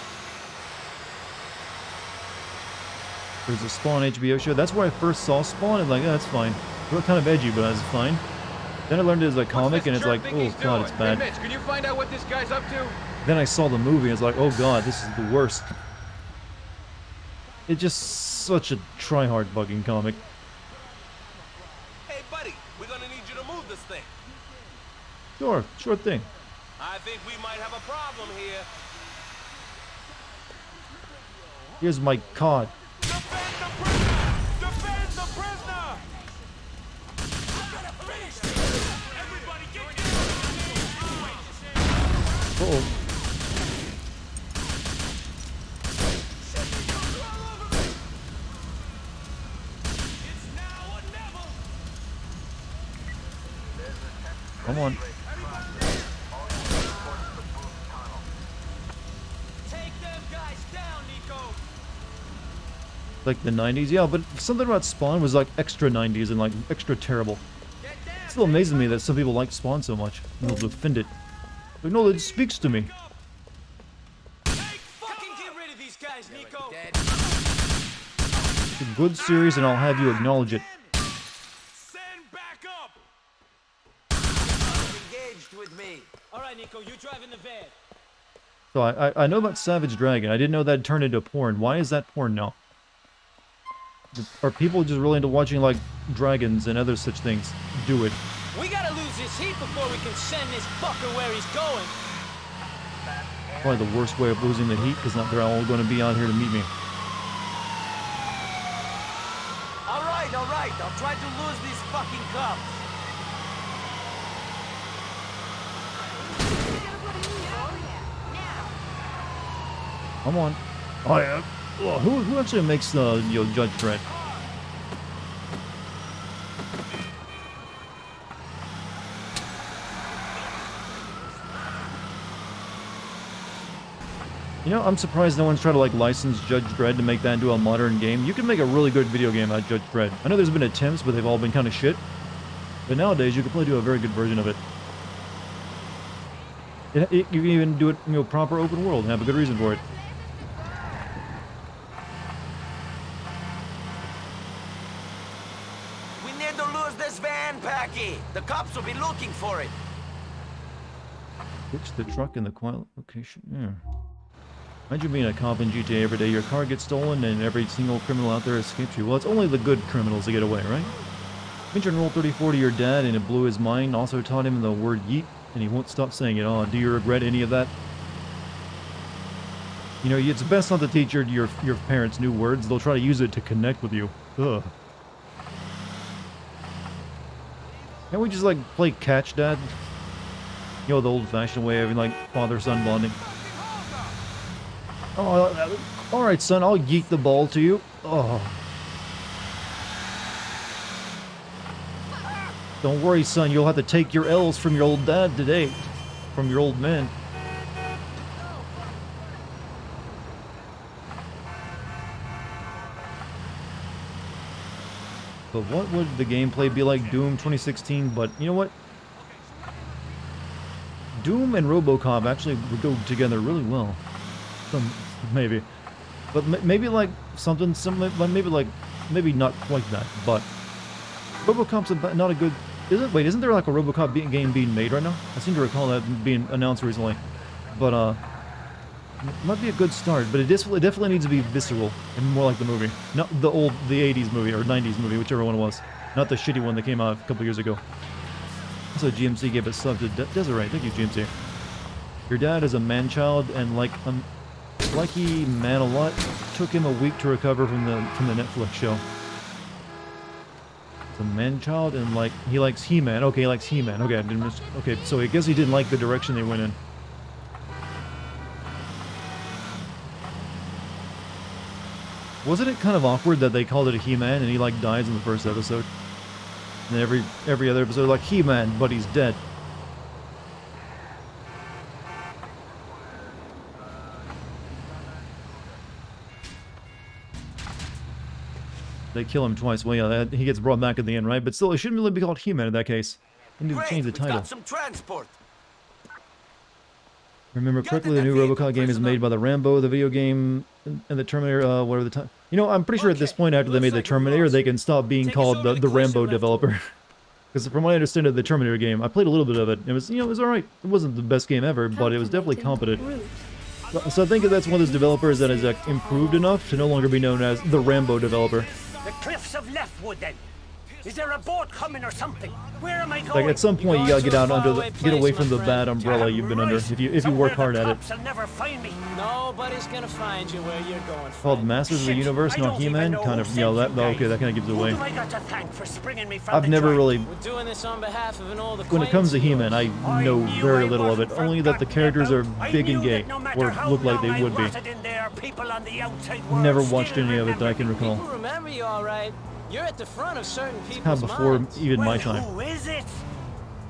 There's a Spawn HBO show. That's where I first saw Spawn, and like, yeah, that's fine. It looked kind of edgy, but it's fine. Then I learned it was a comic, and it's like, oh god, it's bad. Hey, Mitch, can you find out what this guy's up to? Then I saw the movie, and it's like, oh god, this is the worst. It's just such a try-hard fucking comic. Hey, buddy, we're gonna need you to move this thing. Sure thing. I think we might have a problem here. Here's my card. Defend the prisoner! Defend the prisoner! I'm gonna finish this! Everybody get down! Uh-oh. Come on. Take them guys down, Nico! Like the 90s? Yeah, but something about Spawn was like extra 90s and like extra terrible. It still amazes me that some people like Spawn so much and they'll defend it. Like, no, it speaks to me. Fucking get rid of these guys, Nico! It's a good series and I'll have you acknowledge it. Send back up! Engaged with me. All right, Nico, you driving the van. So I know about Savage Dragon. I didn't know that turned into porn. Why is that porn now? Are people just really into watching like dragons and other such things? Do it. We gotta lose this heat before we can send this fucker where he's going. Probably the worst way of losing the heat because they're all going to be out here to meet me. All right. I'll try to lose these fucking cops. Come on. Oh yeah. Who actually makes the Judge Dredd? You know, I'm surprised no one's tried to like license Judge Dredd to make that into a modern game. You can make a really good video game out of Judge Dredd. I know there's been attempts, but they've all been kind of shit. But nowadays, you can probably do a very good version of it. You can even do it, proper open world and have a good reason for it. We need to lose this van, Packy. The cops will be looking for it. Fix the truck in the quiet location. Yeah. Imagine being a cop in GTA every day. Your car gets stolen and every single criminal out there escapes you. Well, it's only the good criminals that get away, right? Mention Rule 34 to your dad and it blew his mind. Also taught him the word yeet and he won't stop saying it. Oh, do you regret any of that? You know, it's best not to teach your parents new words. They'll try to use it to connect with you. Ugh. Can't we just, like, play catch, Dad? You know, the old-fashioned way of having, like, father-son bonding. Oh, alright, son, I'll yeet the ball to you. Oh. Don't worry, son, you'll have to take your L's from your old dad today. From your old man. But what would the gameplay be like? Doom 2016, but you know what? Doom and RoboCop actually would go together really well. Maybe. But maybe like something similar, maybe not quite that, but RoboCop's not a good... Isn't there like a RoboCop game being made right now? I seem to recall that being announced recently. But, it might be a good start, but it definitely needs to be visceral and more like the movie. Not the 80s movie, or 90s movie, whichever one it was. Not the shitty one that came out a couple years ago. So GMC gave a sub to Desiree. Thank you, GMC. Your dad is a man-child, and like he man a lot, took him a week to recover from the Netflix show. It's a man-child, and like he likes He-Man. Okay, he likes He-Man. Okay, okay, so I guess he didn't like the direction they went in. Wasn't it kind of awkward that they called it a He-Man and he like dies in the first episode? And then every other episode like He-Man, but he's dead. They kill him twice. Well, yeah, he gets brought back at the end, right? But still, it shouldn't really be called He-Man in that case. They need to change the title. Got some transport. Remember correctly, the new RoboCop game is made by the Rambo, the video game, and the Terminator, whatever the time... You know, I'm pretty sure at this point, after they made the Terminator, they can stop being called the Rambo developer. Because from what I understand of the Terminator game, I played a little bit of it. It was, you know, it was alright. It wasn't the best game ever, but it was definitely competent. So I think that's one of those developers that is improved enough to no longer be known as the Rambo developer. The cliffs of Leftwood, then. Is there a boat coming or something? Where am I going? Like at some point, you gotta get out get away from the bad umbrella you've been under. If you work hard at it. Never find me. Nobody's gonna find you where you're going. Called Masters of the Universe, not He-Man. Kind of, you know, okay, that kind of gives it away. Who do I got to thank for springing me from I've never really. We're doing this on behalf of an old When it comes to He-Man, I know very little of it. Only that the characters are big and gay, or look like they would be. Never watched any of it that I can recall. People remember you all right. You're at the front of certain people's Kind of before minds. even my time. Who is it?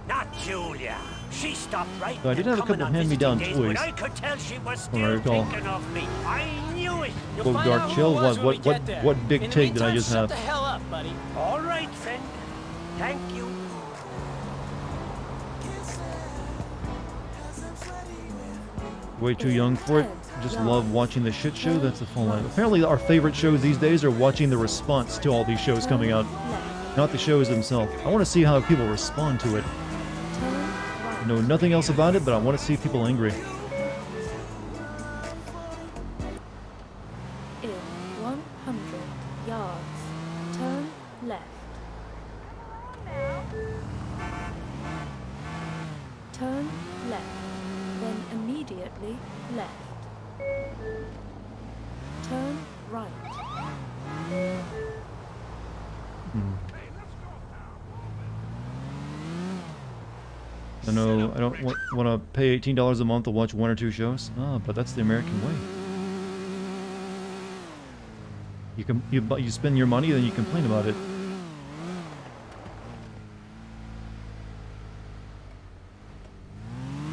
Not Julia. She stopped right. So I did have a couple hand-me-down toys. I could tell she was From what I recall. thinking of me. I knew it. Well, Dark Chill, what big take did I just have? Shut the hell up, buddy. All right, friend. Thank you. Way too young for it. Just love watching the shit show. That's the full line. Apparently our favorite shows these days are watching the response to all these shows coming out. Not the shows themselves. I want to see how people respond to it. I know nothing else about it, but I want to see people angry. In 100 yards, turn left. Turn left, then immediately left. Turn right. I know I don't want to pay $18 a month to watch one or two shows. Ah, but that's the American way. You spend your money, then you complain about it.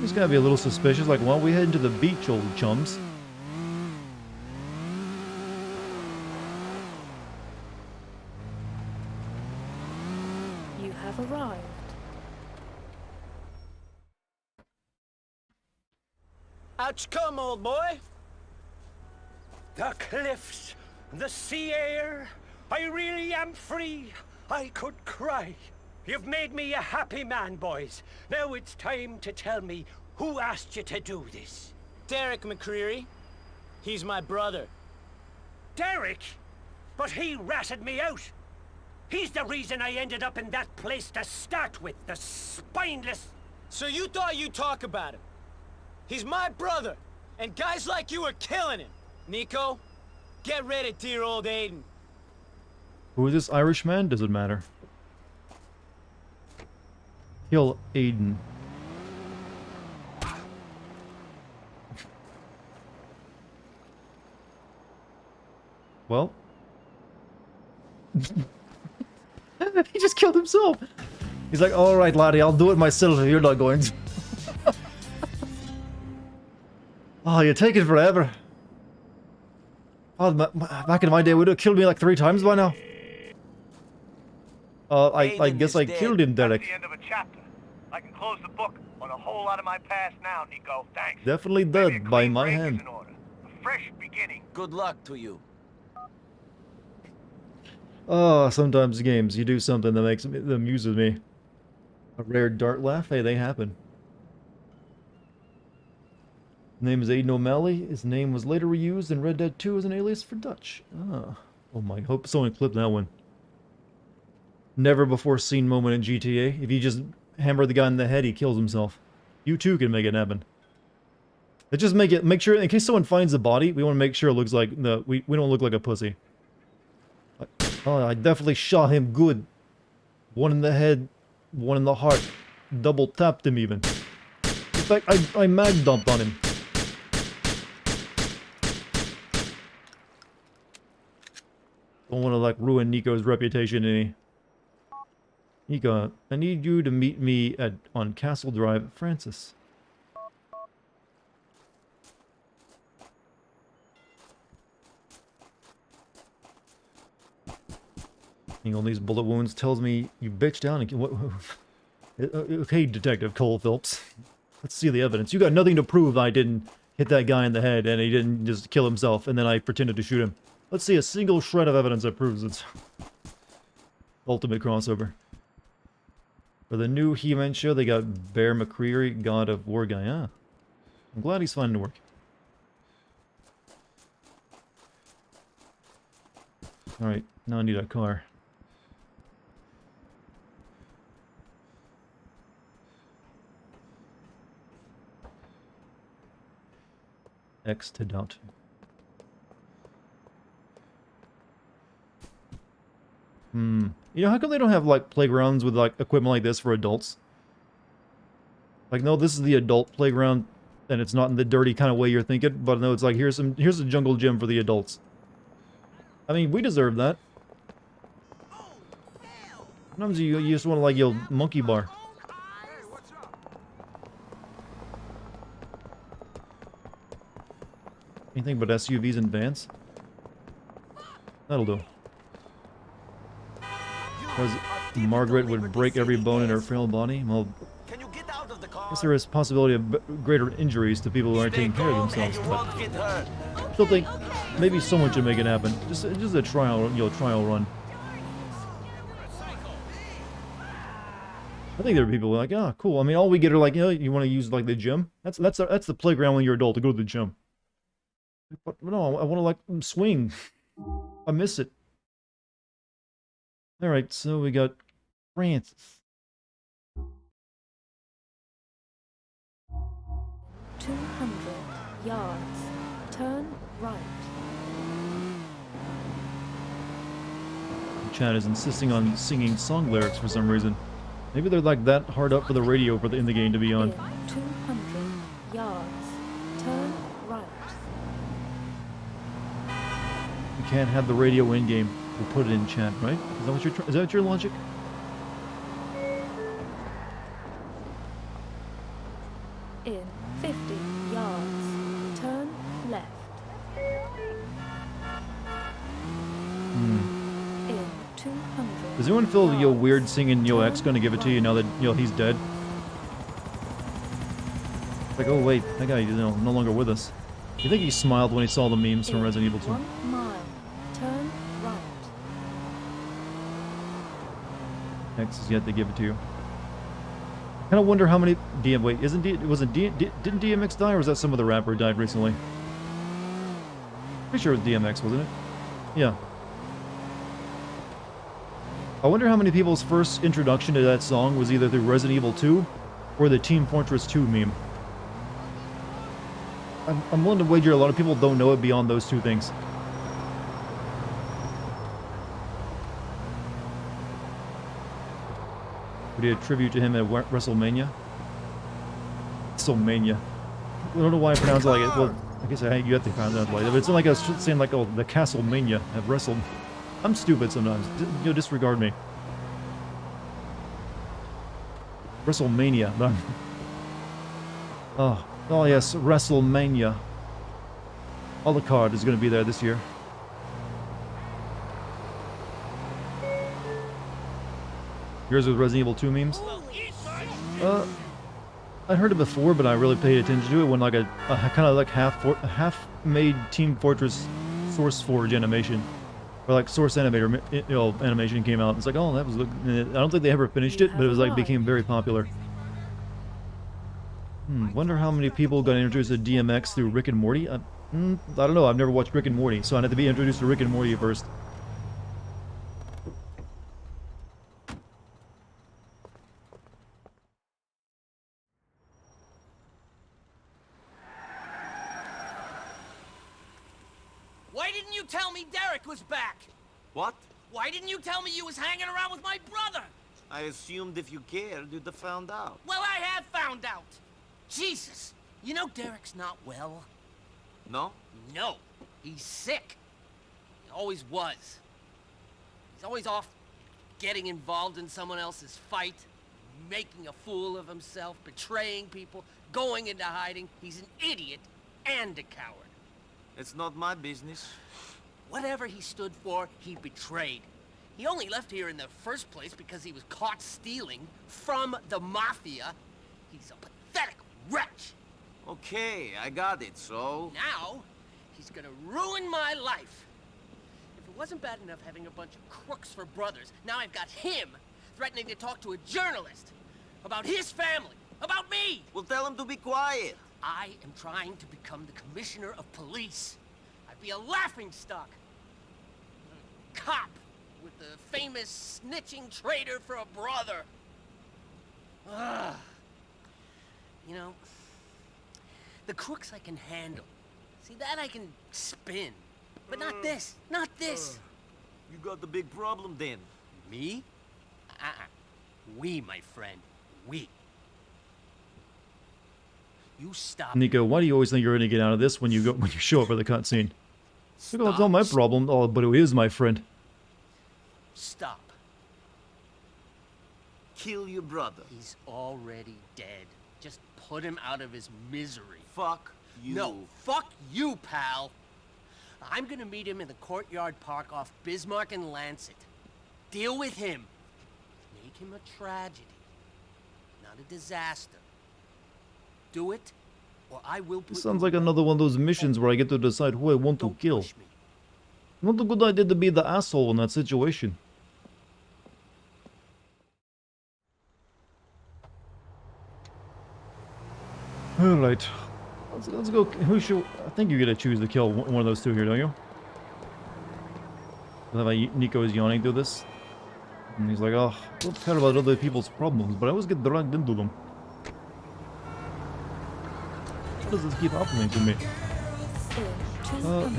Just gotta be a little suspicious. Like, why don't we head into the beach, old chums? You have arrived. Out you come, old boy. The cliffs, the sea air. I really am free. I could cry. You've made me a happy man, boys. Now it's time to tell me who asked you to do this. Derek McCreary. He's my brother. Derek? But he ratted me out. He's the reason I ended up in that place to start with, the spineless... So you thought you'd talk about him? He's my brother, and guys like you are killing him. Nico, get rid of dear old Aiden. Who is this Irishman? Does it matter? Kill Aiden. Well. He just killed himself. He's like, alright laddie, I'll do it myself if you're not going to. Oh, you're taking forever. Oh, back in my day, would have killed me like 3 times by now. I guess I killed him, Derek. That's the end of a chapter. I can close the book on a whole lot of my past now, Nico. Thanks. Definitely dead by my hand. A fresh beginning. Good luck to you. Oh, sometimes games, you do something that amuses me. A rare dart laugh? Hey, they happen. His name is Aiden O'Malley. His name was later reused in Red Dead 2 as an alias for Dutch. Ah. Oh my, hope someone clipped that one. Never before seen moment in GTA. If you just hammer the guy in the head, he kills himself. You too can make it happen. Let's just make sure, in case someone finds the body, we want to make sure it looks like, we don't look like a pussy. Oh, I definitely shot him good. One in the head, one in the heart. Double tapped him even. In fact, I mag dumped on him. Don't want to like ruin Nico's reputation any. Nico, I need you to meet me on Castle Drive, Francis. All these bullet wounds tells me you bitched down and what? Okay, Detective Cole Phillips. Let's see the evidence. You got nothing to prove I didn't hit that guy in the head and he didn't just kill himself and then I pretended to shoot him. Let's see a single shred of evidence that proves it's ultimate crossover. For the new He-Man show, they got Bear McCreary, God of War guy. Ah, I'm glad he's finding work. Alright, now I need a car. X to doubt. You know, how come they don't have, like, playgrounds with, like, equipment like this for adults? Like, no, this is the adult playground, and it's not in the dirty kind of way you're thinking, but no, it's like, here's a jungle gym for the adults. I mean, we deserve that. Sometimes you just want to, like, your monkey bar. Anything but SUVs and vans? That'll do. Because Margaret would break every bone in her frail body. Well, I guess there is possibility of greater injuries to people who aren't taking care of themselves. But I still think maybe someone should make it happen. Just a trial, trial run. I think there are people who are like, ah, cool. I mean, all we get are like, you want to use like the gym? That's the playground when you're adult to go to the gym. But no, I want to like swing. I miss it. Alright, so we got Francis. 200 yards. Turn right. Chad is insisting on singing song lyrics for some reason. Maybe they're like that hard up for the radio in the game to be on. 200 yards. Turn right. You can't have the radio in game. We'll put it in chat, right? Is that your logic? In 50 yards. Turn left. In 200. Does anyone feel Yo weird singing Yo X gonna give it to you now that he's dead? It's like, oh wait, that guy no longer with us. You think he smiled when he saw the memes from Resident Evil 2? 1 mile. Turn right. X is yet to give it to you. I kind of wonder how many wait, didn't DMX die, or was that some other rapper who died recently? Pretty sure it was DMX, wasn't it? Yeah. I wonder how many people's first introduction to that song was either through Resident Evil 2 or the Team Fortress 2 meme. I'm willing to wager a lot of people don't know it beyond those two things. We did a tribute to him at WrestleMania. WrestleMania. I don't know why I pronounce it like it. Well, I guess you have to pronounce it like that. But it's like I was saying like, oh, the Castlemania have wrestled. I'm stupid sometimes. Disregard me. WrestleMania. Oh yes, WrestleMania. Alucard is going to be there this year. Yours with Resident Evil 2 memes? I'd heard it before, but I really paid attention to it when like a kind of like half-made Team Fortress Source Forge animation, or like Source Animator animation came out. It's like, oh, that was. I don't think they ever finished it, but it was like became very popular. Wonder how many people got introduced to DMX through Rick and Morty. I don't know. I've never watched Rick and Morty, so I'd have to be introduced to Rick and Morty first. Why didn't you tell me Derek was back? What? Why didn't you tell me you was hanging around with my brother? I assumed if you cared, you'd have found out. Well, I have found out. Jesus. You know Derek's not well. No? No. He's sick. He always was. He's always off getting involved in someone else's fight, making a fool of himself, betraying people, going into hiding. He's an idiot and a coward. It's not my business. Whatever he stood for, he betrayed. He only left here in the first place because he was caught stealing from the Mafia. He's a pathetic wretch. Okay, I got it, so... Now, he's gonna ruin my life. If it wasn't bad enough having a bunch of crooks for brothers, now I've got him threatening to talk to a journalist about his family, about me. Well, tell him to be quiet. I am trying to become the commissioner of police. I'd be a laughingstock. A cop with the famous snitching traitor for a brother. Ugh. You know, the crooks I can handle. See, that I can spin. But not this. Not this. You got the big problem then. Me? We, my friend. We. You stop. Nico, why do you always think you're gonna get out of this when you show up for the cutscene? Look, it's not my problem. Oh, but it is, my friend. Stop. Kill your brother. He's already dead. Just put him out of his misery. Fuck you. No, fuck you, pal. I'm gonna meet him in the Courtyard Park off Bismarck and Lancet. Deal with him. Make him a tragedy, not a disaster. Do it, or I will put This sounds like another one of those missions where I get to decide who I want to kill. Not a good idea to be the asshole in that situation. Alright. Let's go. Who should... I think you get to choose to kill one of those two here, don't you? Nico is yawning through this. And he's like, oh, I don't care about other people's problems, but I always get dragged into them. Why does this keep happening to me?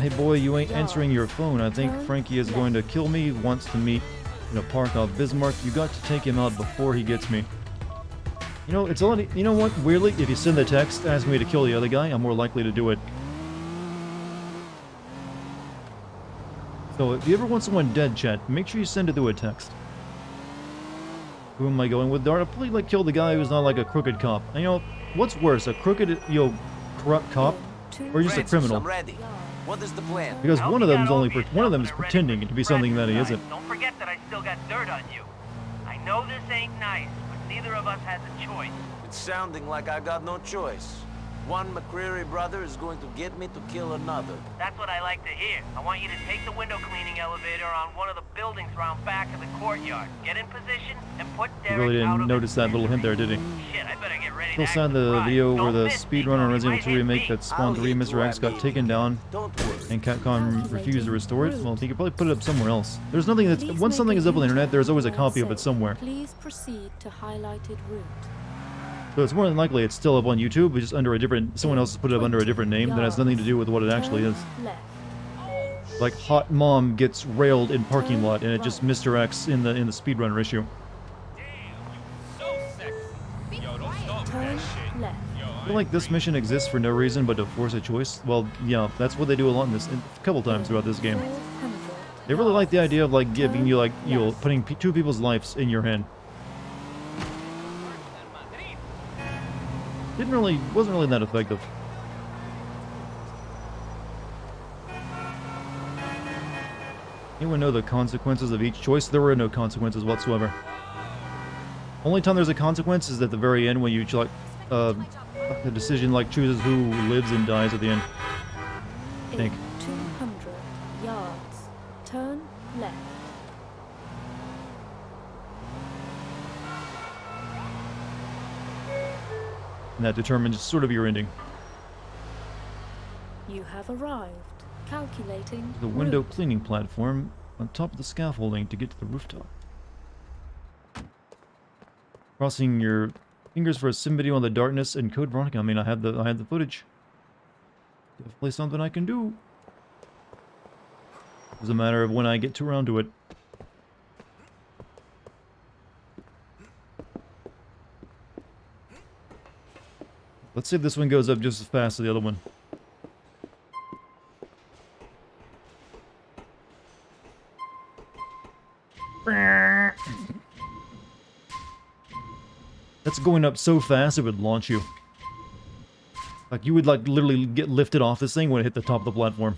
Hey boy, you ain't answering your phone. I think Frankie is going to kill me. Wants to meet in a park off Bismarck. You got to take him out before he gets me. You know, it's only... You know what? Weirdly, if you send the text asking me to kill the other guy, I'm more likely to do it. So, if you ever want someone dead, chat, make sure you send it through a text. Who am I going with? Dart, I'll probably like kill the guy who's not like a crooked cop. And, you know, what's worse, a crooked, corrupt cop, or just a criminal? I'm ready. What is the plan? Because one of them's pretending to be something that he isn't. Don't forget that I still got dirt on you. I know this ain't nice, but neither of us has a choice. It's sounding like I got no choice. One McCreary brother is going to get me to kill another. That's what I like to hear. I want you to take the window cleaning elevator on one of the buildings around back of the courtyard. Get in position and put He Derek really out didn't of notice that little hint there, did he? Shit, I better get ready Still to signed the video where the speedrunner on Resident Evil 2 remake that spawned 3 Mr. X got taken down, and Capcom refused to restore it. Well, he could probably put it up somewhere else. There's nothing that's... Once something is up on the internet, there's always a copy of it somewhere. Please proceed to highlighted route. So it's more than likely it's still up on YouTube, but just under a different... Someone else has put it up under a different name that has nothing to do with what it actually is. Like Hot Mom gets railed in parking lot, and it just Mr. X in the speedrunner issue. Turn left. I feel like this mission exists for no reason but to force a choice. Well, yeah, that's what they do a lot in this, a couple times throughout this game. They really like the idea of like giving you like, you know, putting two people's lives in your hand. Wasn't really that effective. Anyone know the consequences of each choice? There were no consequences whatsoever. Only time there's a consequence is at the very end when you like the decision like chooses who lives and dies at the end. I think. 200 yards. Turn left. And that determines sort of your ending. You have arrived. Calculating The window cleaning platform on top of the scaffolding to get to the rooftop. Crossing your fingers for a sim video on the darkness and Code Veronica. I mean, I have the footage. Definitely something I can do. It's a matter of when I get around to it. Let's see if this one goes up just as fast as the other one. That's going up so fast it would launch you. Like you would like literally get lifted off this thing when it hit the top of the platform.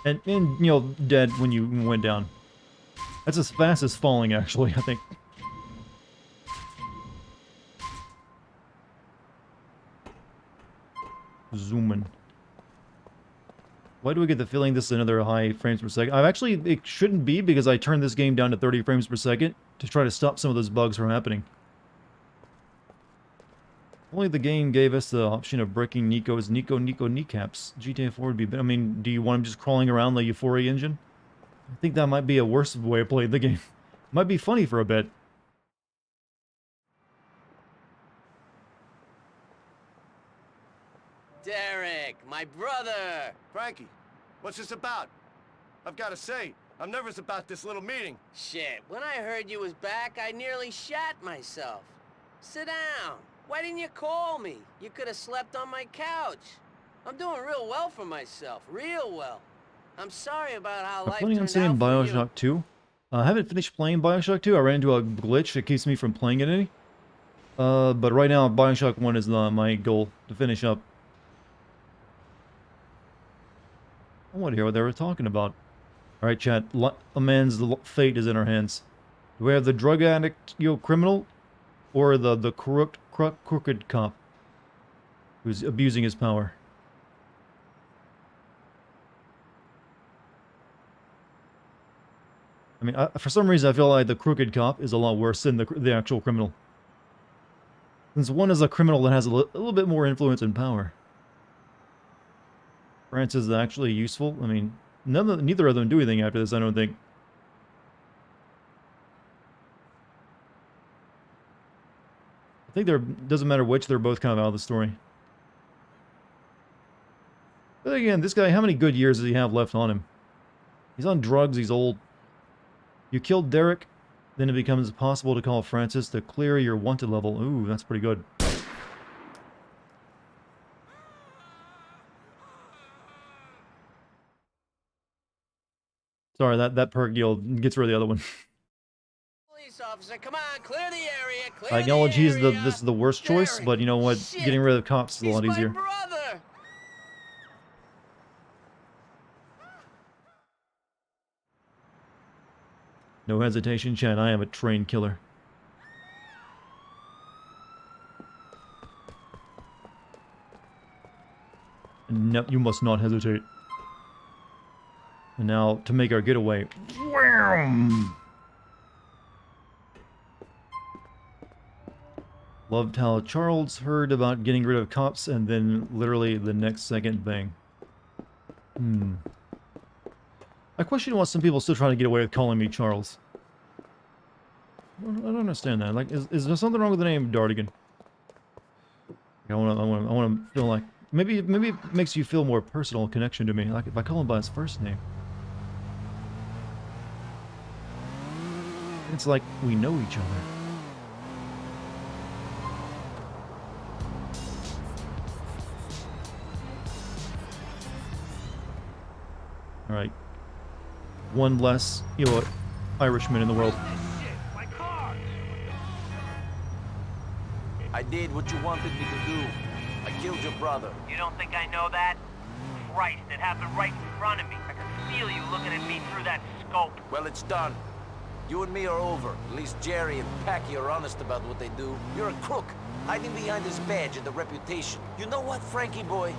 And you know, dead when you went down. That's as fast as falling actually, I think. Zooming. Why do I get the feeling this is another high frames per second? It shouldn't be because I turned this game down to 30 frames per second to try to stop some of those bugs from happening. Only the game gave us the option of breaking Nico's Nico kneecaps. GTA 4 would be better. I mean, do you want him just crawling around the Euphoria engine? I think that might be a worse way of playing the game. Might be funny for a bit. Derek, my brother! Frankie, what's this about? I've got to say, I'm nervous about this little meeting. Shit, when I heard you was back, I nearly shat myself. Sit down. Why didn't you call me? You could have slept on my couch. I'm doing real well for myself, real well. I'm sorry about how life Planning on turned saying out for you. Bioshock 2. I haven't finished playing Bioshock 2. I ran into a glitch that keeps me from playing it any. But right now, Bioshock 1 is my goal to finish up. I want to hear what they were talking about. Alright, chat. A man's fate is in our hands. Do we have the drug addict, criminal? Or the crooked cop who's abusing his power? I mean, for some reason I feel like the crooked cop is a lot worse than the actual criminal. Since one is a criminal that has a little bit more influence and power. Francis is actually useful. I mean, neither of them do anything after this, I don't think. I think doesn't matter which, they're both kind of out of the story. But again, this guy, how many good years does he have left on him? He's on drugs, he's old. You killed Derek, then it becomes possible to call Francis to clear your wanted level. Ooh, that's pretty good. Sorry, that perk deal gets rid of the other one. Police officer, come on, clear the area, clear I acknowledge this is the worst choice, but you know what? Shit. Getting rid of cops is a lot easier. Brother! No hesitation, Chad. I am a trained killer. No, you must not hesitate. And now, to make our getaway. Wham! Loved how Charles heard about getting rid of cops and then literally the next second, bang. I question why some people still trying to get away with calling me Charles. I don't understand that. Like, is there something wrong with the name Dartigan? I want to feel like maybe it makes you feel more personal connection to me. Like if I call him by his first name, it's like we know each other. All right, one less, Irishman in the world. I did what you wanted me to do. I killed your brother. You don't think I know that? Christ, it happened right in front of me. I could feel you looking at me through that scope. Well, it's done. You and me are over. At least Jerry and Packy are honest about what they do. You're a crook, hiding behind this badge and the reputation. You know what, Frankie boy?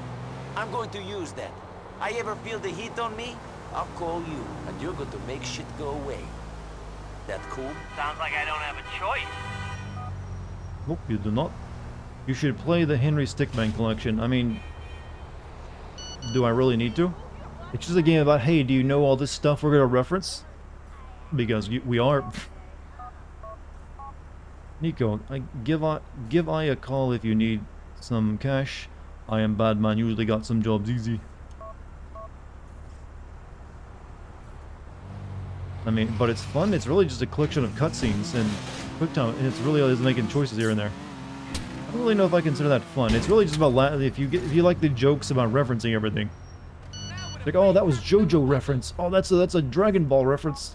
I'm going to use that. I ever feel the heat on me, I'll call you, and you're going to make shit go away. That cool? Sounds like I don't have a choice. Nope, you do not. You should play the Henry Stickman collection. I mean, do I really need to? It's just a game about, hey, do you know all this stuff we're going to reference? Because we are. Nico, give I a call if you need some cash. I am bad man, usually got some jobs easy. I mean, but it's fun. It's really just a collection of cutscenes and quick time, and it's really is making choices here and there. I don't really know if I consider that fun. It's really just about if you like the jokes about referencing everything. Like, oh, that was JoJo reference. Oh, that's a Dragon Ball reference.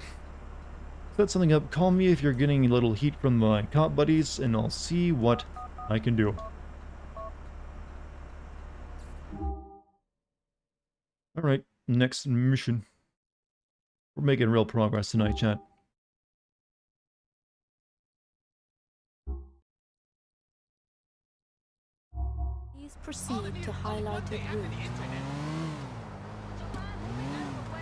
Set something up. Call me if you're getting a little heat from my cop buddies, and I'll see what I can do. Alright, next mission. We're making real progress tonight, chat. Please proceed to highlighted route.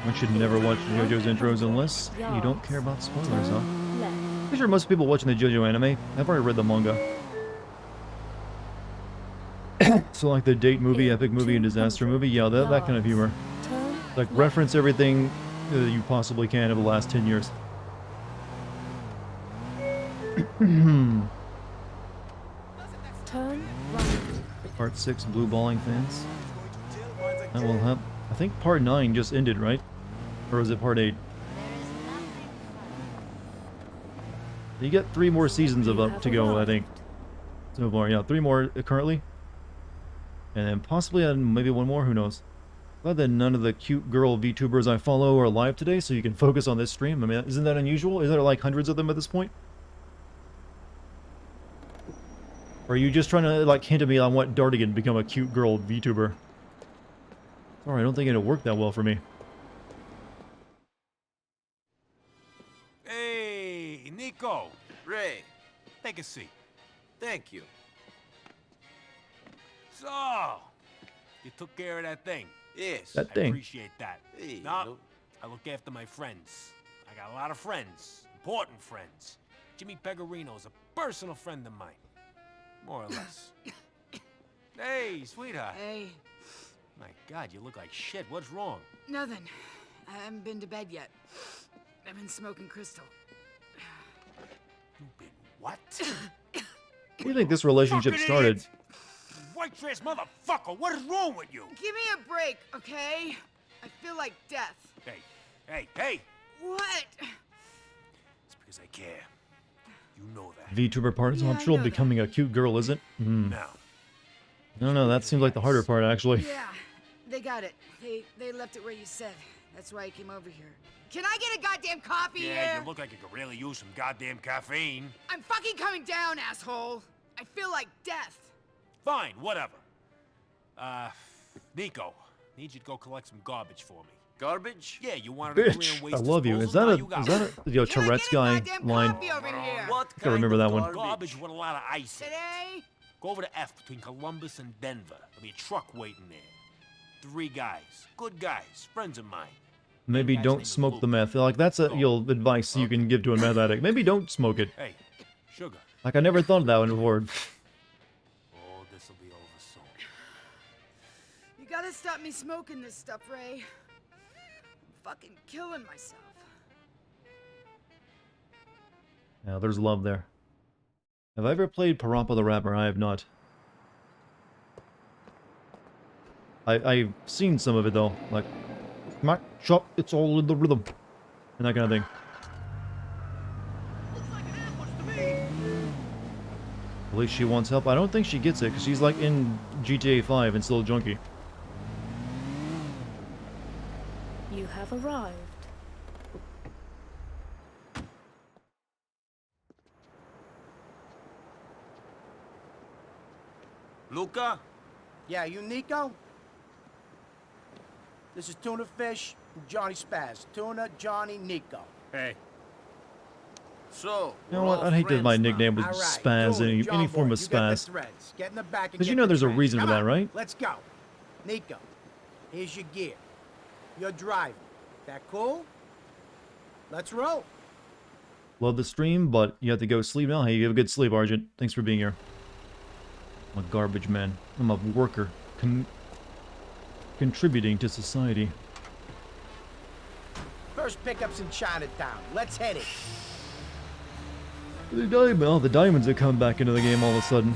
One should never watch JoJo's intros unless you don't care about spoilers, huh? I'm sure most people watching the JoJo anime have already read the manga. So like the date movie, epic movie, and disaster movie, yeah, that kind of humor. Like reference everything that you possibly can over the last 10 years. Turn right. Part 6 blue balling fans. That will help. I think part 9 just ended, right? Or was it part 8? You get 3 more seasons of up to go, I think. So far, yeah, 3 more currently. And then possibly maybe 1 more, who knows. Glad that none of the cute girl VTubers I follow are live today, so you can focus on this stream. I mean, isn't that unusual? Isn't there like hundreds of them at this point? Or are you just trying to like hint at me I want Dartigan to become a cute girl VTuber? Sorry, I don't think it'll work that well for me. Hey, Nico. Ray. Take a seat. Thank you. So, you took care of that thing. Yes. That I thing. appreciate that. Hey, No, I look after my friends. I got a lot of friends. Important friends. Jimmy Pecorino's a personal friend of mine. More or less. Hey, sweetheart. Hey, My God, you look like shit. What's wrong? nothing. I haven't been to bed yet. I've been smoking crystal. You've been what? How do you think this relationship Fucking started? idiot! White trash motherfucker, what is wrong with you? Give me a break, okay? I feel like death. Hey! What? It's because I care. You know that. VTuber part is Yeah, I optional, know that. becoming a cute girl isn't? Now, No, that seems like the harder part, actually. Yeah, they got it. They left it where you said. That's why I came over here. Can I get a goddamn coffee yeah, here? you look like you could really use some goddamn caffeine. I'm fucking coming down, asshole. I feel like death. Fine, whatever. Nico, need you to go collect some garbage for me. Garbage? Yeah, you wanted a career in Bitch, waste I love you. Is disposal, that now a you got is that one. a yo Tourette's guy line? Coffee over here. What I remember kind that of one. garbage? Garbage with a lot of ice in it. Today? Go over to F between Columbus and Denver. There'll be a truck waiting there. 3 guys. Good guys. Friends of mine. Maybe Guy's don't name is smoke the Luke. meth. Like that's a your advice you can give to a meth addict. Maybe don't smoke it. Hey, sugar. Like I never thought of that one before. Oh, this'll be over soon. You gotta stop me smoking this stuff, Ray. I'm fucking killing myself. Yeah, there's love there. Have I ever played Parappa the Rapper? I have not. I've seen some of it though, like smack, chop, it's all in the rhythm, and that kind of thing. At least she wants help. I don't think she gets it because she's like in GTA 5 and still a junkie. You have arrived. Luca? Yeah, you Nico? This is Tuna Fish and Johnny Spaz. Tuna, Johnny, Nico. Hey. So, You know what? I'd hate that my nickname was Spaz, any form of spaz. Get in the back and Because you get know the there's a trash. reason for Come that, on, right? Let's go. Nico, here's your gear. You're driving. That cool? Let's roll. Love the stream, but you have to go sleep now. Hey, you have a good sleep, Argent. Thanks for being here. I'm a garbage man. I'm a worker. Contributing to society. First pickup's in Chinatown. Let's hit it. The diamonds have come back into the game all of a sudden.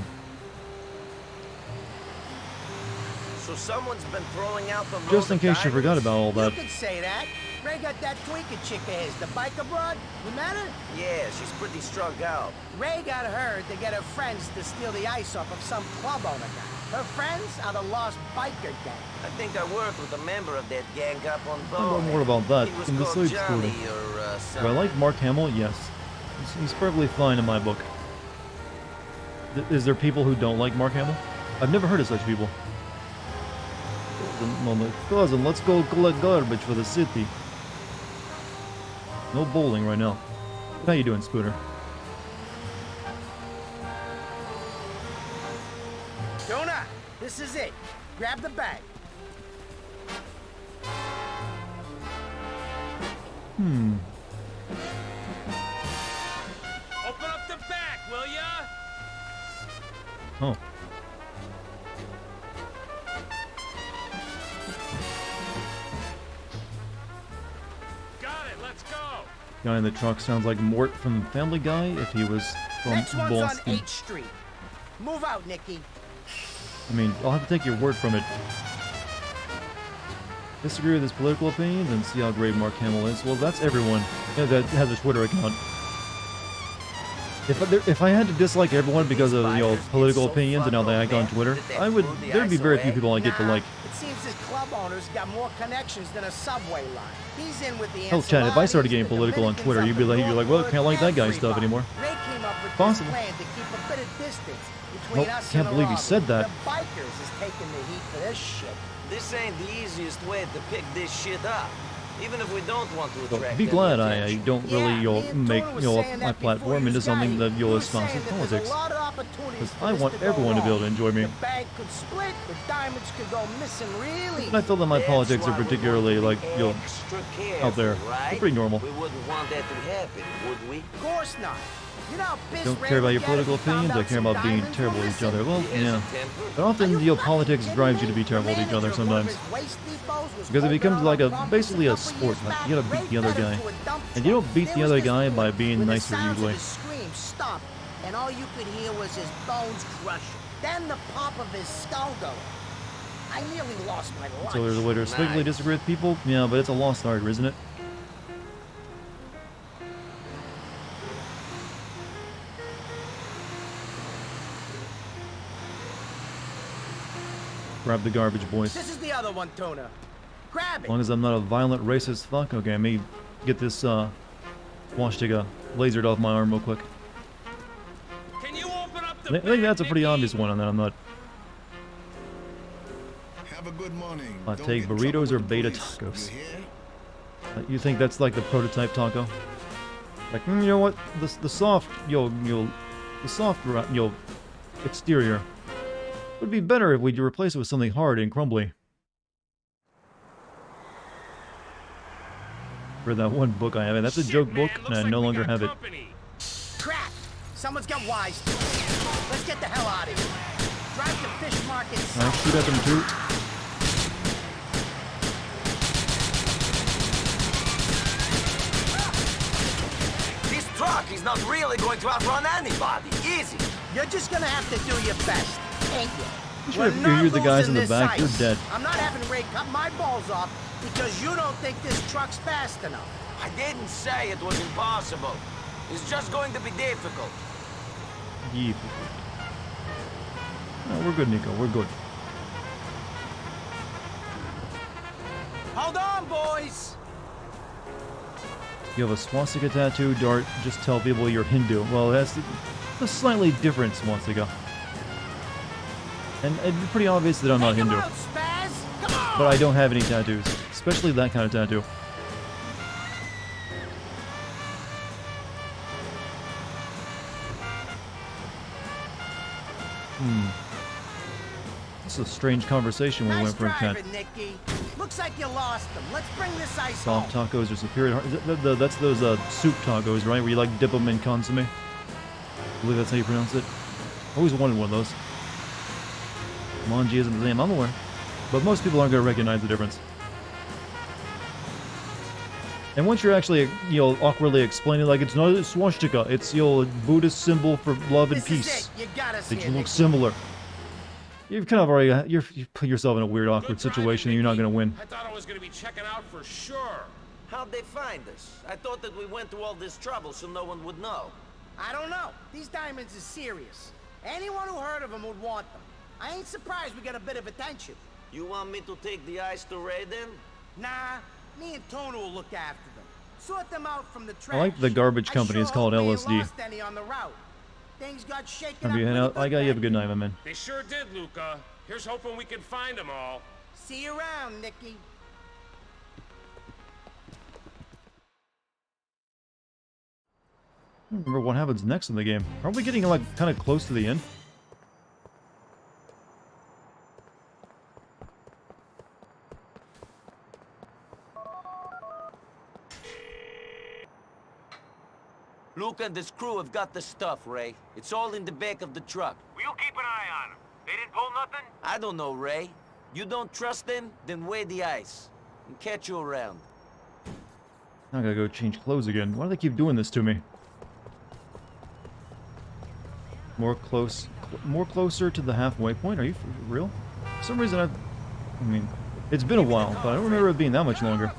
So someone's been throwing out the Just in case you forgot about all that. You could say that. Ray got that twinkie chick of his, the biker broad. You met her? Yeah, she's pretty strung out. Ray got her to get her friends to steal the ice off of some club owner guy. Her friends are the Lost Biker Gang. I think I worked with a member of that gang up on I'll know Bowen. more about that He was in the called sleep Johnny scooter. or Do I something. like Mark Hamill? Yes. He's perfectly fine in my book. Is there people who don't like Mark Hamill? I've never heard of such people. Cousin, let's go collect garbage for the city. No bowling right now. How you doing, Spooner? Jonah, this is it. Grab the bag. Open up the back, will ya? Oh. Got it, let's go. Guy in the truck sounds like Mort from Family Guy if he was from Next one's on Boston. 8th Street. Move out, Nicky. I mean, I'll have to take your word from it. Disagree with his political opinions and see how great Mark Hamill is. Well, that's everyone that has a Twitter account. If I had to dislike everyone because of political opinions and how they act on Twitter, there'd be very few people I get to like. It seems this club owner's got more connections than a subway line. He's in with the Hell, Chad, if I started getting political on Twitter, you'd be like, well, can't like that guy's stuff anymore. Ray came up with Possible. this plan to keep a bit of distance between Nope, us can't and the believe you robbers. said that. The bikers is taking the heat for this shit. This ain't the easiest way to pick this shit up. Even if we don't want to So attract be glad any I attention. don't really make my platform into something that espouse politics. Because I want everyone to be able to enjoy me. The bank could split, the diamonds could go missing really. And I feel that my politics are particularly Extra careful, out there. right? They're pretty normal. We wouldn't want that to happen, would we? Of course not. You know how pissed Don't Ray care about would your get political if he found opinions, I out care some about being diamonds terrible were to each other. Well, He has yeah. a temper. But often, politics drives you to be terrible to each other sometimes. Because it becomes like basically a sport. Like, you gotta beat the other guy. And you don't beat the other guy by being nicer usually. Scream stopped, and all you could hear was his bones crushing. Then the pop of his skull going. I nearly lost my life. So there's a way to respectfully disagree with people? Yeah, but it's a lost art, isn't it? Grab the garbage, boys. This is the other one, Tuna. Grab As it. long as I'm not a violent racist fuck. Okay, let me get this wash digger lasered off my arm real quick. Can you open up I think that's a pretty obvious one on that. I'm not. Have a good morning. I Don't take get in trouble burritos or with the beta police. tacos. You hear? You think that's like the prototype taco? Like, you know what? The soft exterior would be better if we replace it with something hard and crumbly. For that one book I have, and that's a joke book, and I no longer have it. Crap! Someone's got wise to it. Let's get the hell out of here. Drive to fish market. I shoot at them too. This truck is not really going to outrun anybody. Easy. You're just gonna have to do your best, ain't you? You should We're have not you're the guys in losing the this back. You're ice. dead. I'm not having Ray cut my balls off because you don't think this truck's fast enough. I didn't say it was impossible. It's just going to be difficult. Yeah. No, we're good, Nico. We're good. Hold on, boys. You have a swastika tattoo, Dart. Just tell people you're Hindu. Well, that's a slightly different swastika. And it'd be pretty obvious that I'm not Hindu. But I don't have any tattoos. Especially that kind of tattoo. This is a strange conversation we went from, Cat. Nicky. Looks like you lost them. Let's bring this ice Soft home. tacos are superior. That's those soup tacos, right? Where you like dip them in consomme. I believe that's how you pronounce it. Always wanted one of those. Manji isn't the same, I'm aware. But most people aren't going to recognize the difference. And once you're actually, awkwardly explaining, like, it's not a swastika, it's, a Buddhist symbol for love and peace. You gotta see They look similar. You've kind of already, you put yourself in a weird, awkward situation and you're not going to win. I thought I was going to be checking out for sure. How'd they find us? I thought that we went through all this trouble so no one would know. I don't know. These diamonds are serious. Anyone who heard of them would want them. I ain't surprised we got a bit of attention. You want me to take the ice to Ray then? Nah, me and Tona will look after them. Sort them out from the trash. I like the garbage company. It's called LSD. Lost any on the route. Things got shaken Have you head out? I got you have a good night, my man. They sure did, Luca. Here's hoping we can find them all. See you around, Nicky. I don't remember what happens next in the game. Are we getting, like, kind of close to the end? Luke and his crew have got the stuff, Ray. It's all in the back of the truck. Will you keep an eye on them? They didn't pull nothing? I don't know, Ray. You don't trust them? Then weigh the ice. And catch you around. I gotta go change clothes again. Why do they keep doing this to me? More closer to the halfway point? Are you for real? For some reason I mean, it's been a while, but I don't remember it being that much longer.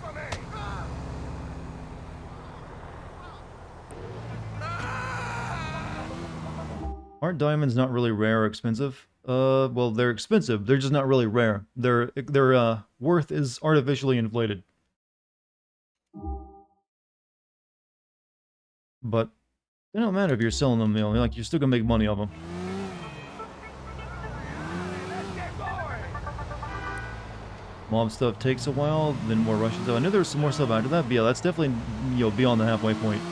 Aren't diamonds not really rare or expensive? Well, they're expensive. They're just not really rare. Their worth is artificially inflated. But it don't matter if you're selling them, like you're still gonna make money off them. Mob stuff takes a while, then more rushes. I knew there was some more stuff after that, but yeah, that's definitely beyond the halfway point.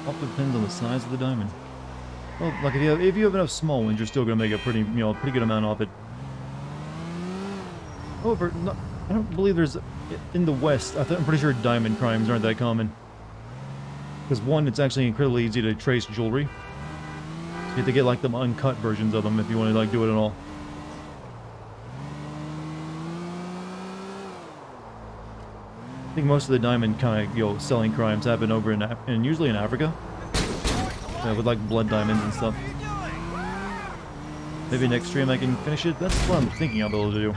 All depends on the size of the diamond. Well, like if you have enough small ones, you're still gonna make a pretty pretty good amount off it. However, I don't believe there's in the West. I'm pretty sure diamond crimes aren't that common. Because one, it's actually incredibly easy to trace jewelry. So you have to get like them uncut versions of them if you want to like do it at all. I think most of the diamond kind of selling crimes happen over in usually in Africa. With like blood diamonds and stuff. Maybe next stream I can finish it. That's what I'm thinking I'll be able to do.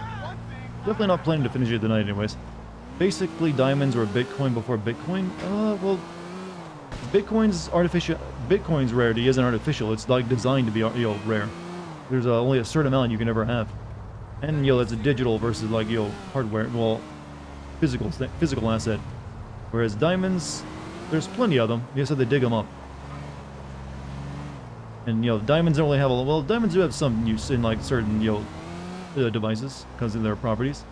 Definitely not planning to finish it tonight anyways. Basically, diamonds were Bitcoin before Bitcoin. Well, Bitcoin's rarity isn't artificial. It's like designed to be rare. There's only a certain amount you can ever have, and it's a digital versus like hardware. Well, physical asset. Whereas diamonds, there's plenty of them. You just have to dig them up. And diamonds don't really have diamonds do have some use in like certain devices because of their properties.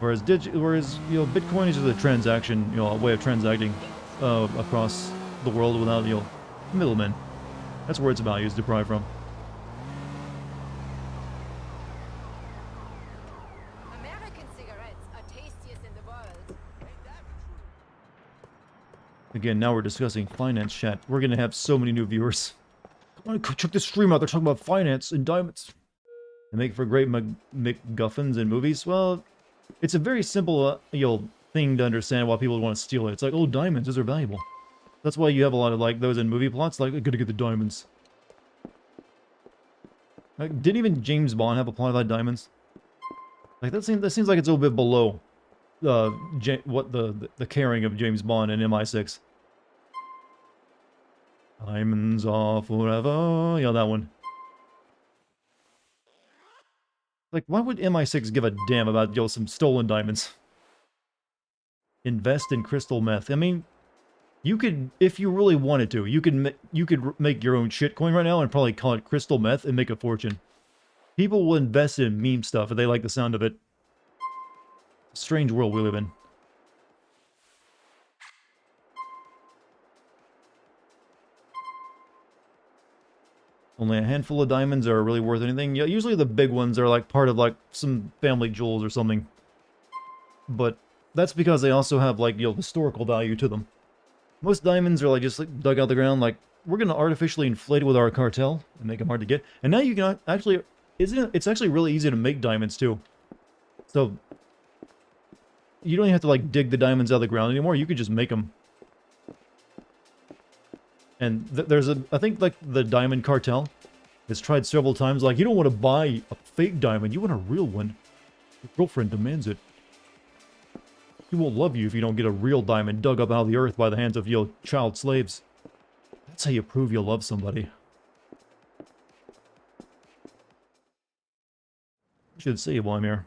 Whereas Bitcoin is just a transaction, a way of transacting across the world without middlemen. That's where its value is derived from. American cigarettes are tastiest in the world. Again, now we're discussing finance chat. We're gonna have so many new viewers. Come on, check this stream out. They're talking about finance and diamonds. They make for great MacGuffins in movies. Well, it's a very simple, thing to understand why people want to steal it. It's like, oh, diamonds, those are valuable. That's why you have a lot of like those in movie plots. Like, I gotta get the diamonds. Like, didn't even James Bond have a plot about diamonds? Like that seems like it's a little bit below the caring of James Bond and MI6. Diamonds are forever. That one. Like, why would MI6 give a damn about some stolen diamonds? Invest in crystal meth. I mean, you could, if you really wanted to, you could make your own shitcoin right now and probably call it crystal meth and make a fortune. People will invest in meme stuff if they like the sound of it. Strange world we live in. Only a handful of diamonds are really worth anything. Yeah, usually the big ones are like part of like some family jewels or something. But that's because they also have like, you know, historical value to them. Most diamonds are like just like dug out the ground, like we're gonna artificially inflate it with our cartel and make them hard to get. And now you can actually, it's actually really easy to make diamonds too. So you don't even have to like dig the diamonds out of the ground anymore. You can just make them. And there's I think like the diamond cartel has tried several times. Like you don't want to buy a fake diamond, you want a real one. Your girlfriend demands it. She won't love you if you don't get a real diamond dug up out of the earth by the hands of your child slaves. That's how you prove you love somebody. I should see while I'm here.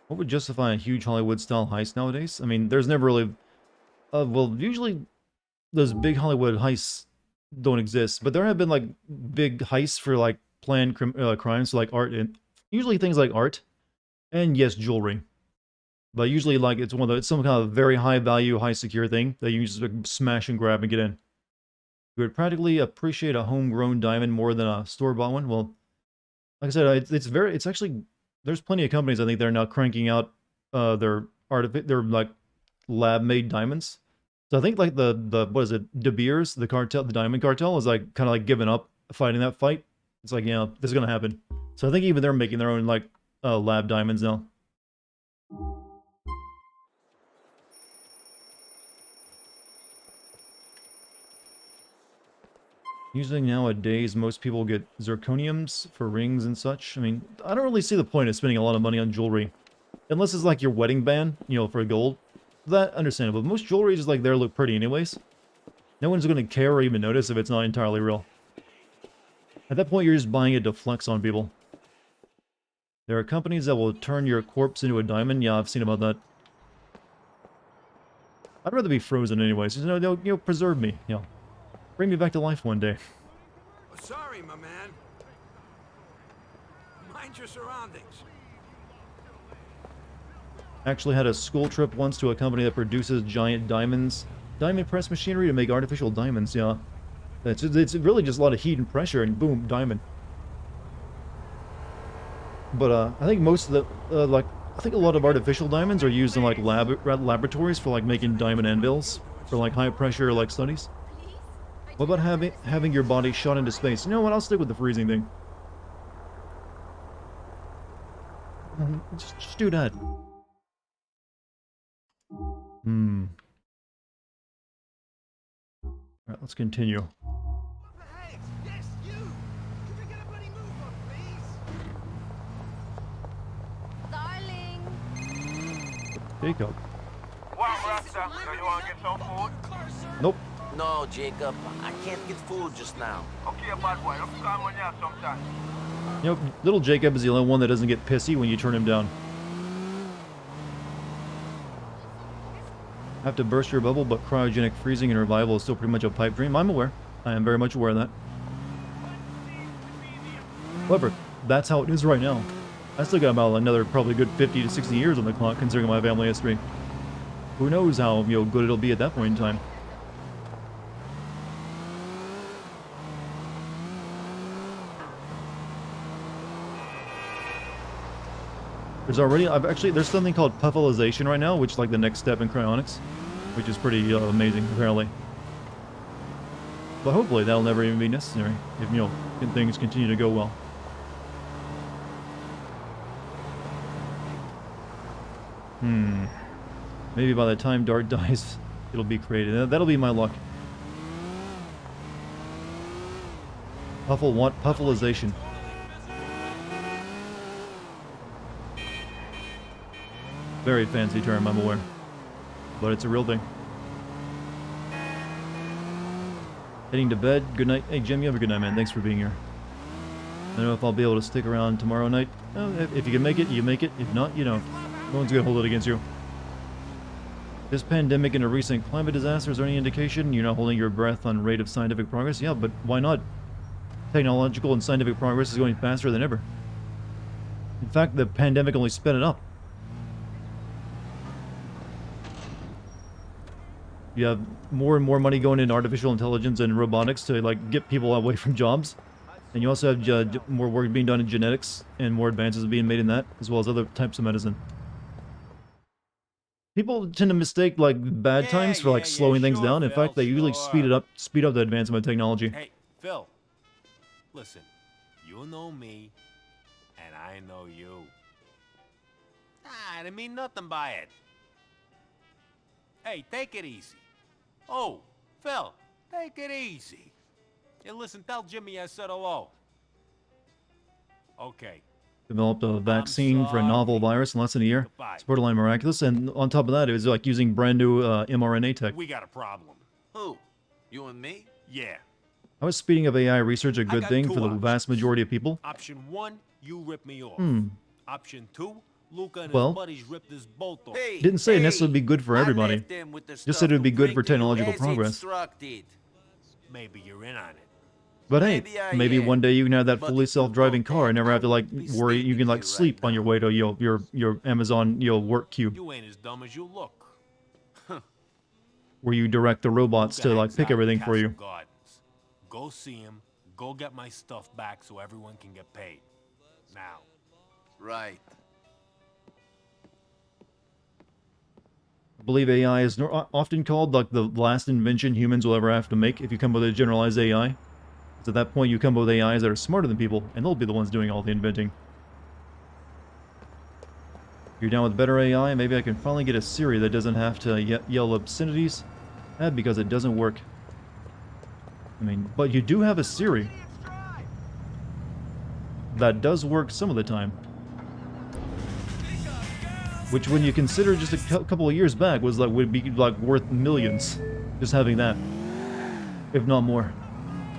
What would justify a huge Hollywood-style heist nowadays? I mean, there's never really... well, usually those big Hollywood heists don't exist, but there have been, like, big heists for, like, planned crimes, so, like, art, and usually things like art, and, yes, jewelry. But usually, like, it's it's some kind of very high-value, high-secure thing that you can just like, smash and grab and get in. You would practically appreciate a homegrown diamond more than a store-bought one? Well, like I said, it's actually... There's plenty of companies, I think, that are now cranking out their like lab-made diamonds. So I think like the what is it, De Beers, the cartel, the diamond cartel, is like kind of like giving up fighting that fight. It's like, yeah, this is gonna happen. So I think even they're making their own like lab diamonds now. Usually nowadays, most people get zirconiums for rings and such. I mean, I don't really see the point of spending a lot of money on jewelry. Unless it's like your wedding band, you know, for gold. That, understandable. But most jewelry is just like there to look pretty anyways. No one's going to care or even notice if it's not entirely real. At that point, you're just buying it to flex on people. There are companies that will turn your corpse into a diamond. Yeah, I've seen about that. I'd rather be frozen anyways. You know, they'll preserve me, you know. Bring me back to life one day. Sorry, my man. Mind your surroundings. Actually had a school trip once to a company that produces giant diamonds. Diamond press machinery to make artificial diamonds, yeah. It's really just a lot of heat and pressure and boom, diamond. But I think most of the, I think a lot of artificial diamonds are used in like laboratories for like making diamond anvils. For like high pressure like studies. What about having your body shot into space? You know what, I'll stick with the freezing thing. Just do that. Alright, let's continue. Darling. Jacob. What, Rasta? Do you want to get some food? Nope. No, Jacob, I can't get food just now. Okay, bad boy. Let's come on here sometime. You know, little Jacob is the only one that doesn't get pissy when you turn him down. Have to burst your bubble, but cryogenic freezing and revival is still pretty much a pipe dream. I'm aware. I am very much aware of that. However, that's how it is right now. I still got about another probably good 50 to 60 years on the clock, considering my family history. Who knows how, you know, good it'll be at that point in time. There's something called puffilization right now, which is like the next step in cryonics, which is pretty amazing, apparently. But hopefully that'll never even be necessary, if, you know, things continue to go well. Maybe by the time Dart dies, it'll be created. That'll be my luck. Puffilization. Very fancy term, I'm aware. But it's a real thing. Heading to bed. Good night. Hey, Jim, you have a good night, man. Thanks for being here. I don't know if I'll be able to stick around tomorrow night. If you can make it, you make it. If not, you know, no one's gonna hold it against you. This pandemic and a recent climate disaster is any indication you're not holding your breath on rate of scientific progress? Yeah, but why not? technological and scientific progress is going faster than ever. In fact, the pandemic only sped it up. You have more and more money going into artificial intelligence and robotics to like get people away from jobs. And you also have more work being done in genetics and more advances being made in that, as well as other types of medicine. People tend to mistake like bad times for like slowing things down. In fact, they usually speed up the advancement of technology. Hey, Phil. Listen, you know me, and I know you. I didn't mean nothing by it. Hey, take it easy. Oh, Phil, take it easy. Hey, listen, tell Jimmy I said hello. Okay. Developed a vaccine for a novel virus in less than a year. It's borderline miraculous, and on top of that, it was like using brand new mRNA tech. We got a problem. Who? You and me? Yeah. How is speeding up AI research a good thing for the vast majority of people? Option 1, you rip me off. Option 2, Luca and his buddies ripped us both off. Didn't say it necessarily be good for everybody. Just said it would be good for technological progress. Maybe you're in on it. But hey, maybe one day you can have that fully self-driving car and never have to like worry. You can like sleep on your way to your Amazon work queue, You ain't as dumb as you look. where you direct the robots to like pick everything for you. Gardens. Go see him. Go get my stuff back so everyone can get paid. Now. Right. I believe AI is often called like the last invention humans will ever have to make. If you come with a generalized AI, so at that point you come up with AIs that are smarter than people, and they'll be the ones doing all the inventing. You're down with better AI, maybe I can finally get a Siri that doesn't have to yell obscenities. Because it doesn't work. I mean, but you do have a Siri that does work some of the time. Which, when you consider just a couple of years back, would be like worth millions, just having that, if not more.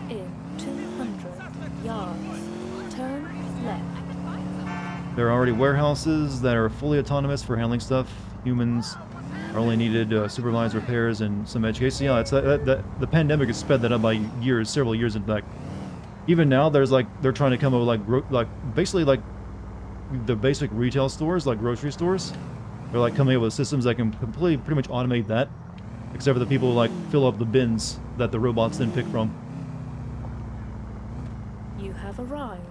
In 200 yards, turn left. There are already warehouses that are fully autonomous for handling stuff. Humans are only needed supervised repairs and some edge cases. Yeah, the pandemic has sped that up by years, several years in fact. Even now, there's like they're trying to come up with basically like the basic retail stores, like grocery stores. They're like coming up with systems that can pretty much automate that, except for the people who like fill up the bins that the robots then pick from. You have arrived.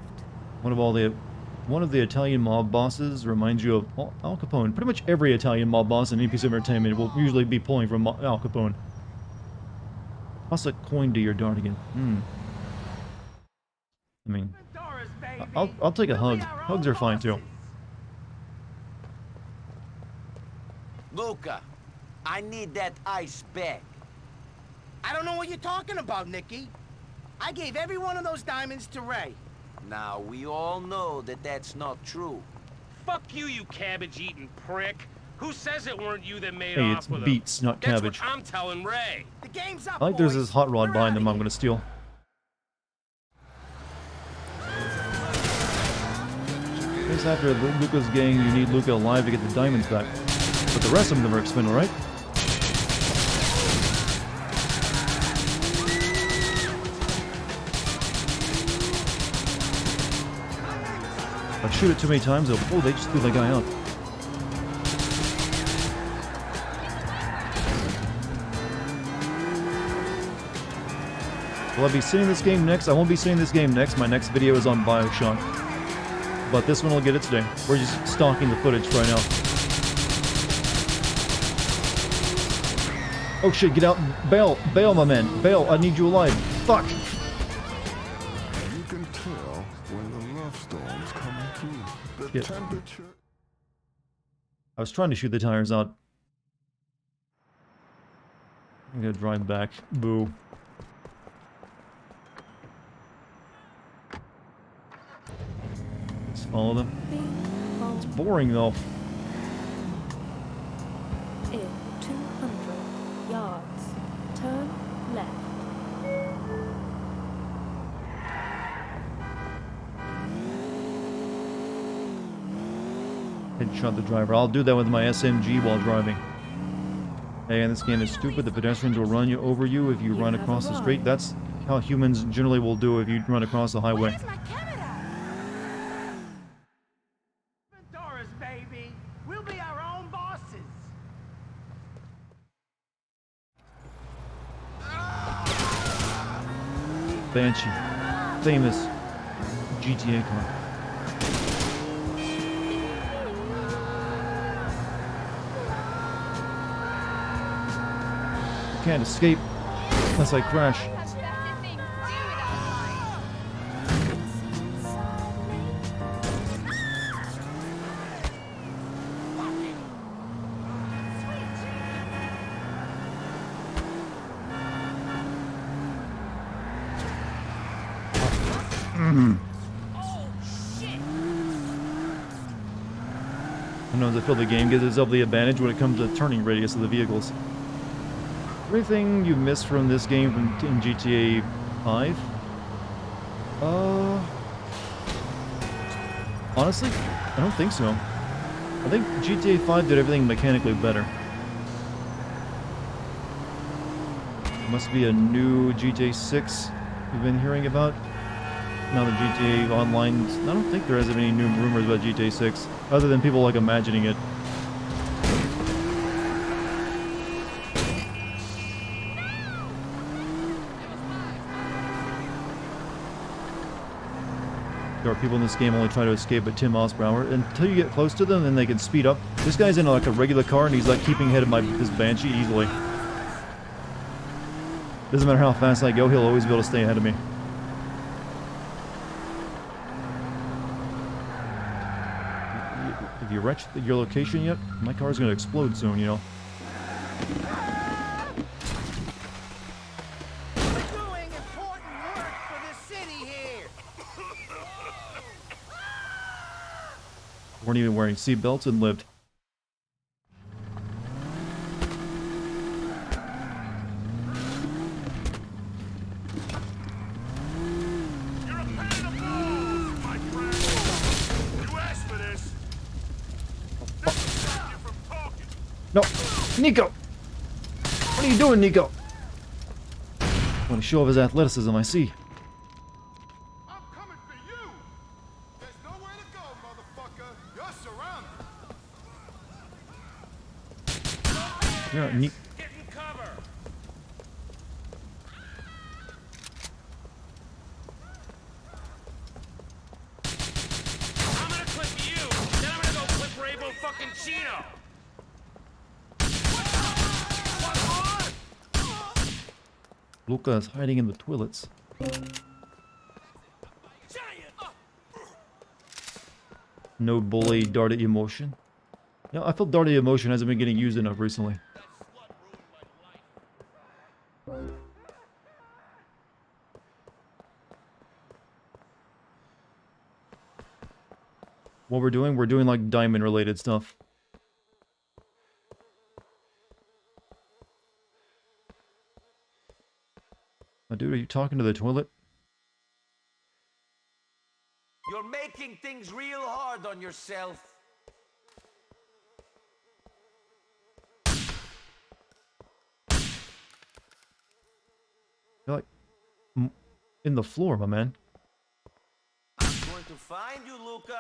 One of the Italian mob bosses reminds you of Al Capone. Pretty much every Italian mob boss in any piece of entertainment will usually be pulling from Al Capone. Toss a coin to your Dartigan. I mean, I'll take a hug. Hugs are fine too. Luca, I need that ice back. I don't know what you're talking about, Nicky. I gave every one of those diamonds to Ray. Now, we all know that that's not true. Fuck you, you cabbage-eating prick. Who says it weren't you that made Hey, off it's with beets, him? not cabbage. That's what I'm telling Ray. The game's up, I like there's this hot rod behind them I'm gonna steal. I guess after Luca's gang, you need Luca alive to get the diamonds back. But the rest of them are expendable, right? If I shoot it too many times, oh, they just threw that guy out. Will I be seeing this game next? I won't be seeing this game next. My next video is on BioShock. But this one will get it today. We're just stalking the footage right now. Oh shit, get out. Bail, bail, my man. Bail, I need you alive. Fuck. You can tell when the love storm's coming through. The temperature. I was trying to shoot the tires out. I'm gonna drive back. Boo. Let's follow them. It's boring though. In 200 yards, turn left. Headshot the driver. I'll do that with my SMG while driving. Hey, and this game is stupid. The pedestrians will run over you if you run across the street. That's how humans generally will do if you run across the highway. Doris, baby. We'll be our own bosses. Banshee. Famous GTA car. Can't escape unless I crash. Sometimes I feel the game gives itself the advantage when it comes to turning radius of the vehicles. Everything you missed from this game in GTA 5? Honestly, I don't think so. I think GTA 5 did everything mechanically better. Must be a new GTA 6 you've been hearing about. Now that GTA Online, I don't think there has any new rumors about GTA 6, other than people like imagining it. There are people in this game only try to escape at 10 miles per hour. Until you get close to them, then they can speed up. This guy's in like a regular car, and he's like keeping ahead of this Banshee easily. Doesn't matter how fast I go, he'll always be able to stay ahead of me. Have you reached your location yet? My car's gonna explode soon, you know. Weren't even wearing seatbelts and lived. No, Nico! What are you doing, Nico? I want to show off his athleticism, I see. You're not neat. I'm gonna clip you, then I'm gonna go clip Rainbow fucking Chino. Luca is hiding in the toilets. No bully, darted emotion. Yeah, I feel darted emotion hasn't been getting used enough recently. What we're doing like diamond related stuff. Oh, dude, are you talking to the toilet? You're making things real hard on yourself. You're like in the floor, my man. I'm going to find you, Luca.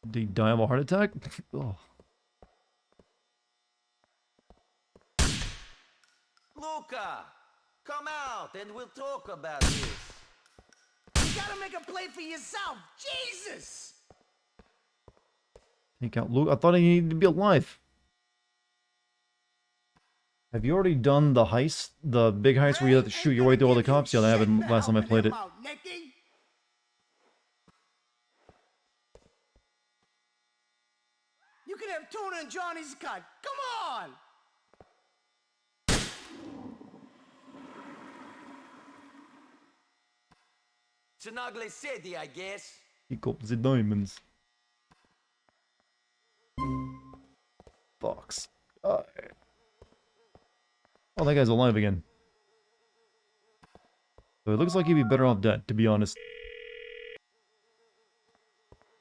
Did he die of a heart attack? Oh. Luca, come out and we'll talk about this. You gotta make a play for yourself. Jesus! Take out Luke. I thought he needed to be alive. Have you already done the heist? The big heist where you have to shoot your way through all the cops? Yeah, I haven't last time I played it. You can have tuna and Johnny's cut. Come on! It's an ugly city, I guess. He got the diamonds. Fox. Oh, that guy's alive again. So it looks like he'd be better off dead, to be honest.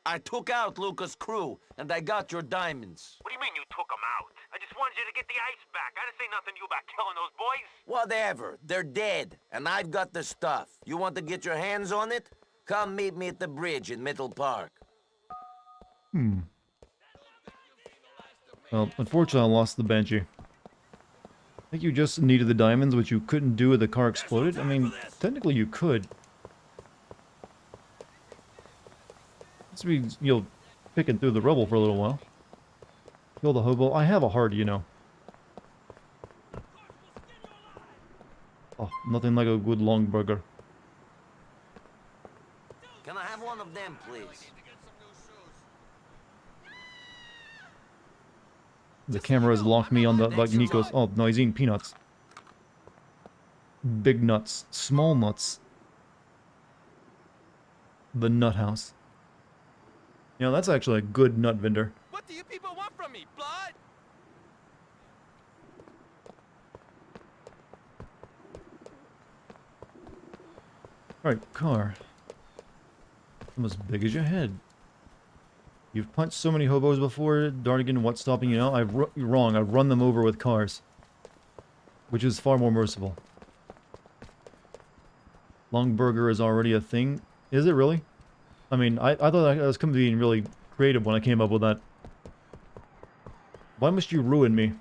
I took out Luca's crew, and I got your diamonds. What do you mean you took him out? I just wanted you to get the ice back. I didn't say nothing to you about killing those boys. Whatever. They're dead, and I've got the stuff. You want to get your hands on it? Come meet me at the bridge in Middle Park. Well, unfortunately, I lost the Banshee. I think you just needed the diamonds, which you couldn't do if the car exploded. I mean, technically you could. This means you'll picking through the rubble for a little while. Kill the hobo. I have a heart, you know. Oh, nothing like a good long burger. Can I have one of them, please? The camera has locked me on the, like, Nico's. Oh, no, he's eating peanuts. Big nuts. Small nuts. The Nut House. You know, that's actually a good nut vendor. What do you people want from me, blood? Alright, car. I'm as big as your head. You've punched so many hobos before, Dartigan, what's stopping you now? You're wrong, I've run them over with cars. Which is far more merciful. Long burger is already a thing. Is it really? I mean, I thought I was coming to being really creative when I came up with that. Why must you ruin me?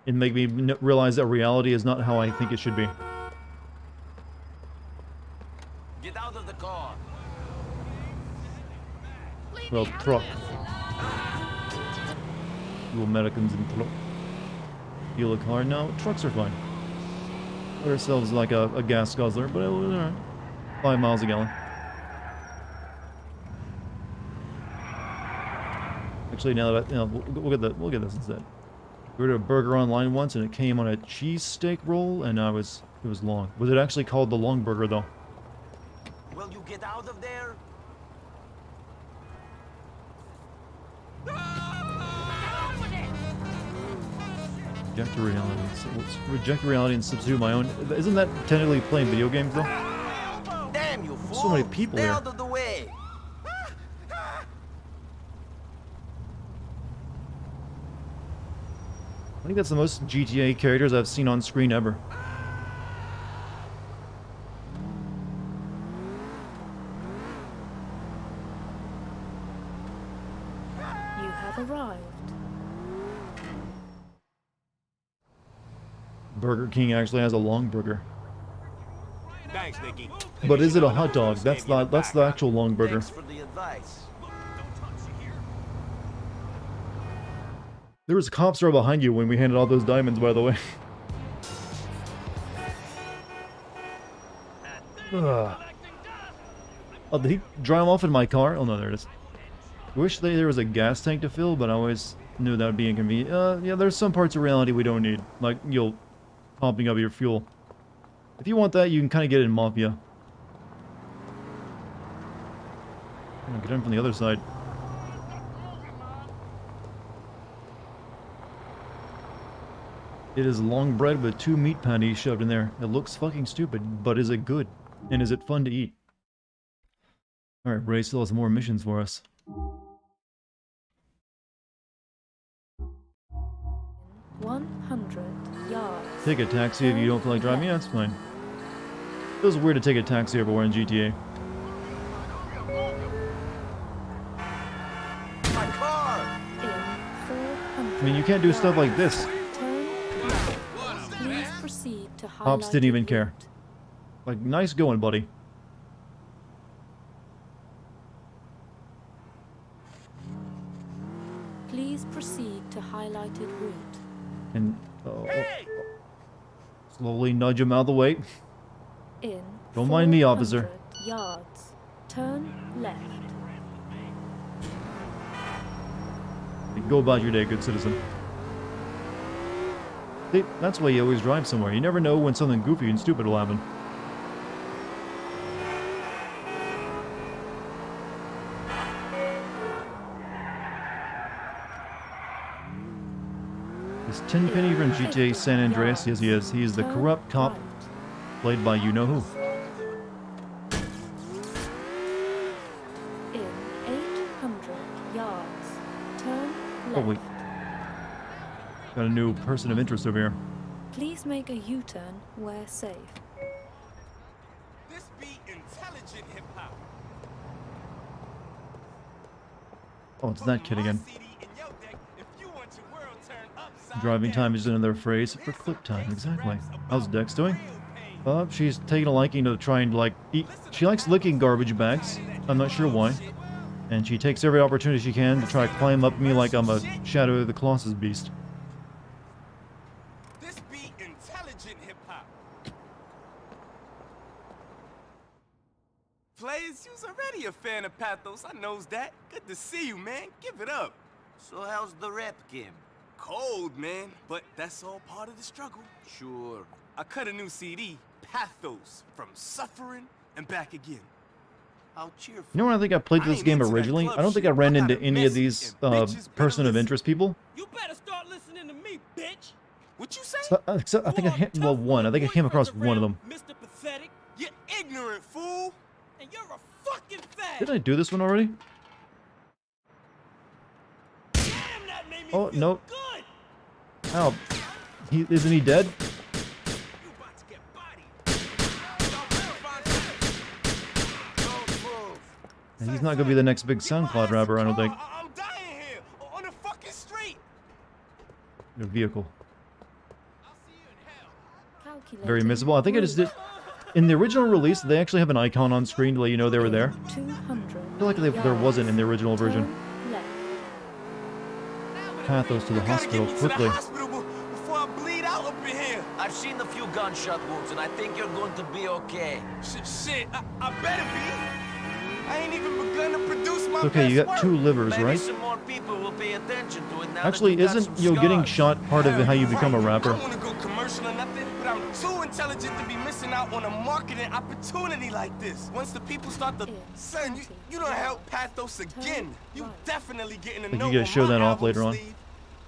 And make me realize that reality is not how I think it should be. Get out of the car. Well, truck. You Americans in truck. Steal a car? No, trucks are fine. Put ourselves like a gas guzzler, but alright. 5 miles a gallon. Actually, now that we'll get this instead. We ordered a burger online once, and it came on a cheesesteak roll, and it was long. Was it actually called the long burger though? Will you get out of there? Reject reality. Reject reality and substitute my own. Isn't that technically playing video games though? Damn you fool! So many people Stay here. out of the way. I think that's the most GTA characters I've seen on screen ever. You have arrived. Burger King actually has a long burger. Thanks, Nicky. But is it a hot dog? That's the actual long burger. Thanks for the advice. There was cops right behind you when we handed all those diamonds, by the way. Ugh. Oh, did he drive off in my car? Oh no, there it is. Wish there was a gas tank to fill, but I always knew that would be inconvenient. Yeah, there's some parts of reality we don't need, like, pumping up your fuel. If you want that, you can kind of get it in Mafia. Oh, get in from the other side. It is long bread with 2 meat patties shoved in there. It looks fucking stupid, but is it good? And is it fun to eat? Alright, Ray still has more missions for us. 100 yards. Take a taxi if you don't feel like driving. Yeah, that's fine. It was weird to take a taxi everywhere in GTA. My car! I mean, you can't do stuff like this. Please proceed to Cops didn't even care. Like, nice going, buddy. Please proceed to highlighted route. And slowly nudge him out of the way. In Don't mind me, officer. 400 yards. Turn left. Go about your day, good citizen. See, that's why you always drive somewhere. You never know when something goofy and stupid will happen. Is Tenpenny from GTA San Andreas? Yes, he is. He is the corrupt cop played by you-know-who. In 800 yards. Turn left. Oh, wait. Got a new person of interest over here. Please make a U-turn where safe. This be intelligent hip hop. Oh, it's that kid again. Driving time is another phrase for clip time, exactly. How's Dex doing? She's taking a liking to try and, like, eat. She likes licking garbage bags. I'm not sure why. And she takes every opportunity she can to try to climb up me like I'm a Shadow of the Colossus beast. This be intelligent hip hop. Players, you's already a fan of Pathos. I knows that. Good to see you, man. Give it up. So how's the rep, Kim? Cold, man. But that's all part of the struggle. Sure. I cut a new CD, Pathos, From Suffering and Back Again. How cheerful. You know when I think I played this game originally? I don't think I ran into any of these person of interest people. You better start listening to me, bitch. What you say? So, except I think I hit, well, one. I think I came across one of them. Mr. Pathetic, you're ignorant, fool. And you're a fucking fag. Did I do this one already? Damn, that made me Oh, feel no. good. Ow. Isn't he dead? And he's not gonna be the next big SoundCloud rapper, I don't think. I'm dying here on the fucking street. Your vehicle. Calculating Very missable. I think I just did. In the original release, they actually have an icon on screen to let you know they were there. 200. I feel like there wasn't in the original version. Turn left. Pathos to the hospital quickly. Before I bleed out up in here. I've seen a few gunshot wounds, and I think you're going to be okay. Shit, I better be. I ain't even begun to produce my Okay, you best got work. 2 livers, Maybe right? some more people will pay attention to it now Actually, that you got isn't some getting scars. shot part of how you become a rapper? I don't want to go commercial or nothing, but I'm too intelligent to be missing out on a marketing opportunity like this. Once the people start to, son, you don't help Pathos again. You definitely getting a Like, note you gotta on show my that off album later on. sleeve,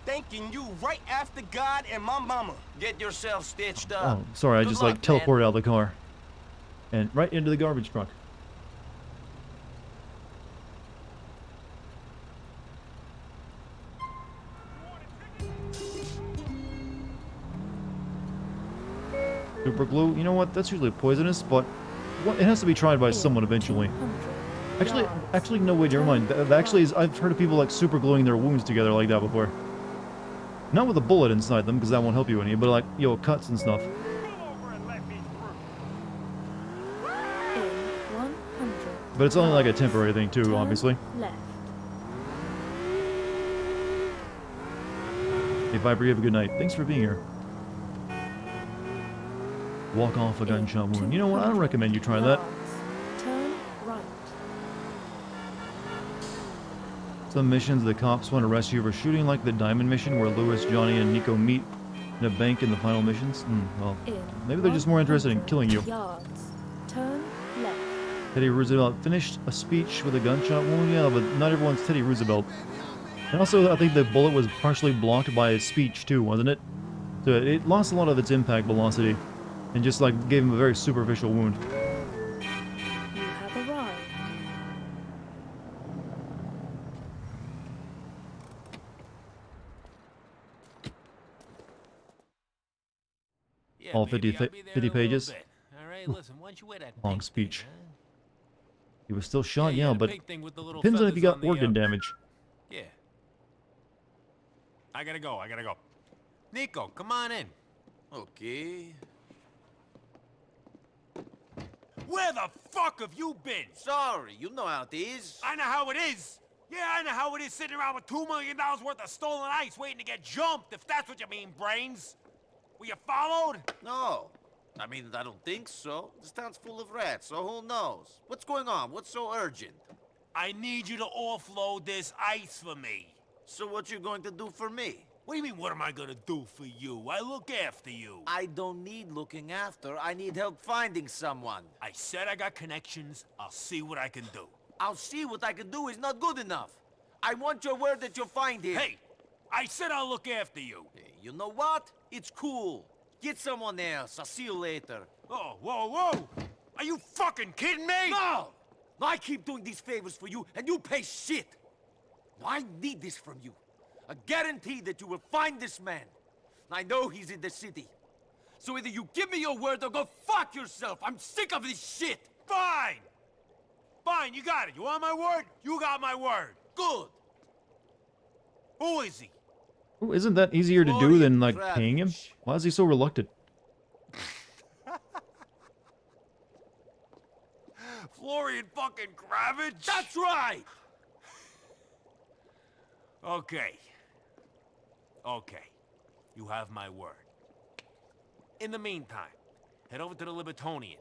thanking you right after God and my mama. Get yourself stitched up. Oh, sorry, I Good just luck, like teleported out of the car. And right into the garbage truck. Super glue, you know what? That's usually poisonous, but it has to be tried by someone eventually. Actually, no, wait, never mind. That actually is. I've heard of people like super gluing their wounds together like that before. Not with a bullet inside them, because that won't help you any, but like, cuts and stuff. In 100. But it's only like a temporary thing too, obviously. Left. Hey Viper, you have a good night. Thanks for being here. Walk off a gunshot wound. You know what? I don't recommend you try that. Turn right. Some missions, the cops want to arrest you for shooting, like the Diamond mission, where Lewis, Johnny, and Nico meet in a bank in the final missions. Well, maybe they're just more interested in killing you. Yards. Turn left. Teddy Roosevelt finished a speech with a gunshot wound. Yeah, but not everyone's Teddy Roosevelt. And also, I think the bullet was partially blocked by his speech too, wasn't it? So it lost a lot of its impact velocity, and just like gave him a very superficial wound. You have arrived. All 50 pages. All right, listen, why don't you wear that Long pink speech. thing, huh? He was still shot, yeah, the but pink thing with the little depends on if you feathers got on the, organ damage. Yeah. I gotta go. Nico, come on in. Okay. Where the fuck have you been? Sorry, you know how it is. I know how it is. Yeah, I know how it is sitting around with $2 million worth of stolen ice waiting to get jumped, if that's what you mean, brains. Were you followed? No. I mean, I don't think so. This town's full of rats, so who knows? What's going on? What's so urgent? I need you to offload this ice for me. So what you going to do for me? What do you mean, what am I gonna do for you? I look after you. I don't need looking after. I need help finding someone. I said I got connections. I'll see what I can do. I'll see what I can do is not good enough. I want your word that you'll find him. Hey, I said I'll look after you. Hey, you know what? It's cool. Get someone else. I'll see you later. Oh, whoa. Are you fucking kidding me? No! I keep doing these favors for you, and you pay shit. I need this from you. A guarantee that you will find this man. I know he's in the city. So either you give me your word or go fuck yourself. I'm sick of this shit. Fine! Fine, you got it. You want my word? You got my word. Good. Who is he? Ooh, isn't that easier to do than, like, paying him? Why is he so reluctant? Florian fucking Kravitz? That's right! Okay. Okay. You have my word. In the meantime, head over to the Libertonian.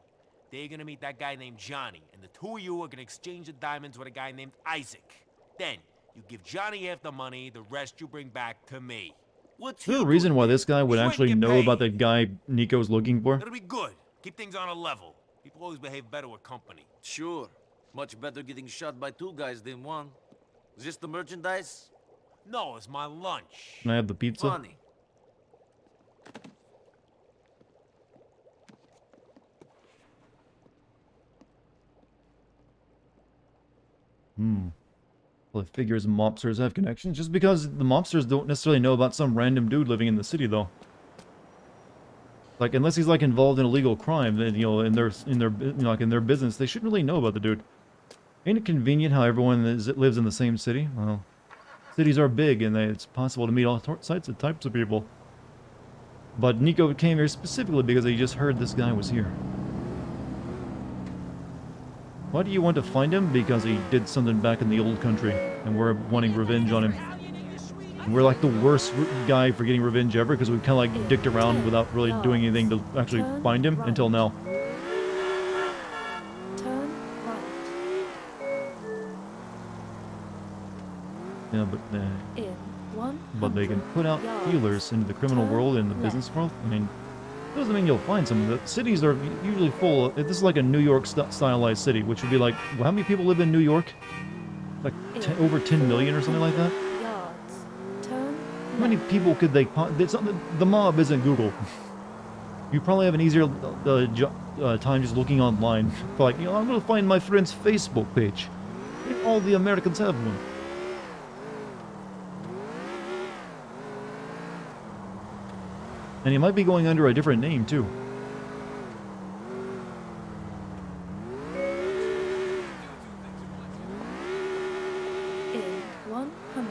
They're gonna meet that guy named Johnny, and the two of you are gonna exchange the diamonds with a guy named Isaac. Then, you give Johnny half the money, the rest you bring back to me. What's Is there a reason why this guy would actually know about the guy Nico's looking for? It'll be good. Keep things on a level. People always behave better with company. Sure. Much better getting shot by two guys than one. Is this the merchandise? No, it's my lunch. Can I have the pizza? Funny. Well, it figures mobsters have connections, just because the mobsters don't necessarily know about some random dude living in the city, though. Like, unless he's like involved in illegal crime, then, you know, in their like in their business, they shouldn't really know about the dude. Ain't it convenient how everyone lives in the same city? Well, cities are big, and it's possible to meet all types of people. But Nico came here specifically because he just heard this guy was here. Why do you want to find him? Because he did something back in the old country, and we're wanting revenge on him. And we're like the worst guy for getting revenge ever, because we kind of like dicked around without really doing anything to actually find him until now. Yeah, but they can put out healers into the criminal world and the business world. I mean, doesn't mean you'll find some. The cities are usually full. This is like a New York stylized city, which would be like, well, how many people live in New York? Like over 10 million or something like that? How many people could they... The mob isn't Google. You probably have an easier time just looking online. Like, you know, I'm going to find my friend's Facebook page. All the Americans have one. And he might be going under a different name, too.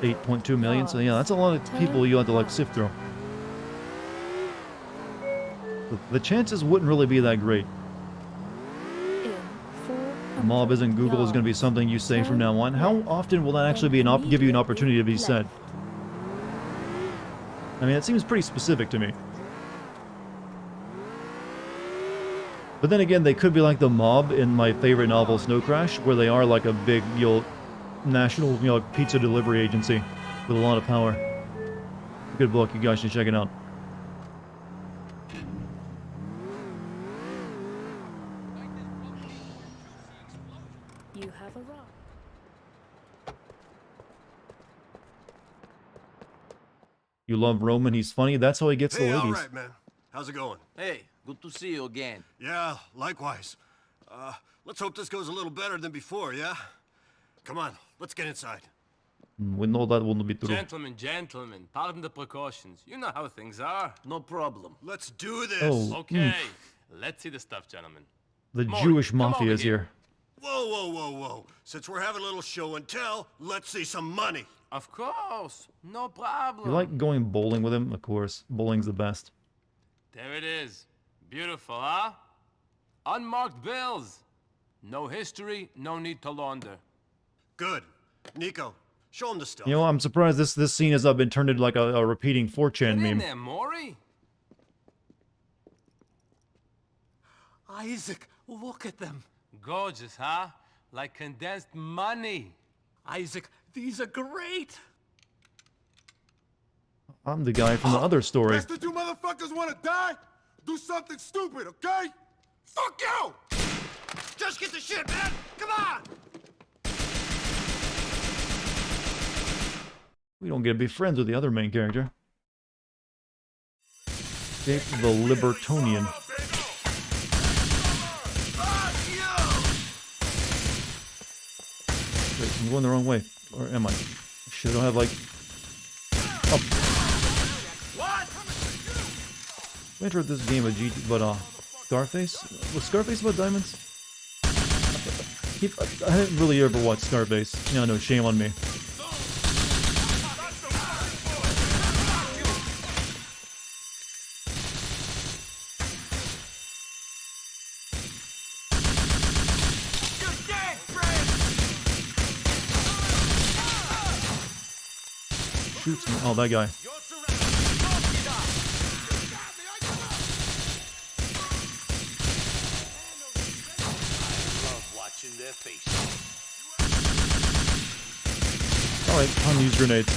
$8.2 million, so yeah, that's a lot of people you have to, like, sift through. The chances wouldn't really be that great. The mob isn't Google is going to be something you say from now on. How often will that actually be give you an opportunity to be said? I mean, it seems pretty specific to me. But then again, they could be like the mob in my favorite novel, Snow Crash, where they are like a big, national, pizza delivery agency with a lot of power. Good book, you guys should check it out. You have arrived. You love Roman, he's funny, that's how he gets the ladies. All right, man. How's it going? Hey, good to see you again. Yeah, likewise. Let's hope this goes a little better than before, yeah? Come on, let's get inside. We know that won't be true. Gentlemen, pardon the precautions. You know how things are. No problem. Let's do this. Oh, okay, let's see the stuff, gentlemen. The Jewish mafia is here. Whoa. Since we're having a little show and tell, let's see some money. Of course, no problem. You like going bowling with him? Of course, bowling's the best. There it is. Beautiful, huh? Unmarked bills. No history, no need to launder. Good. Nico, show him the stuff. You know, I'm surprised this scene has not been turned into like a repeating 4chan meme. There, Maury. Isaac, look at them. Gorgeous, huh? Like condensed money. Isaac, these are great. I'm the guy from the other story. Rest of you motherfuckers want to die? Do something stupid, okay? Fuck you! Just get the shit, man! Come on! We don't get to be friends with the other main character. Dick the Libertonian. Wait, I'm going the wrong way. Or am I? Should I have like... Oh. I entered this game of GT, but Scarface? Was Scarface about diamonds? I didn't really ever watch Scarface. Yeah, no, shame on me. Shoots me. Oh, that guy. Alright, time to use grenades.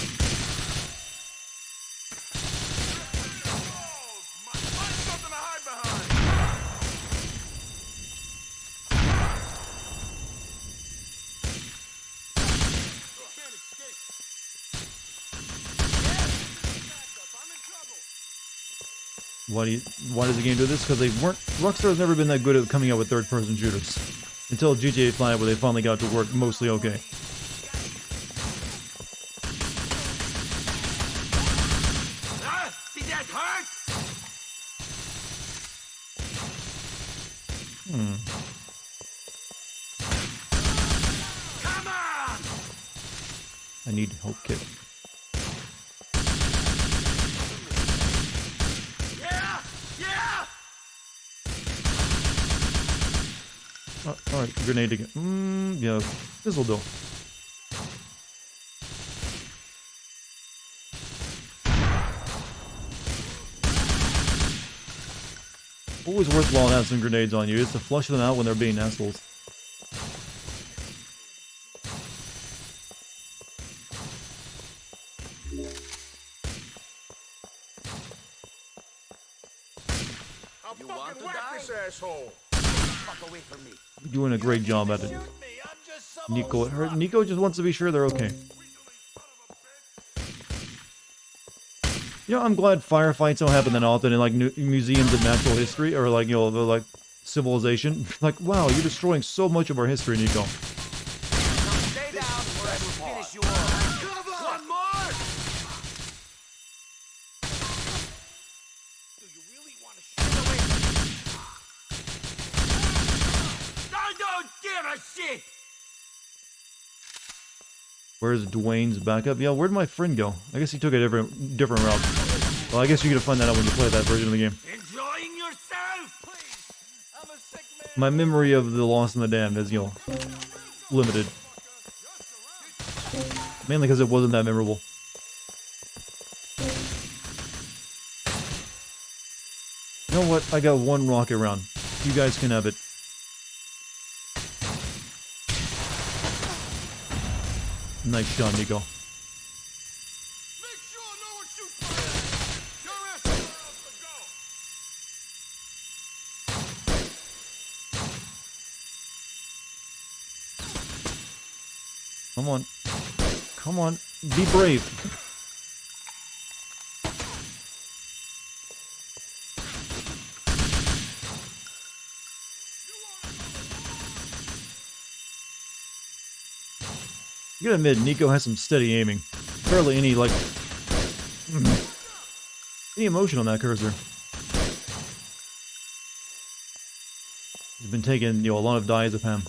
Why does the game do this? Because they weren't. Rockstar has never been that good at coming out with third-person shooters. Until GTA 5, where they finally got to work mostly okay. Did that hurt? Come on! I need help kit. Yeah! Yeah! Alright, grenade again. Yeah, this'll do. Always worthwhile to have some grenades on you, just to flush them out when they're being assholes. You want to die? This asshole. Fuck away from me. You're doing a great job at it. Nico just wants to be sure they're okay. You know, I'm glad firefights don't happen that often in like museums of natural history or like, you know, the like civilization. Like, wow, you're destroying so much of our history, Nico. Stay down or I will finish you off. Cover! One more! Do you really want to shit away? I don't give a shit! Where's Dwayne's backup? Yeah, where'd my friend go? I guess he took a different route. Well, I guess you're gonna find that out when you play that version of the game. Enjoying yourself? Please, I'm a sick man. My memory of The Lost and the Damned is, you know, limited. Mainly because it wasn't that memorable. You know what? I got one rocket round. You guys can have it. Nice shot, Nico. Come on. Come on. Be brave. You gotta admit, Nico has some steady aiming. Barely any, like... any emotion on that cursor. He's been taking, you know, a lot of diazepam.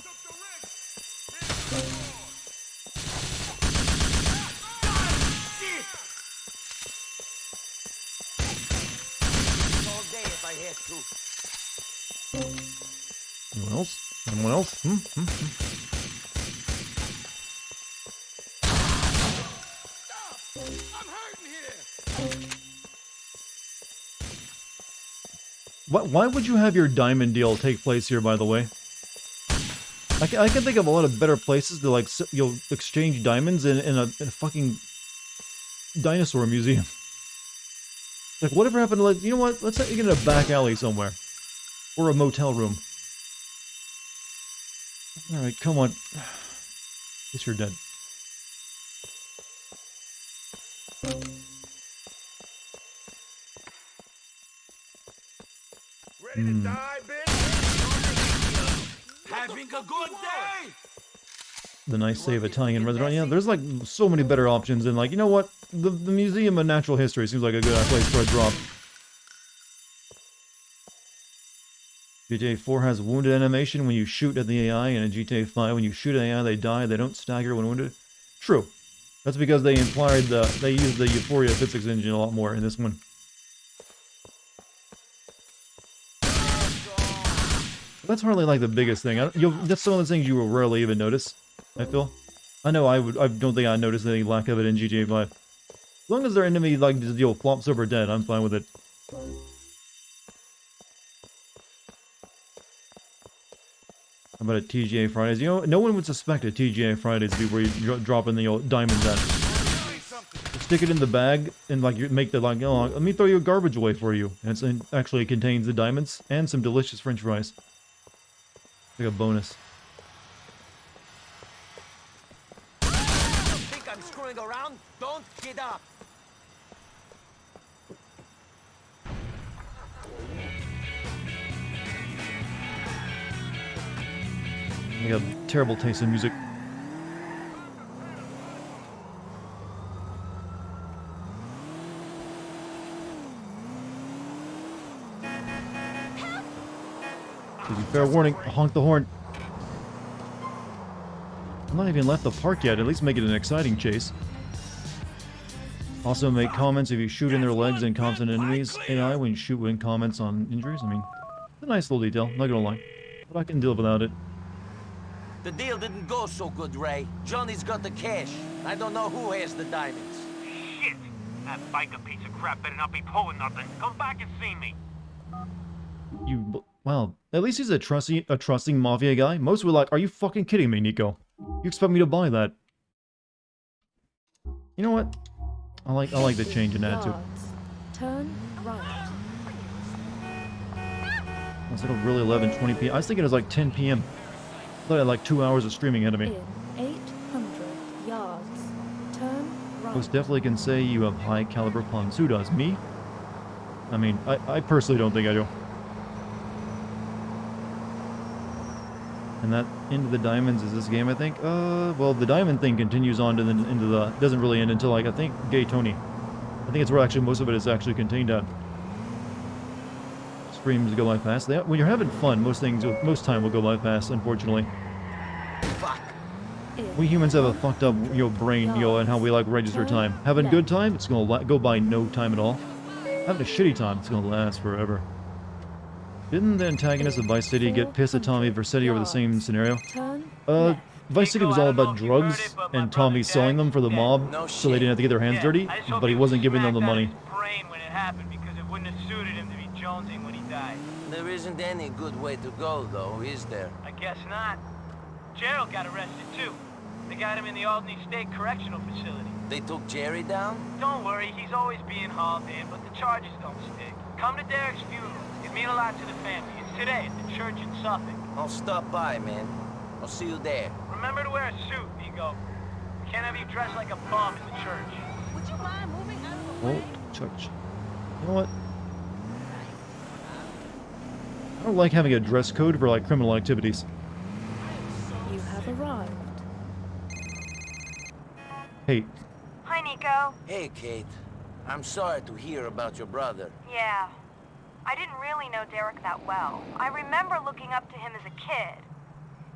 Anyone else? Anyone else? Why would you have your diamond deal take place here, by the way? I can think of a lot of better places to, like, you know, exchange diamonds in a fucking dinosaur museum. Like, whatever happened to, like, you know what? Let's get in a back alley somewhere. Or a motel room. Alright, come on. Guess you're dead. Ready to die, bitch? Having a good day! The nice save Italian restaurant. Yeah, there's like so many better options, and like, you know what? The Museum of Natural History seems like a good place for a drop. GTA 4 has wounded animation when you shoot at the AI, and in GTA 5, when you shoot at AI, they die. They don't stagger when wounded. True. That's because they implied they used the Euphoria physics engine a lot more in this one. That's hardly like the biggest thing. That's some of the things you will rarely even notice, I feel. I know I don't think I noticed any lack of it in GTA 5. As long as their enemy like just flops over dead, I'm fine with it. How about a TGA Fridays? You know, no one would suspect a TGA Fridays to be where you drop in the diamonds at. Stick it in the bag and like you make the like, oh, let me throw your garbage away for you. And it actually contains the diamonds and some delicious French fries. Like a bonus. Think I'm screwing around? Don't get up. I got terrible taste in music. Give you fair warning, honk the horn. I'm not even left the park yet, at least make it an exciting chase. Also make comments if you shoot in their legs and comps on enemies. AI when you shoot when comments on injuries. I mean, it's a nice little detail, not gonna lie. But I can deal without it. The deal didn't go so good, Ray. Johnny's got the cash. I don't know who has the diamonds. Shit! That biker piece of crap better not be pulling nothing. Come back and see me. Well, at least he's a trusting mafia guy. Most were like, are you fucking kidding me, Nico? You expect me to buy that? You know what? I like the change in attitude. Turn right. Was it really 11:20 p.m.? I was thinking it was like 10 p.m. I thought I had like 2 hours of streaming ahead of me. In 800 yards. Turn right. Most definitely can say you have high caliber puns. Who does? Me? I mean, I personally don't think I do. And that into the diamonds is this game, I think. Well, the diamond thing continues on to the into the doesn't really end until like I think Gay Tony. I think it's where actually most of it is actually contained at. Streams go by fast. When you're having fun, most time will go by fast. Unfortunately, we humans have a fucked up brain, and how we like register time. Having a good time, it's gonna go by no time at all. Having a shitty time, it's gonna last forever. Didn't the antagonist of Vice City get pissed at Tommy Vercetti over the same scenario? Vice City was all about drugs and Tommy selling them for the mob so they didn't have to get their hands dirty, but he wasn't giving them the money. When it happened because it wouldn't have suited him to be jonesing when he died. There isn't any good way to go, though, is there? I guess not. Gerald got arrested too. They got him in the Albany State Correctional Facility. They took Jerry down? Don't worry, he's always being hauled in, but the charges don't stick. Come to Derek's funeral. It mean a lot to the family. It's today at the church in Suffolk. I'll stop by, man. I'll see you there. Remember to wear a suit, Nico. Can't have you dressed like a bum in the church. Would you mind moving out of the way? Oh, church. You know what? I don't like having a dress code for like criminal activities. You have arrived. Hey. Hi, Nico. Hey, Kate. I'm sorry to hear about your brother. Yeah. I didn't really know Derek that well. I remember looking up to him as a kid.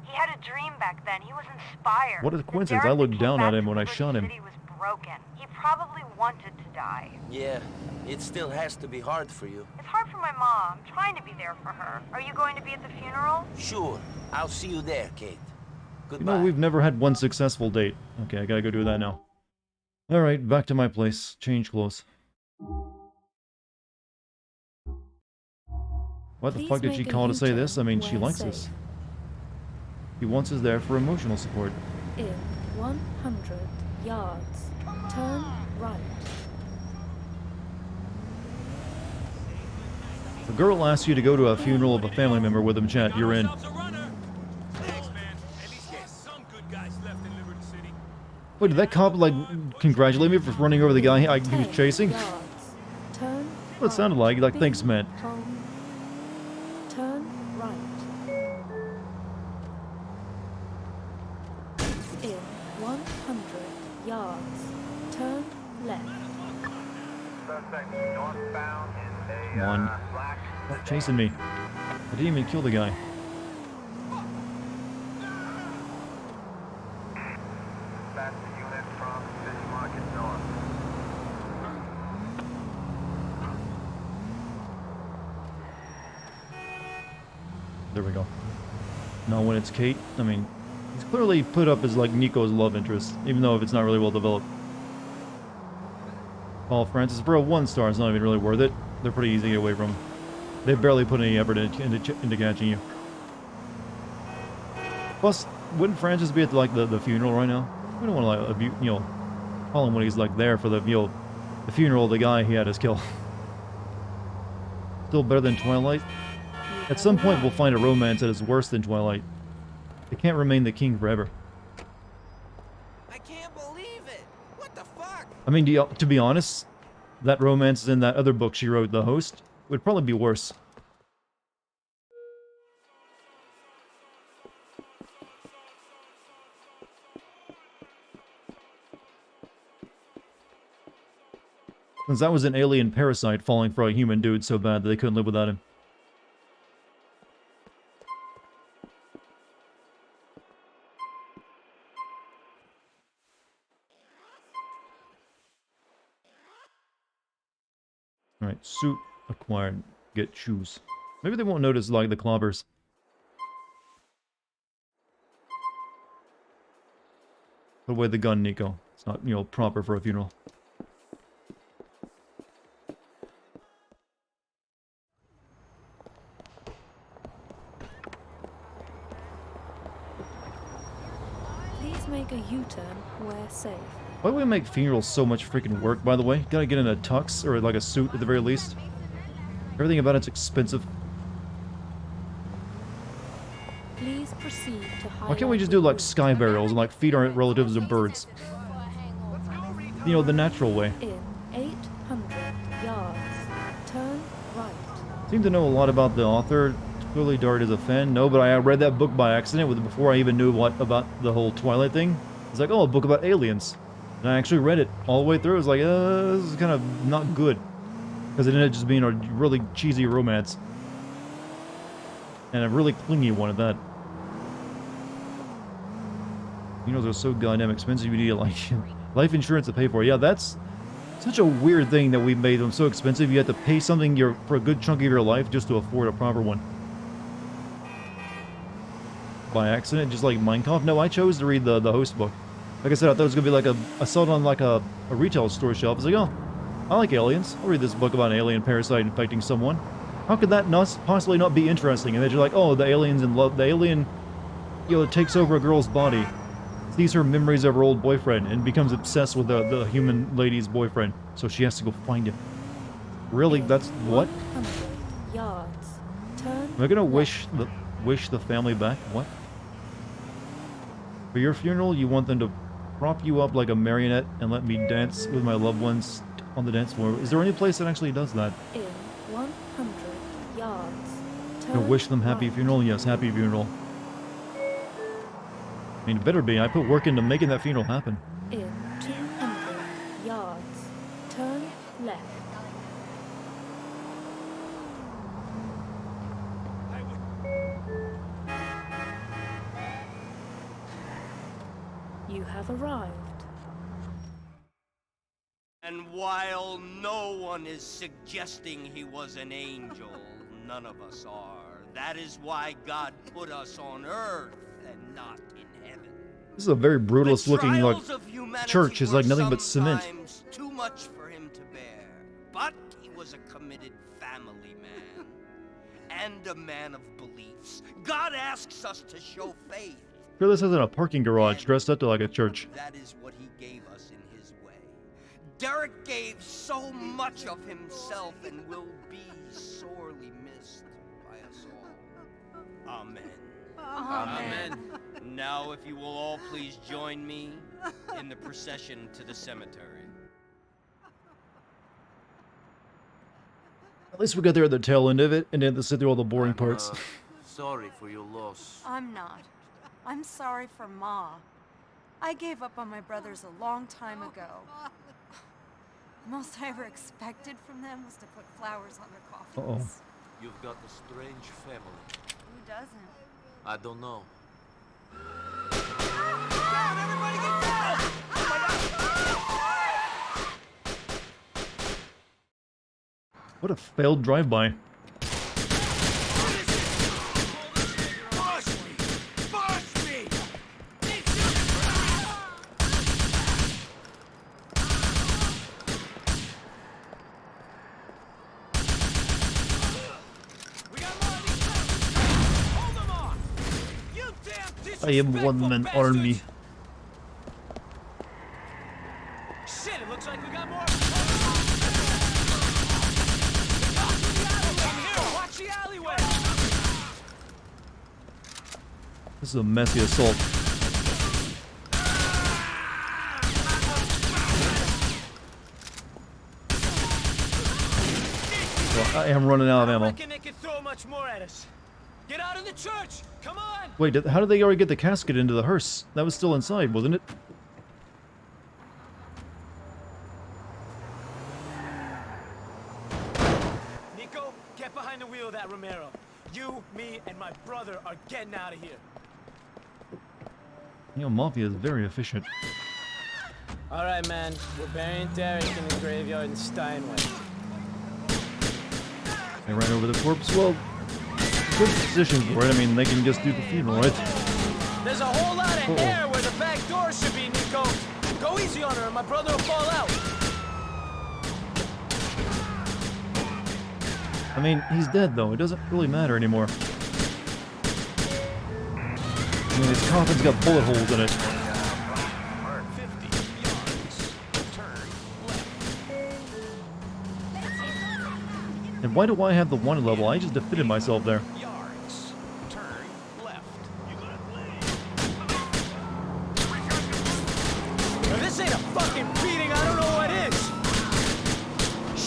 He had a dream back then. He was inspired. What a coincidence. I looked down at him when I shot him. He was broken. He probably wanted to die. Yeah, it still has to be hard for you. It's hard for my mom. I'm trying to be there for her. Are you going to be at the funeral? Sure. I'll see you there, Kate. Goodbye. You know, we've never had one successful date. Okay, I gotta go do that now. Alright, back to my place. Change clothes. What the fuck did she call to say this? I mean, she likes us. He wants us there for emotional support. In 100 yards. Turn right. If a girl asks you to go to a funeral of a family member with them, chat, you're in. Wait, did that cop, like, congratulate me for running over the guy he was chasing? Turn What it sounded like, thanks, man. Turn right. In 100 yards. Turn left. Come on. Stop chasing me. I didn't even kill the guy. That's the unit from City Market North. There we go. Now when it's Kate, I mean, he's clearly put up as like Nico's love interest, even though if it's not really well developed. Paul Francis, for a 1-star, it's not even really worth it. They're pretty easy to get away from. They barely put any effort into catching you. Plus, wouldn't Francis be at like the funeral right now? We don't want to like call him when he's like there for the the funeral of the guy he had us kill. Still better than Twilight. At some point, we'll find a romance that is worse than Twilight. They can't remain the king forever. I can't believe it. What the fuck? I mean, to be honest, that romance in that other book she wrote, The Host, would probably be worse. Since that was an alien parasite falling for a human dude so bad that they couldn't live without him. Alright, suit acquired. Get shoes. Maybe they won't notice, like, the clobbers. Put away the gun, Nico. It's not, proper for a funeral. Please make a U-turn where safe. Why do we make funerals so much freaking work, by the way? Gotta get in a tux, or like a suit at the very least. Everything about it's expensive. Please proceed to Why can't we just do like sky burials and like feed our relatives to birds? The natural way. In 800 yards. Turn right. Seem to know a lot about the author. Clearly Dart is a fan. No, but I read that book by accident before I even knew about the whole Twilight thing. It's like, oh, a book about aliens. And I actually read it all the way through. I was like, this is kind of not good. Because it ended up just being a really cheesy romance. And a really clingy one at that. Funerals are so goddamn expensive, you need like life insurance to pay for. Yeah, that's such a weird thing that we made them so expensive. You have to pay something for a good chunk of your life just to afford a proper one. By accident, just like Minecraft. No, I chose to read the Host book. Like I said, I thought it was going to be like I saw it on like a retail store shelf. I was like, oh, I like aliens. I'll read this book about an alien parasite infecting someone. How could that possibly not be interesting? And then you're like, oh, the alien's in love. The alien, takes over a girl's body, sees her memories of her old boyfriend, and becomes obsessed with the human lady's boyfriend. So she has to go find him. Really? That's what? 100 yards. Turn Am I gonna wish the family back? What? For your funeral, you want them to prop you up like a marionette and let me dance with my loved ones on the dance floor. Is there any place that actually does that? In 100 yards. I wish them happy funeral? Yes, happy funeral. I mean, it better be. I put work into making that funeral happen. In 200 yards. Turn left. You have arrived. And while no one is suggesting he was an angel, none of us are. That is why God put us on Earth and not in heaven. This is a very brutalist looking like Trials of humanity church. Is were like nothing but cement. sometimes too much for him to bear. But he was a committed family man. And a man of beliefs. God asks us to show faith. Here this is in a parking garage dressed up to like a church. That is what he gave us in his way. Derek gave so much of himself and will be sorely missed by us all. Amen. Amen. Now, if you will all please join me in the procession to the cemetery. At least we got there at the tail end of it and didn't have to sit through all the boring parts. Sorry for your loss. I'm not. I'm sorry for Ma. I gave up on my brothers a long time ago. The most I ever expected from them was to put flowers on their coffins. You've got a strange family. Who doesn't? I don't know. What a failed drive-by. I am one-man army. Shit, it looks like we got more. Watch the alleyway. This is a messy assault. Well, I am running out of ammo. I reckon they could throw much more at us. Get out of the church! Come on! Wait, how did they already get the casket into the hearse? That was still inside, wasn't it? Nico, get behind the wheel of that Romero. You, me, and my brother are getting out of here. You know, Mafia is very efficient. All right, man. We're burying Derek in the graveyard in Steinway. They ran over the corpse. Well, good position for it. I mean, they can just do the funeral, right? There's a whole lot of air where the back door should be, Nico. Go easy on her, and my brother will fall out. I mean, he's dead, though. It doesn't really matter anymore. I mean, his coffin's got bullet holes in it. And why do I have the one level? I just defeated myself there. If this ain't a fucking beating, I don't know what is.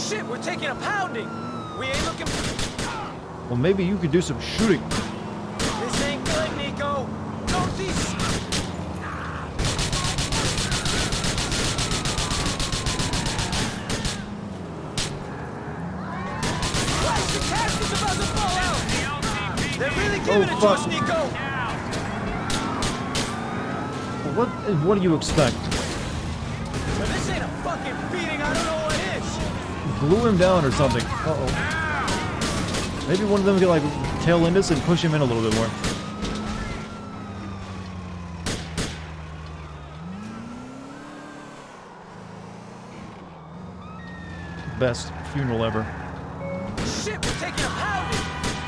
Shit, we're taking a pounding. We ain't looking. Well, maybe you could do some shooting. This ain't good, Nico. Don't these. Christ, the casket's about to fall out. They're really giving it to us, Nico. Well, what do you expect? If this ain't a fucking beating, I don't know what is. Glue him down or something. Uh-oh. Maybe one of them could, like, tail end us and push him in a little bit more. Best funeral ever. Shit, we're taking a pounding.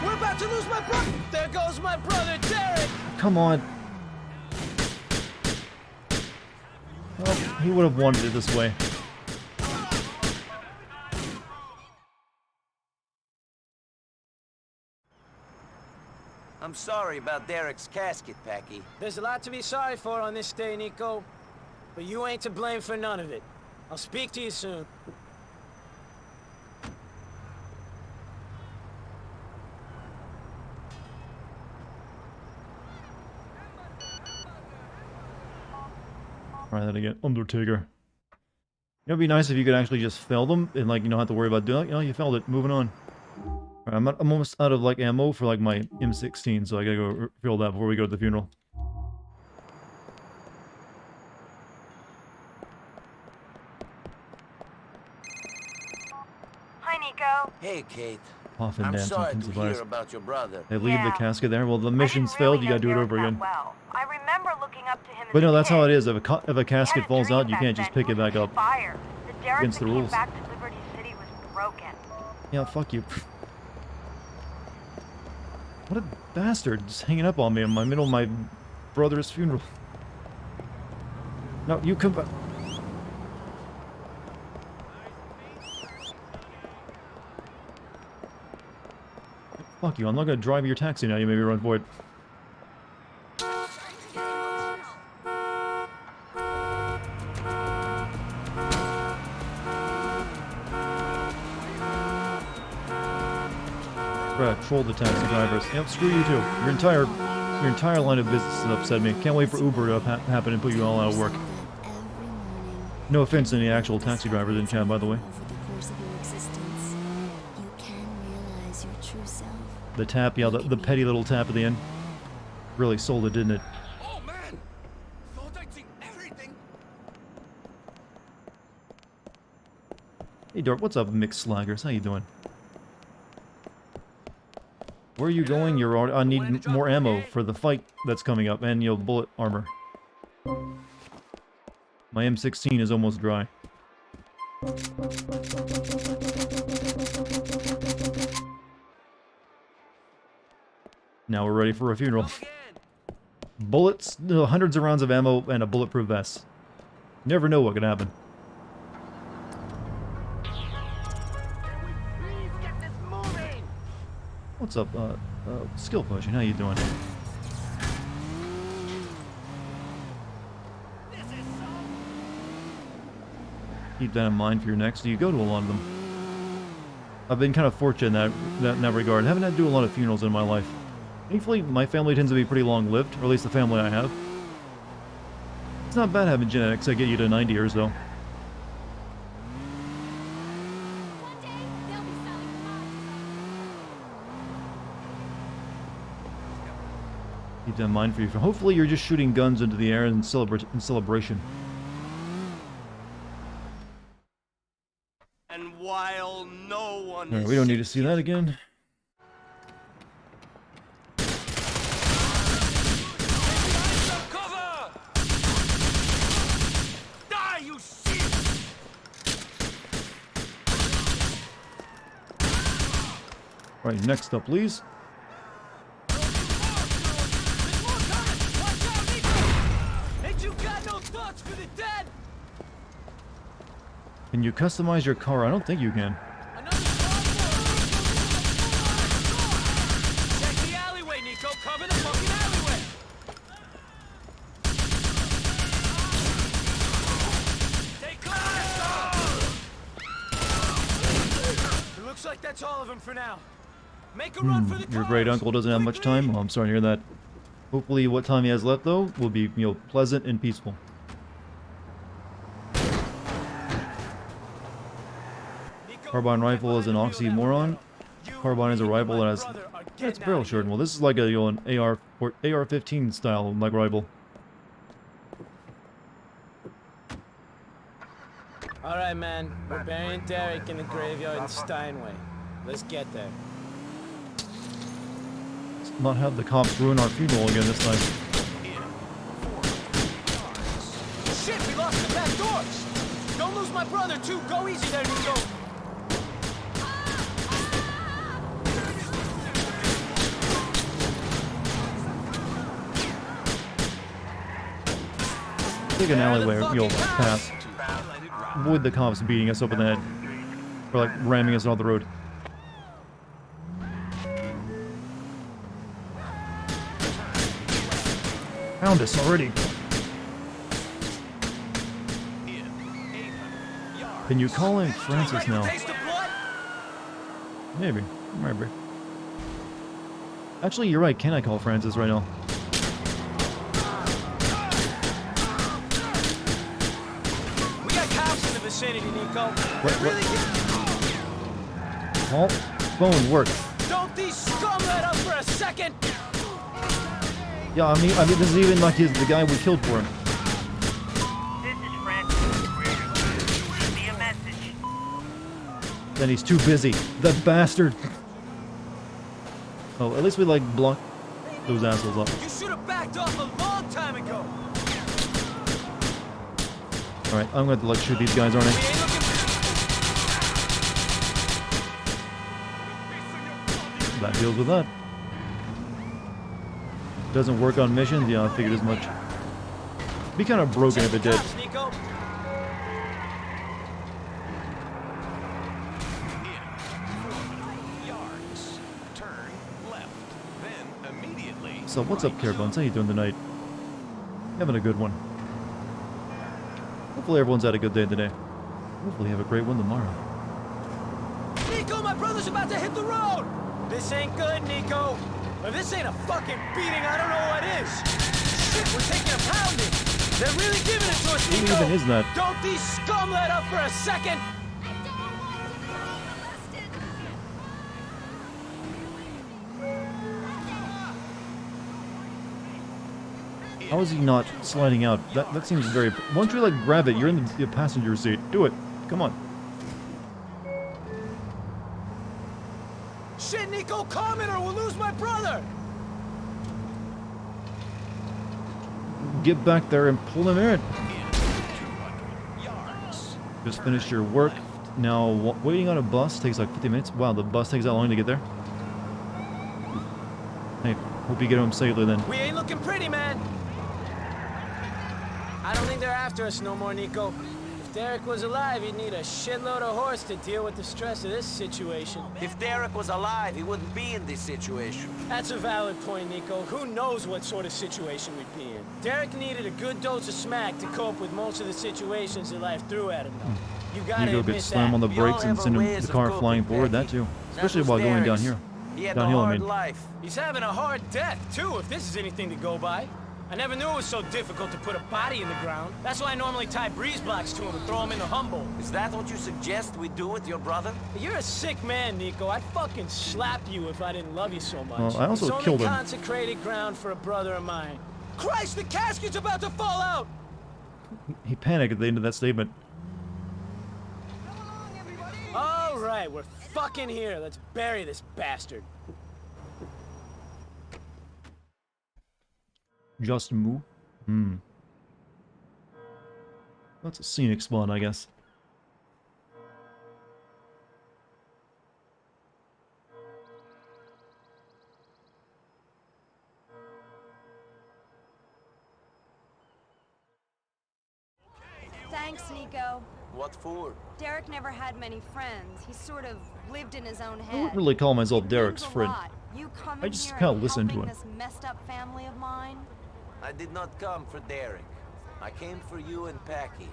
We're about to lose my brother. There goes my brother, Derek. Come on. Well, he would have wanted it this way. I'm sorry about Derek's casket, Packy. There's a lot to be sorry for on this day, Nico. But you ain't to blame for none of it. I'll speak to you soon. Try that again. Undertaker. It'd be nice if you could actually just fell them and, like, you don't have to worry about doing it. You know, you felled it. Moving on. Alright, I'm almost out of, like, ammo for, like, my M16, so I gotta go fill that before we go to the funeral. Hi, Nico. Hey, Kate. Coffin I'm dancing, sorry to intensifiers. hear about your brother. They leave the casket there. Well, the mission's failed. You gotta do it over again. Well, I remember looking up to him as But no, a that's kid. how it is. If a casket falls out, you can't just pick it back up. Fire. The Derek Against that the came rules. back to Liberty City was broken. Yeah, fuck you. What a bastard, just hanging up on me in my middle of my brother's funeral. No, you come back. Fuck you, I'm not gonna drive your taxi now, you maybe run for it. Right, troll the taxi drivers. Yep, screw you too. Your entire line of business has upset me. Can't wait for Uber to happen and put you all out of work. No offense to any actual taxi drivers in chat, by the way. Over the course of your existence, you can realize your true self. The tap, yeah, the petty little tap at the end. Really sold it, didn't it? Oh man! Thought I'd seen everything. Hey Dart, what's up, mixed slaggers? How you doing? Where are you going? I need more ammo for the fight that's coming up, and bullet armor. My M16 is almost dry. Now we're ready for a funeral. Bullets, hundreds of rounds of ammo, and a bulletproof vest. Never know what could happen. What's up, skill pushing? How you doing? Keep that in mind for your next. You go to a lot of them. I've been kind of fortunate in that regard. I haven't had to do a lot of funerals in my life. Thankfully, my family tends to be pretty long-lived, or at least the family I have. It's not bad having genetics that get you to 90 years, though. Keep that in mind for you. Hopefully, you're just shooting guns into the air in celebration. And while no one Alright, we don't need to see that again. Alright, next up, please. Ain't you got no thoughts for the dead? Can you customize your car? I don't think you can. Check the alleyway, Nico. Cover the fucking alleyway. Take cover. It looks like that's all of them for now. Make a run for the Your great uncle doesn't have much time? Oh, I'm sorry to hear that. Hopefully what time he has left, though, will be, pleasant and peaceful. Carbine rifle is an oxymoron. Carbine is a rifle that has... That's barrel shortened. Well, this is like an AR-15 style, like, rifle. Alright, man. We're burying Derek in the graveyard in Steinway. Let's get there. Let's not have the cops ruin our funeral again this time. Shit, we lost the back doors! Don't lose my brother, too! Go easy there, Nico! Take an alleyway, pass. Avoid the cops beating us up in the head. Or, like, ramming us off the road. Found us already. Can you call him Francis now? Maybe. Maybe. Actually, you're right. Can I call Francis right now? We got cops in the vicinity, Nico. Oh, phone worked. Don't these scum let up for a second! Yeah, I mean, this is even like the guy we killed for him. This is Francis. Leave me a message. Then he's too busy. That bastard. Oh, at least we, like, block those assholes up. You should have backed off a long time ago! Alright, I'm going to like shoot these guys, aren't I? That deals with that. Doesn't work on missions? Yeah, I figured as much. Be kind of broken if it did. So what's up, Carebuns? How you doing tonight? Having a good one. Hopefully everyone's had a good day today. Hopefully have a great one tomorrow. Nico, my brother's about to hit the road! This ain't good, Nico. If this ain't a fucking beating, I don't know what is. Shit, we're taking a pounding. They're really giving it to us, Nico. Who even is that? Don't these scum let up for a second? How is he not sliding out? That seems very... Why don't you, like, grab it? You're in the passenger seat. Do it. Come on. Shit, Nico, calm it or we'll lose my brother! Get back there and pull him in. Just finished your work. Now, waiting on a bus takes like 50 minutes. Wow, the bus takes that long to get there? Hey, hope you get home safely then. We ain't looking pretty, man. I don't think they're after us no more, Nico. If Derek was alive, he'd need a shitload of horse to deal with the stress of this situation. If Derek was alive, he wouldn't be in this situation. That's a valid point, Nico. Who knows what sort of situation we'd be in? Derek needed a good dose of smack to cope with most of the situations that life threw at him, though. You gotta Nico admit could slam on the brakes and send the car flying forward, that too. Especially while going down here. Downhill, I mean. He's having a hard death, too, if this is anything to go by. I never knew it was so difficult to put a body in the ground. That's why I normally tie breeze blocks to him and throw him in the Humboldt. Is that what you suggest we do with your brother? You're a sick man, Nico. I'd fucking slap you if I didn't love you so much. Well, I also it's killed only him. Consecrated ground for a brother of mine. Christ, the casket's about to fall out! He panicked at the end of that statement. All right, we're fucking here. Let's bury this bastard. Just move. That's a scenic spot, I guess. Thanks, Nico. What for? Derek never had many friends. He sort of lived in his own I head. wouldn't really call myself Derek's Means a friend. lot. You come I in just here kind of and listen to helping him. this messed up family of mine. I did not come for Derek. I came for you and Packy.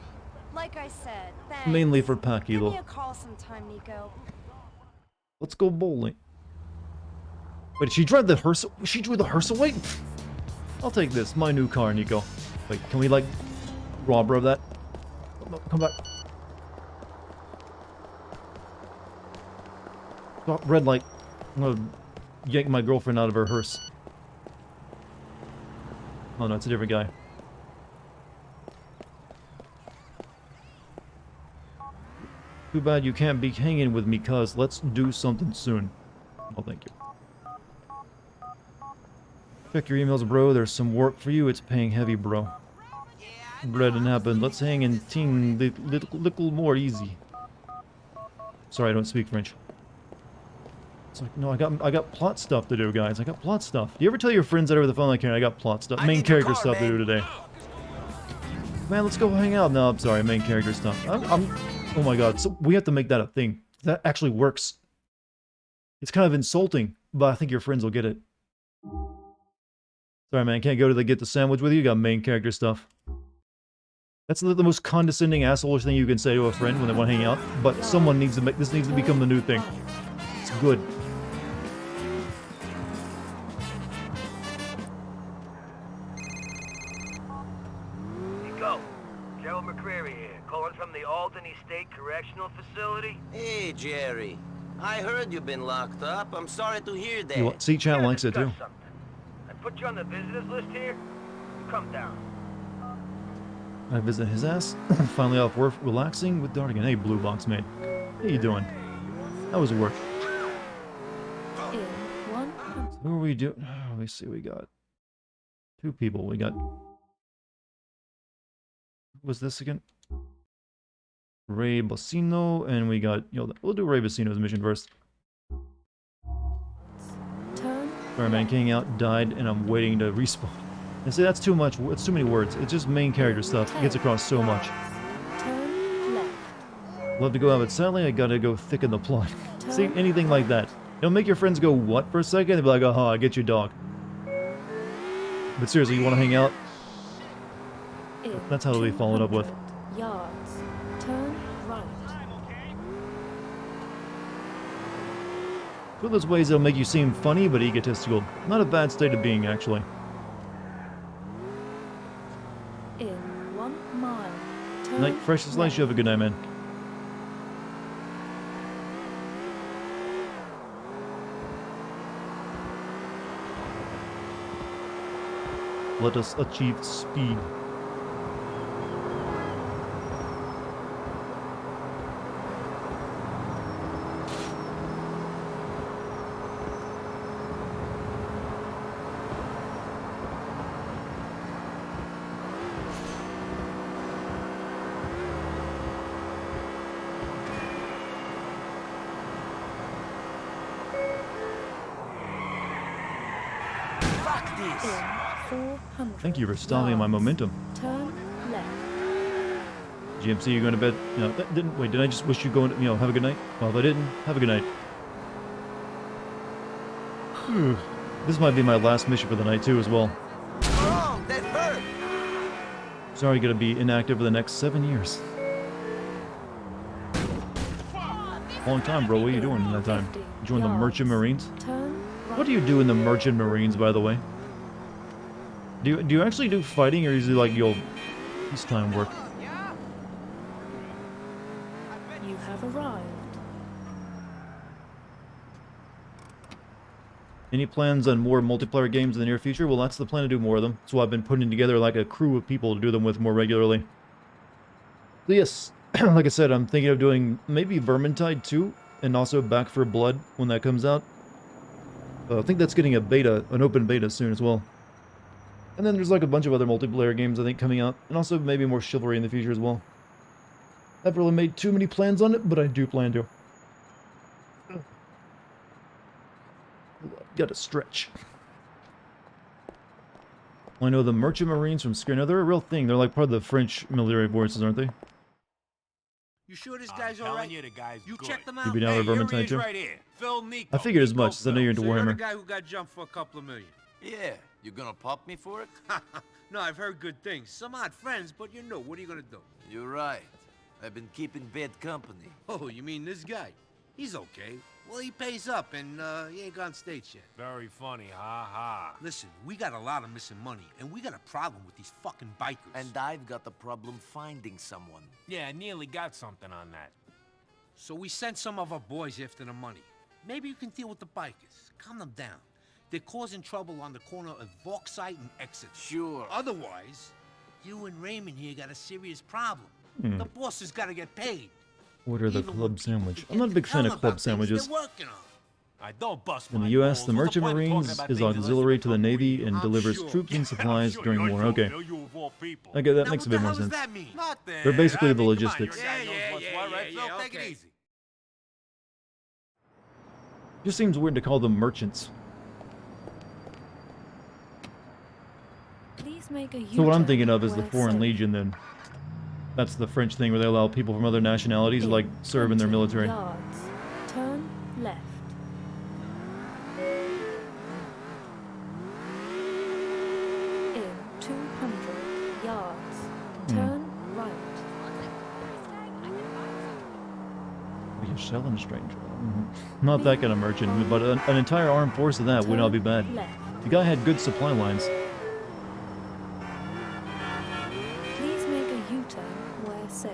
Like I said, thanks. Mainly for Packy, Give me though. a call sometime, Nico. Let's go bowling. Wait, did she drive the hearse? She drew the hearse away? I'll take this. My new car, Nico. Wait, can we, like, rob her of that? Oh, come back. Stop, red light. I'm gonna yank my girlfriend out of her hearse. Oh no, it's a different guy. Too bad you can't be hanging with me, cuz let's do something soon. Oh, thank you. Check your emails, bro. There's some work for you. It's paying heavy, bro. Bread and happen. Let's hang and ting little more easy. Sorry, I don't speak French. It's like, no, I got plot stuff to do, guys. I got plot stuff. Do you ever tell your friends that over the phone, like, I got plot stuff, main character stuff to do today? Man, let's go hang out. No, I'm sorry, main character stuff. Oh my god, so we have to make that a thing. That actually works. It's kind of insulting, but I think your friends will get it. Sorry, man, can't go to get the sandwich with you. You got main character stuff. That's the most condescending, asshole-ish thing you can say to a friend when they want to hang out. But someone needs to make this needs to become the new thing. It's good. Nico, Gerald McCreary here, calling from the Albany State Correctional Facility. Hey, Jerry. I heard you've been locked up. I'm sorry to hear that. You know, C-Chat likes it too. I put you on the visitors list here. You come down. I visit his ass. Finally off work, relaxing with Dartigan. Hey, Blue Box mate. How you doing? How was work? Who are we doing? Oh, let me see. We got 2 people. We got. Who was this again? Ray Bacino, and we got. We'll do Ray Bacino's mission first. Sorry, man. King out died, and I'm waiting to respawn. And see, that's too much. It's too many words. It's just main character stuff. It gets across so much. Love to go out, but sadly, I gotta go thicken the plot. See, anything like that. It'll make your friends go, what, for a second? They'll be like, oh, I get you, dog. But seriously, you want to hang out? That's how they'll be followed up with. Yards. Turn right. One of those ways that'll make you seem funny, but egotistical. Not a bad state of being, actually. In 1 mile. Turn Night, fresh as light. You have a good night, man. Let us achieve speed. In 400 Thank you for stopping my momentum. Turn left. GMC, you going to bed? No, wait, did I just wish you going to, have a good night? Well, if I didn't, have a good night. Whew. This might be my last mission for the night, too, as well. Oh, that hurt! Sorry, gonna be inactive for the next 7 years. Long time, bro. What are you doing in that time? You join the Merchant Marines? What do you do in the Merchant Marines, by the way? Do you actually do fighting, or is it like your peacetime work? You have arrived. Any plans on more multiplayer games in the near future? Well, that's the plan, to do more of them. So I've been putting together like a crew of people to do them with more regularly. So yes, like I said, I'm thinking of doing maybe Vermintide 2, and also Back 4 Blood when that comes out. I think that's getting an open beta soon as well. And then there's like a bunch of other multiplayer games I think coming out, and also maybe more Chivalry in the future as well. I haven't really made too many plans on it, but I do plan to. Gotta stretch. Well, I know the Merchant Marines from Scare. Now they're a real thing. They're like part of the French military forces, aren't they? You sure this guy's alright? You checked them out? Maybe now they're Vermintide too. Right here. Phil Nico. I figured as much, since I know you're into So you're the Warhammer. guy who got jumped for a couple of million. Yeah, you gonna pop me for it? No, I've heard good things. Some odd friends, but you know, what are you gonna do? You're right. I've been keeping bad company. Oh, you mean this guy? He's okay. Well, he pays up, and he ain't gone states yet. Very funny, ha ha. Listen, we got a lot of missing money, and we got a problem with these fucking bikers. And I've got a problem finding someone. Yeah, I nearly got something on that. So we sent some of our boys after the money. Maybe you can deal with the bikers. Calm them down. They're causing trouble on the corner of Vauxhall and Exeter. Sure. Otherwise, you and Raymond here got a serious problem. Hmm. The boss has got to get paid. Order the club sandwich. I'm not a big fan of club sandwiches. I don't bust In my the U.S., balls. the What's Merchant point of talking Marines about is things auxiliary unless to the Navy and delivers troops and supplies during war. Okay. Okay, that makes a bit more sense. They're basically the logistics. Take it easy. Just seems weird to call them merchants. Please make a So what I'm thinking of is the where Foreign safe. Legion then. That's the French thing where they allow people from other nationalities to like serve in their 20 military. Yards. Turn left. In 200 yards. Turn right. You're selling stranger. Not that kind of merchant, but an entire armed force of that would not be bad. The guy had good supply lines. Please make a U-turn where safe.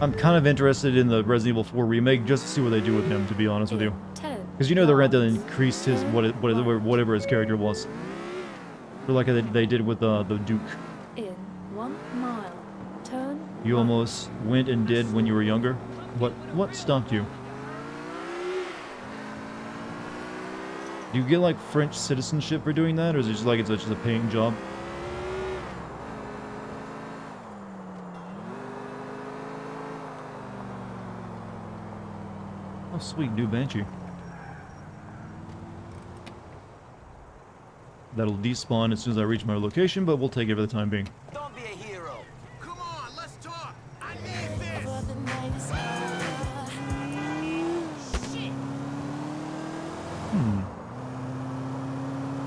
I'm kind of interested in the Resident Evil 4 remake just to see what they do with him, to be honest with you. 10 Because you know they're going to increase his whatever his character was. Or like they did with the Duke. In 1 mile. Turn You almost went and did when you were younger. What stopped you? Do you get like French citizenship for doing that, or is it just like it's just a paying job? Oh, sweet, new Banshee. That'll despawn as soon as I reach my location, but we'll take it for the time being. Don't be a hero. Come on, let's talk. I need this.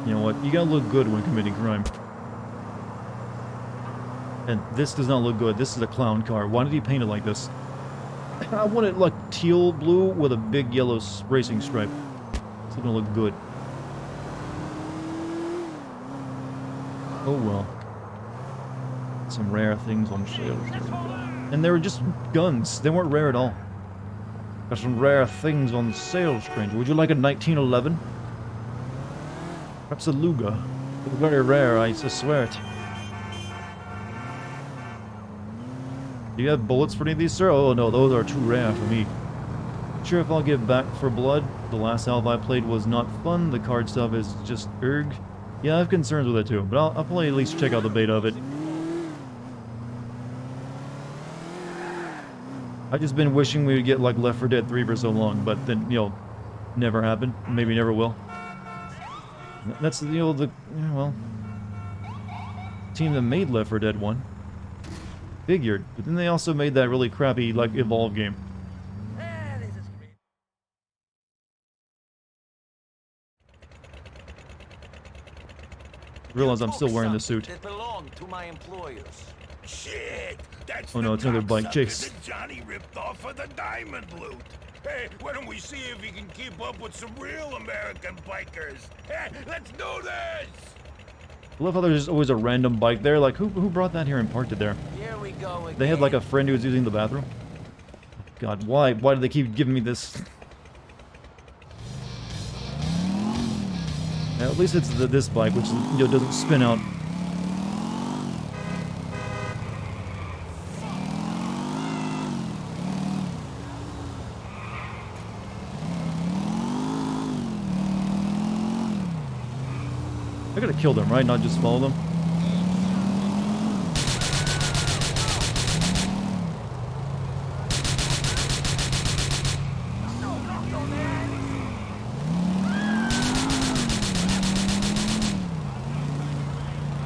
You know what? You gotta look good when committing crime. And this does not look good. This is a clown car. Why did he paint it like this? I want it like teal blue with a big yellow racing stripe. It's gonna look good. Oh well. Some rare things on sale. And they were just guns. They weren't rare at all. Got some rare things on sale, stranger. Would you like a 1911? Perhaps a Luger. Very rare, I swear it. Do you have bullets for any of these, sir? Oh no, those are too rare for me. Sure, if I'll give back for blood. The last half I played was not fun. The card stuff is just erg. Yeah, I have concerns with it too, but I'll probably at least check out the beta of it. I've just been wishing we would get like Left 4 Dead 3 for so long, but then, you know, never happened. Maybe never will. That's, you know, the, well, team that made Left 4 Dead 1. Figured. But then they also made that really crappy, like, Evolve game. Realize I'm still wearing the suit. That belong to my employers. Shit! That's Oh no, it's another bike chase. that Johnny ripped off for the diamond loot. Hey, why don't we see if he can keep up with some real American bikers? Hey, let's do this! I love how there's always a random bike there. Like, who brought that here and parked it there? Here we go again. They had like a friend who was using the bathroom. God, why do they keep giving me this? Now, at least it's this bike, which, you know, doesn't spin out. I gotta kill them, right? Not just follow them.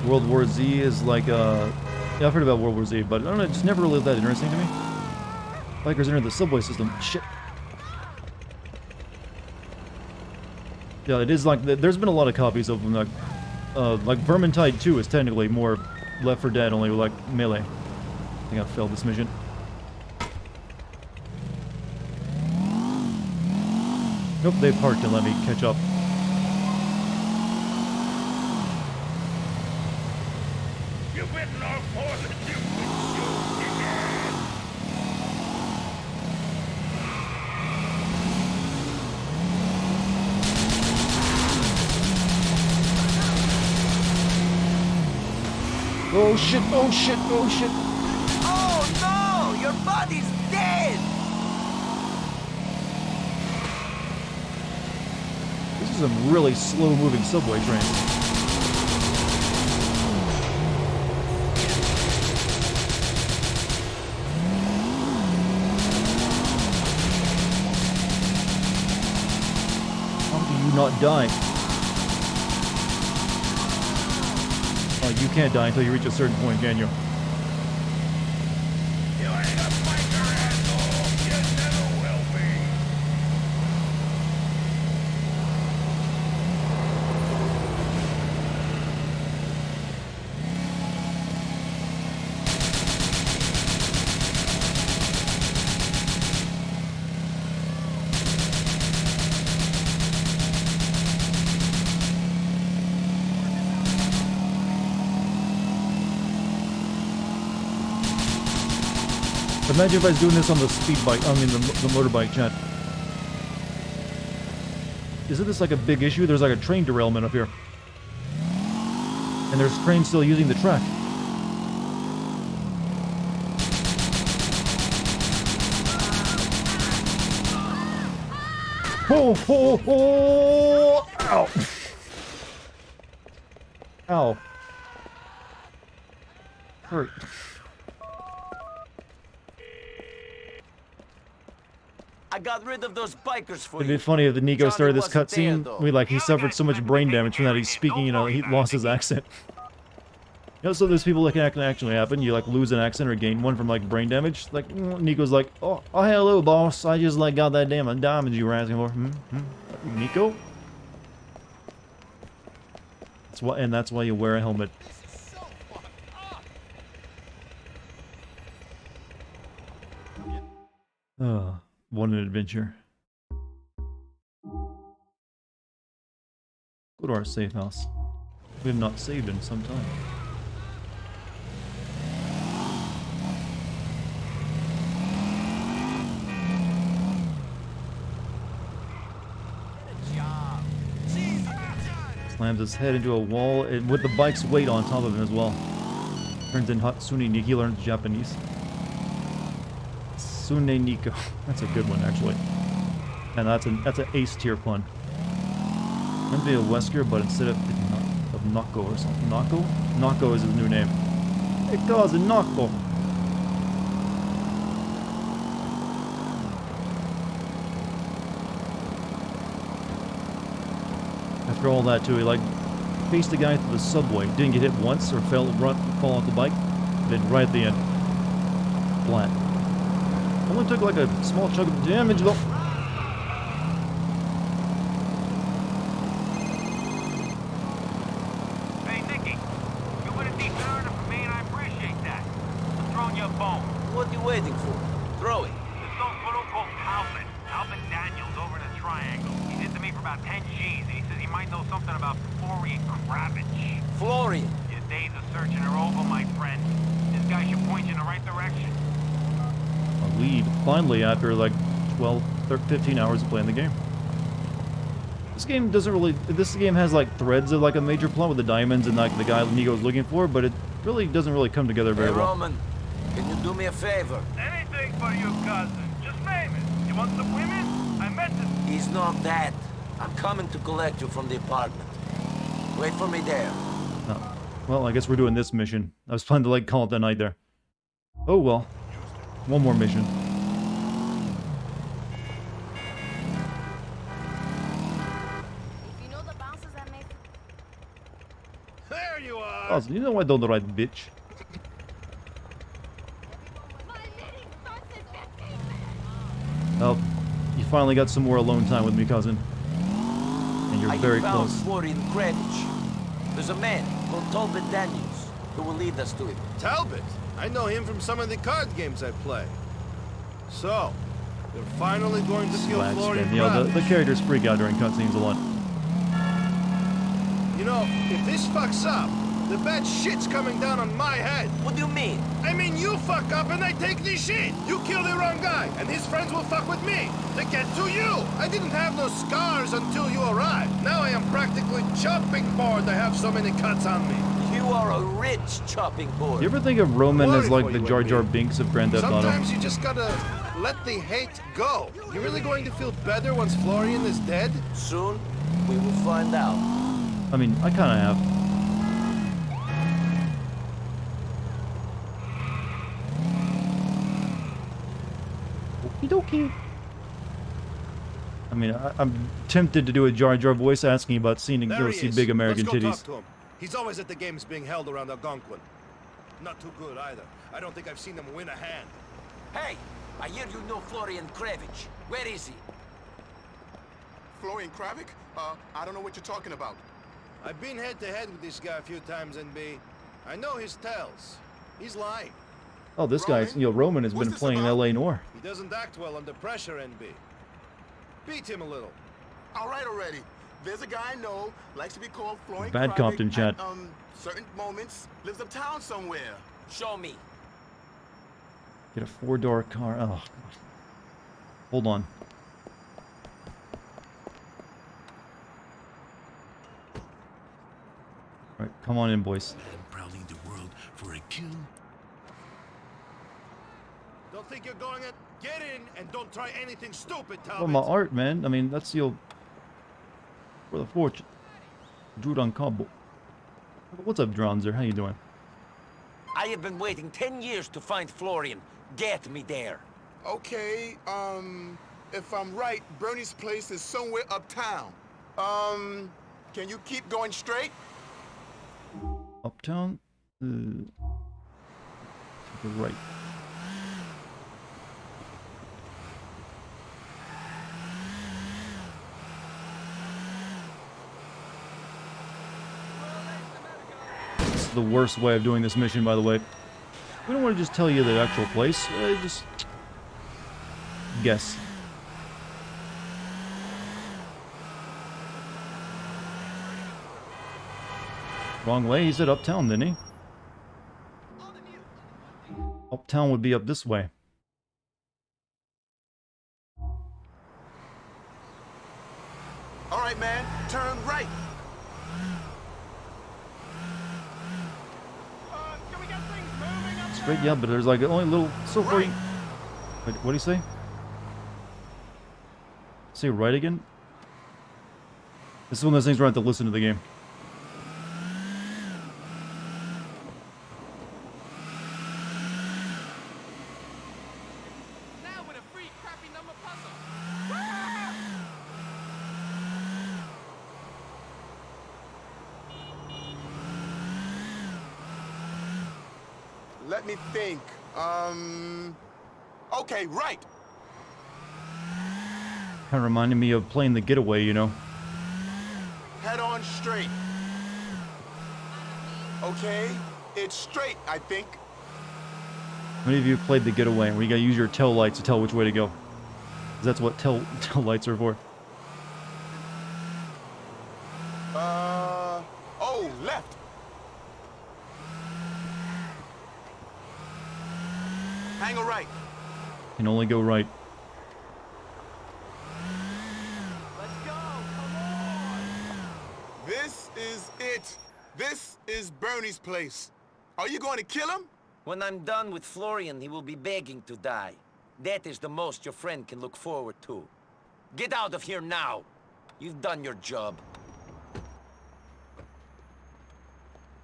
World War Z is like yeah, I've heard about World War Z, but I don't know, it's just never really that interesting to me. Bikers enter the subway system. Shit. Yeah, it is like, there's been a lot of copies of them, like Vermintide 2 is technically more Left 4 Dead, only like melee. I think I failed this mission. Nope, they parked and let me catch up. You've bitten off more than you can chew, dickhead! Oh shit, oh shit, oh shit. Oh no! Your body's dead! This is some really slow moving subway trains. Not die. Oh, you can't die until you reach a certain point, can you? You ain't a biker, asshole! You never will be! Imagine if I was doing this on the speed bike, I mean the motorbike, chat. Isn't this like a big issue? There's like a train derailment up here. And there's trains still using the track. Oh, oh, oh! Ow! Ow. Hurt. I got rid of those bikers for It'd you. be funny if the Nico Johnny started this wasn't there, cutscene. though. We like he suffered so much brain damage from that he's speaking. You know, he lost his accent. You know, so there's people that can actually happen. You like lose an accent or gain one from like brain damage. Like Nico's like, oh hello boss, I just like got that damn diamond you were asking for. Nico. That's why you wear a helmet. What an adventure. Go to our safe house. We have not saved in some time. Slams his head into a wall and with the bike's weight on top of him as well. Turns in Hatsune Niki, learns Japanese. Sune Nico. That's a good one, actually. And that's an ace tier pun. Meant to be a Wesker, but instead of Nako or something. Nako? Nako is his new name. It calls it Nako. After all that, too, he like faced the guy through the subway. Didn't get hit once or fall off the bike. Then right at the end, flat. Only took like a small chunk of damage though. Hey, Nicky, you went a decent earner for me, and I appreciate that. I'm throwing you a bone. What are you waiting for? Throw it. There's some photo called Alvin Daniels over in the Triangle. He's into me for about 10 G's, and he says he might know something about Florian Kravitch. Florian? Your days of searching are over, my friend. This guy should point you in the right direction. A lead, finally, after like 12, 15 hours of playing the game. This game doesn't really... This game has like threads of like a major plot with the diamonds and like the guy Nico's looking for, but it really doesn't really come together very well. Roman, can you do me a favor? Anything for you, cousin. Just name it. You want some women? I met this... He's not that. I'm coming to collect you from the apartment. Wait for me there. Oh. Well, I guess we're doing this mission. I was planning to like call it the night there. Oh well. One more mission. There you are! Oh, you know I don't right, bitch. Oh, you finally got some more alone time with me, cousin. And you're very close. Florian Kravitch. There's a man called Talbot Daniels who will lead us to him. Talbot? I know him from some of the card games I play. So, you're finally going to kill Florian You know, Kravitch. the characters freak out during cutscenes a lot. You know, if this fucks up, the bad shit's coming down on my head. What do you mean? I mean, you fuck up and I take the shit. You kill the wrong guy, and his friends will fuck with me. They get to you. I didn't have no scars until you arrived. Now I am practically chopping board to have so many cuts on me. You are a rich chopping board. You ever think of Roman as like for the you, Jar Jar Emil. Binks of Grand Theft Auto? Sometimes you just gotta let the hate go. You really going to feel better once Florian is dead? Soon, we will find out. I mean, I kind of have. Okie dokie. I mean, I'm tempted to do a Jar Jar voice asking about seeing There go he see is. big American Let's go titties. talk to him. He's always at the games being held around Algonquin. Not too good either. I don't think I've seen him win a hand. Hey, I hear you know Florian Kravitch. Where is he? Florian Kravitch? I don't know what you're talking about. I've been head-to-head with this guy a few times, NB. I know his tells. He's lying. Oh, this guy, you know, Roman has been playing L.A. Noire. He doesn't act well under pressure, NB. Beat him a little. All right already. There's a guy I know, likes to be called Florian Bad Kravitch Compton chat. at, certain moments, lives uptown somewhere. Show me. Get a 4-door car. Oh, God. Hold on. All right, come on in, boys. Prowling the world for a kill. Don't think you're going at... Get in and don't try anything stupid, Talbot. Well, my art, man. I mean, that's your... For the fortune. Drew it on Cabo. What's up, Dronzer? How you doing? I have been waiting 10 years to find Florian. Get me there. Okay, if I'm right, Bernie's place is somewhere uptown. Can you keep going straight? Uptown? To the right. This is the worst way of doing this mission, by the way. We don't want to just tell you the actual place. Just guess. Wrong way. He said uptown, didn't he? Uptown would be up this way. All right, man, turn right. Straight, yeah, but there's like only a little so far. Wait, what do you say? Say right again? This is one of those things where I have to listen to the game. Now with a free crappy number puzzle. Let me think. Okay, right. Kind of reminded me of playing The Getaway, you know. Head on straight. Okay, it's straight, I think. How many of you have played The Getaway where you gotta use your tail lights to tell which way to go? 'Cause that's what tail lights are for. Oh, left. Hang a right. Can only go right. This is it. This is Bernie's place. Are you going to kill him? When I'm done with Florian, he will be begging to die. That is the most your friend can look forward to. Get out of here now. You've done your job.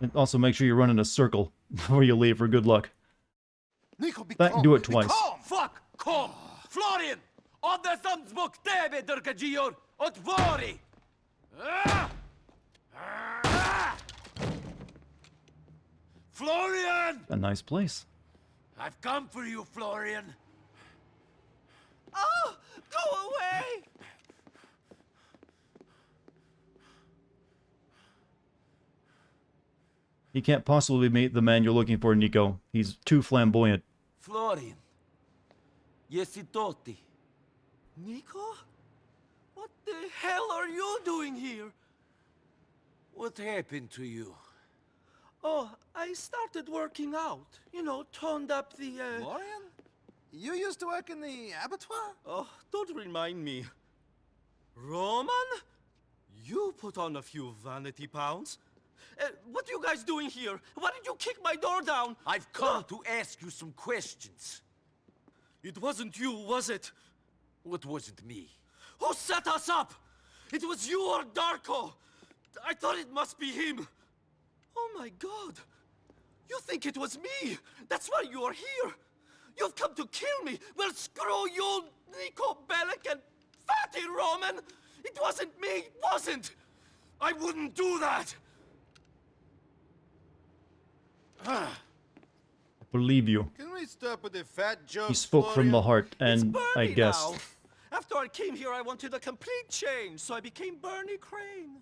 And also make sure you run in a circle before you leave for good luck. Nico, be calm. Do it twice. Fuck! Kom! Florian! Oddesandbok tebe, Dartigan! Otvori! Florian! A nice place. I've come for you, Florian. Oh, go away! He can't possibly be the man you're looking for, Nico. He's too flamboyant. Florian. Yesitoti. Nico? What the hell are you doing here? What happened to you? Oh, I started working out. You know, toned up the, Florian? You used to work in the abattoir? Oh, don't remind me. Roman? You put on a few vanity pounds. What are you guys doing here? Why did you kick my door down? I've come to ask you some questions. It wasn't you, was it? What wasn't me? Who set us up? It was you or Darko. I thought it must be him. Oh my God. You think it was me? That's why you are here. You've come to kill me. Well, screw you, Nico Bellic and Fatty Roman. It wasn't me, wasn't. I wouldn't do that. I believe you. Can we stop with the fat jokes? He spoke from the heart, and I guessed. Now. After I came here, I wanted a complete change, so I became Bernie Crane.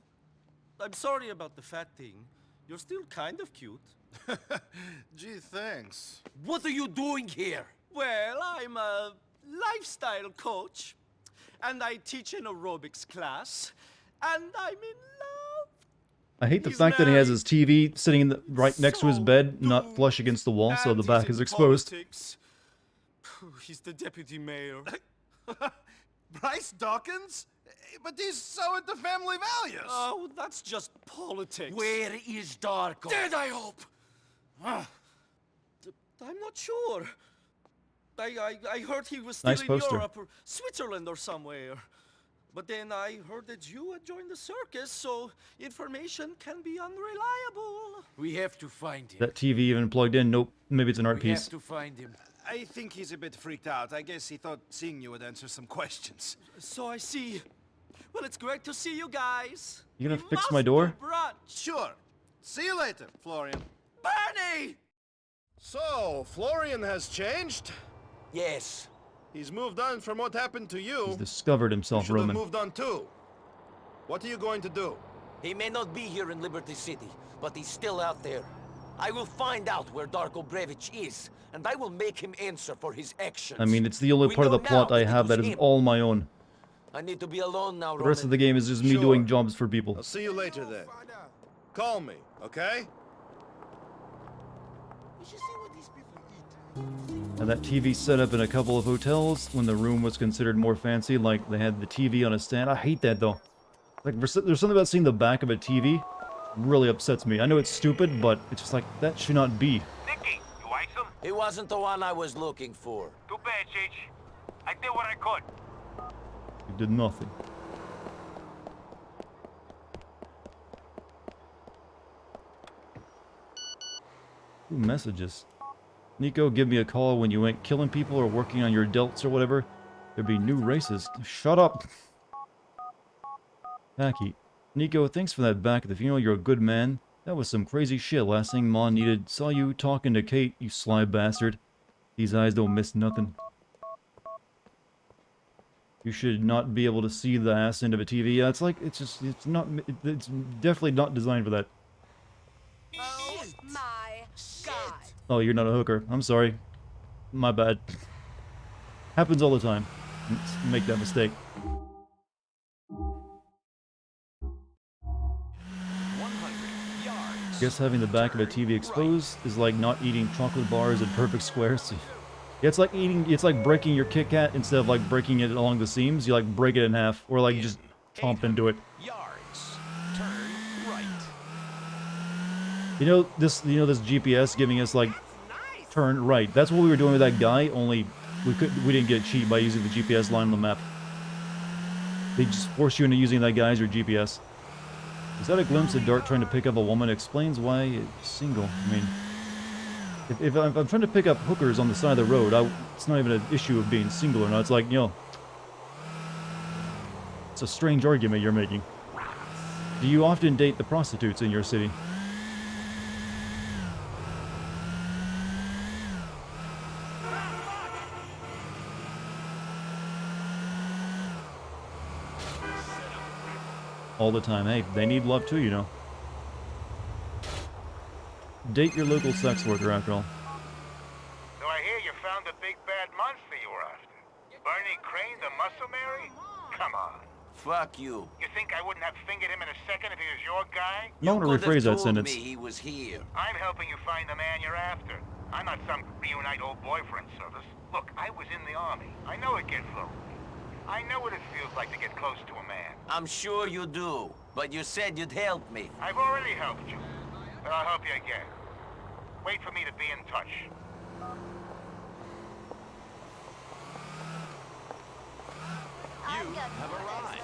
I'm sorry about the fat thing. You're still kind of cute. Gee, thanks. What are you doing here? Well, I'm a lifestyle coach, and I teach an aerobics class, and I'm in love. I hate the fact that he has his TV sitting in right next to his bed, not flush against the wall, so the back is exposed. Politics. He's the deputy mayor. Bryce Dawkins? But he's so into family values. Oh, that's just politics. Where is Darko? Dead, I hope. I'm not sure. I heard he was still Nice in poster. Europe or Switzerland or somewhere. But then I heard that you had joined the circus, so information can be unreliable. We have to find him. That TV even plugged in. Nope. Maybe it's an art We piece. have to find him. I think he's a bit freaked out. I guess he thought seeing you would answer some questions. So I see. Well, it's great to see you guys. You gonna We fix must my door? do brunch. Sure. See you later, Florian. Bernie! So, Florian has changed? Yes. He's moved on from what happened to you. He's discovered You himself, should have Roman. moved on too. What are you going to do? He may not be here in Liberty City, but he's still out there. I will find out where Darko Brevich is, and I will make him answer for his actions. I mean, it's the only We part of know the plot now I that it have was that is him. all my own. I need to be alone now, The rest of Roman. the game is just me Sure. doing jobs for people. I'll see you later then. Call me, okay? You should see what these people eat. And that TV set up in a couple of hotels when the room was considered more fancy, like they had the TV on a stand. I hate that though. Like there's something about seeing the back of a TV really upsets me. I know it's stupid, but it's just like that should not be. Nicky, you like some? He wasn't the one I was looking for. Too bad, Cheech. I did what I could. You did nothing. Ooh, messages. Nico, give me a call when you ain't killing people or working on your delts or whatever. There'd be new races. Shut up! Packy. Nico, thanks for that back at the funeral. You're a good man. That was some crazy shit. Last thing Ma needed. Saw you talking to Kate, you sly bastard. These eyes don't miss nothing. You should not be able to see the ass end of a TV. Yeah, it's like, it's definitely not designed for that. Oh my god. Oh, you're not a hooker. I'm sorry. My bad. Happens all the time. Make that mistake. Guess having the back of a TV exposed is like not eating chocolate bars in perfect squares. Yeah, it's like eating, it's like breaking your Kit Kat instead of like breaking it along the seams. You like break it in half, or like just chomp into it. You know this GPS giving us like turn right. That's what we were doing with that guy. Only we didn't get cheat by using the GPS line on the map. They just force you into using that guy as your GPS. Is that a glimpse of Dart trying to pick up a woman? Explains why it's single. I mean, if I'm trying to pick up hookers on the side of the road, it's not even an issue of being single or not. It's like, you know, it's a strange argument you're making. Do you often date the prostitutes in your city? All the time. Hey, they need love too, you know. Date your local sex worker, after all. So I hear you found the big bad monster you were after. Bernie Crane, the muscle Mary? Come on. Fuck you. You think I wouldn't have fingered him in a second if he was your guy? I want to rephrase that sentence. He was here. I'm helping you find the man you're after. I'm not some reunite old boyfriend service. Look, I was in the army. I know it gets lonely. I know what it feels like to get close to a man. I'm sure you do, but you said you'd help me. I've already helped you, but I'll help you again. Wait for me to be in touch. You have arrived.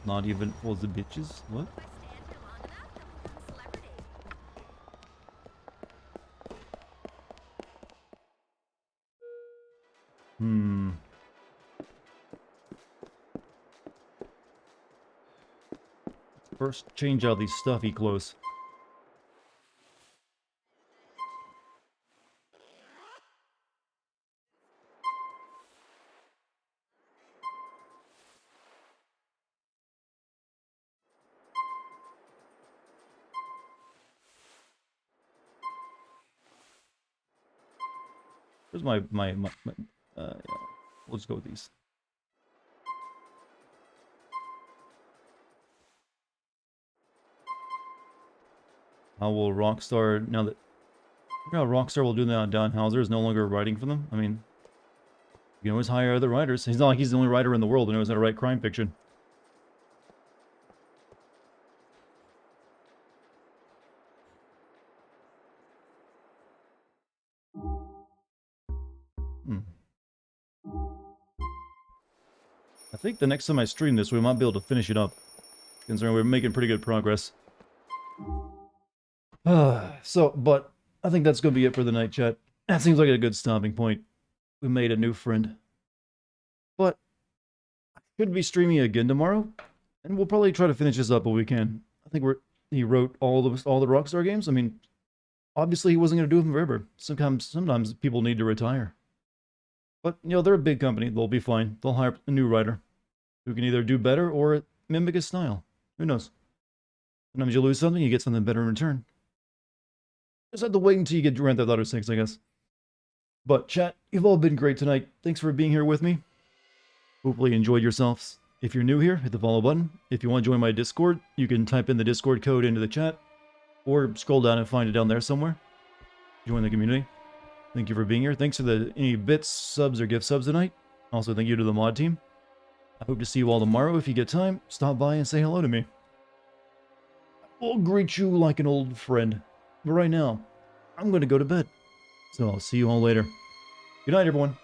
Not even for the bitches? What? First, change out these stuffy clothes. Where's yeah. We'll just go with these. How will Rockstar, now that Rockstar will do that, Don Hauser is no longer writing for them? I mean, you can always hire other writers. He's not like he's the only writer in the world who knows how to write crime fiction. I think the next time I stream this, we might be able to finish it up. Considering we're making pretty good progress. But I think that's going to be it for the night, chat. That seems like a good stopping point. We made a new friend. But I should be streaming again tomorrow, and we'll probably try to finish this up if we can. I think he wrote all the Rockstar games. I mean, obviously he wasn't going to do them forever. Sometimes people need to retire. But, you know, they're a big company. They'll be fine. They'll hire a new writer who can either do better or mimic his style. Who knows? Sometimes you lose something, you get something better in return. Just have to wait until you get Grand Theft Auto 6, I guess. But, chat, you've all been great tonight. Thanks for being here with me. Hopefully you enjoyed yourselves. If you're new here, hit the follow button. If you want to join my Discord, you can type in the Discord code into the chat, or scroll down and find it down there somewhere. Join the community. Thank you for being here. Thanks for any bits, subs, or gift subs tonight. Also, thank you to the mod team. I hope to see you all tomorrow. If you get time, stop by and say hello to me. I'll greet you like an old friend. But right now, I'm going to go to bed. So I'll see you all later. Good night, everyone.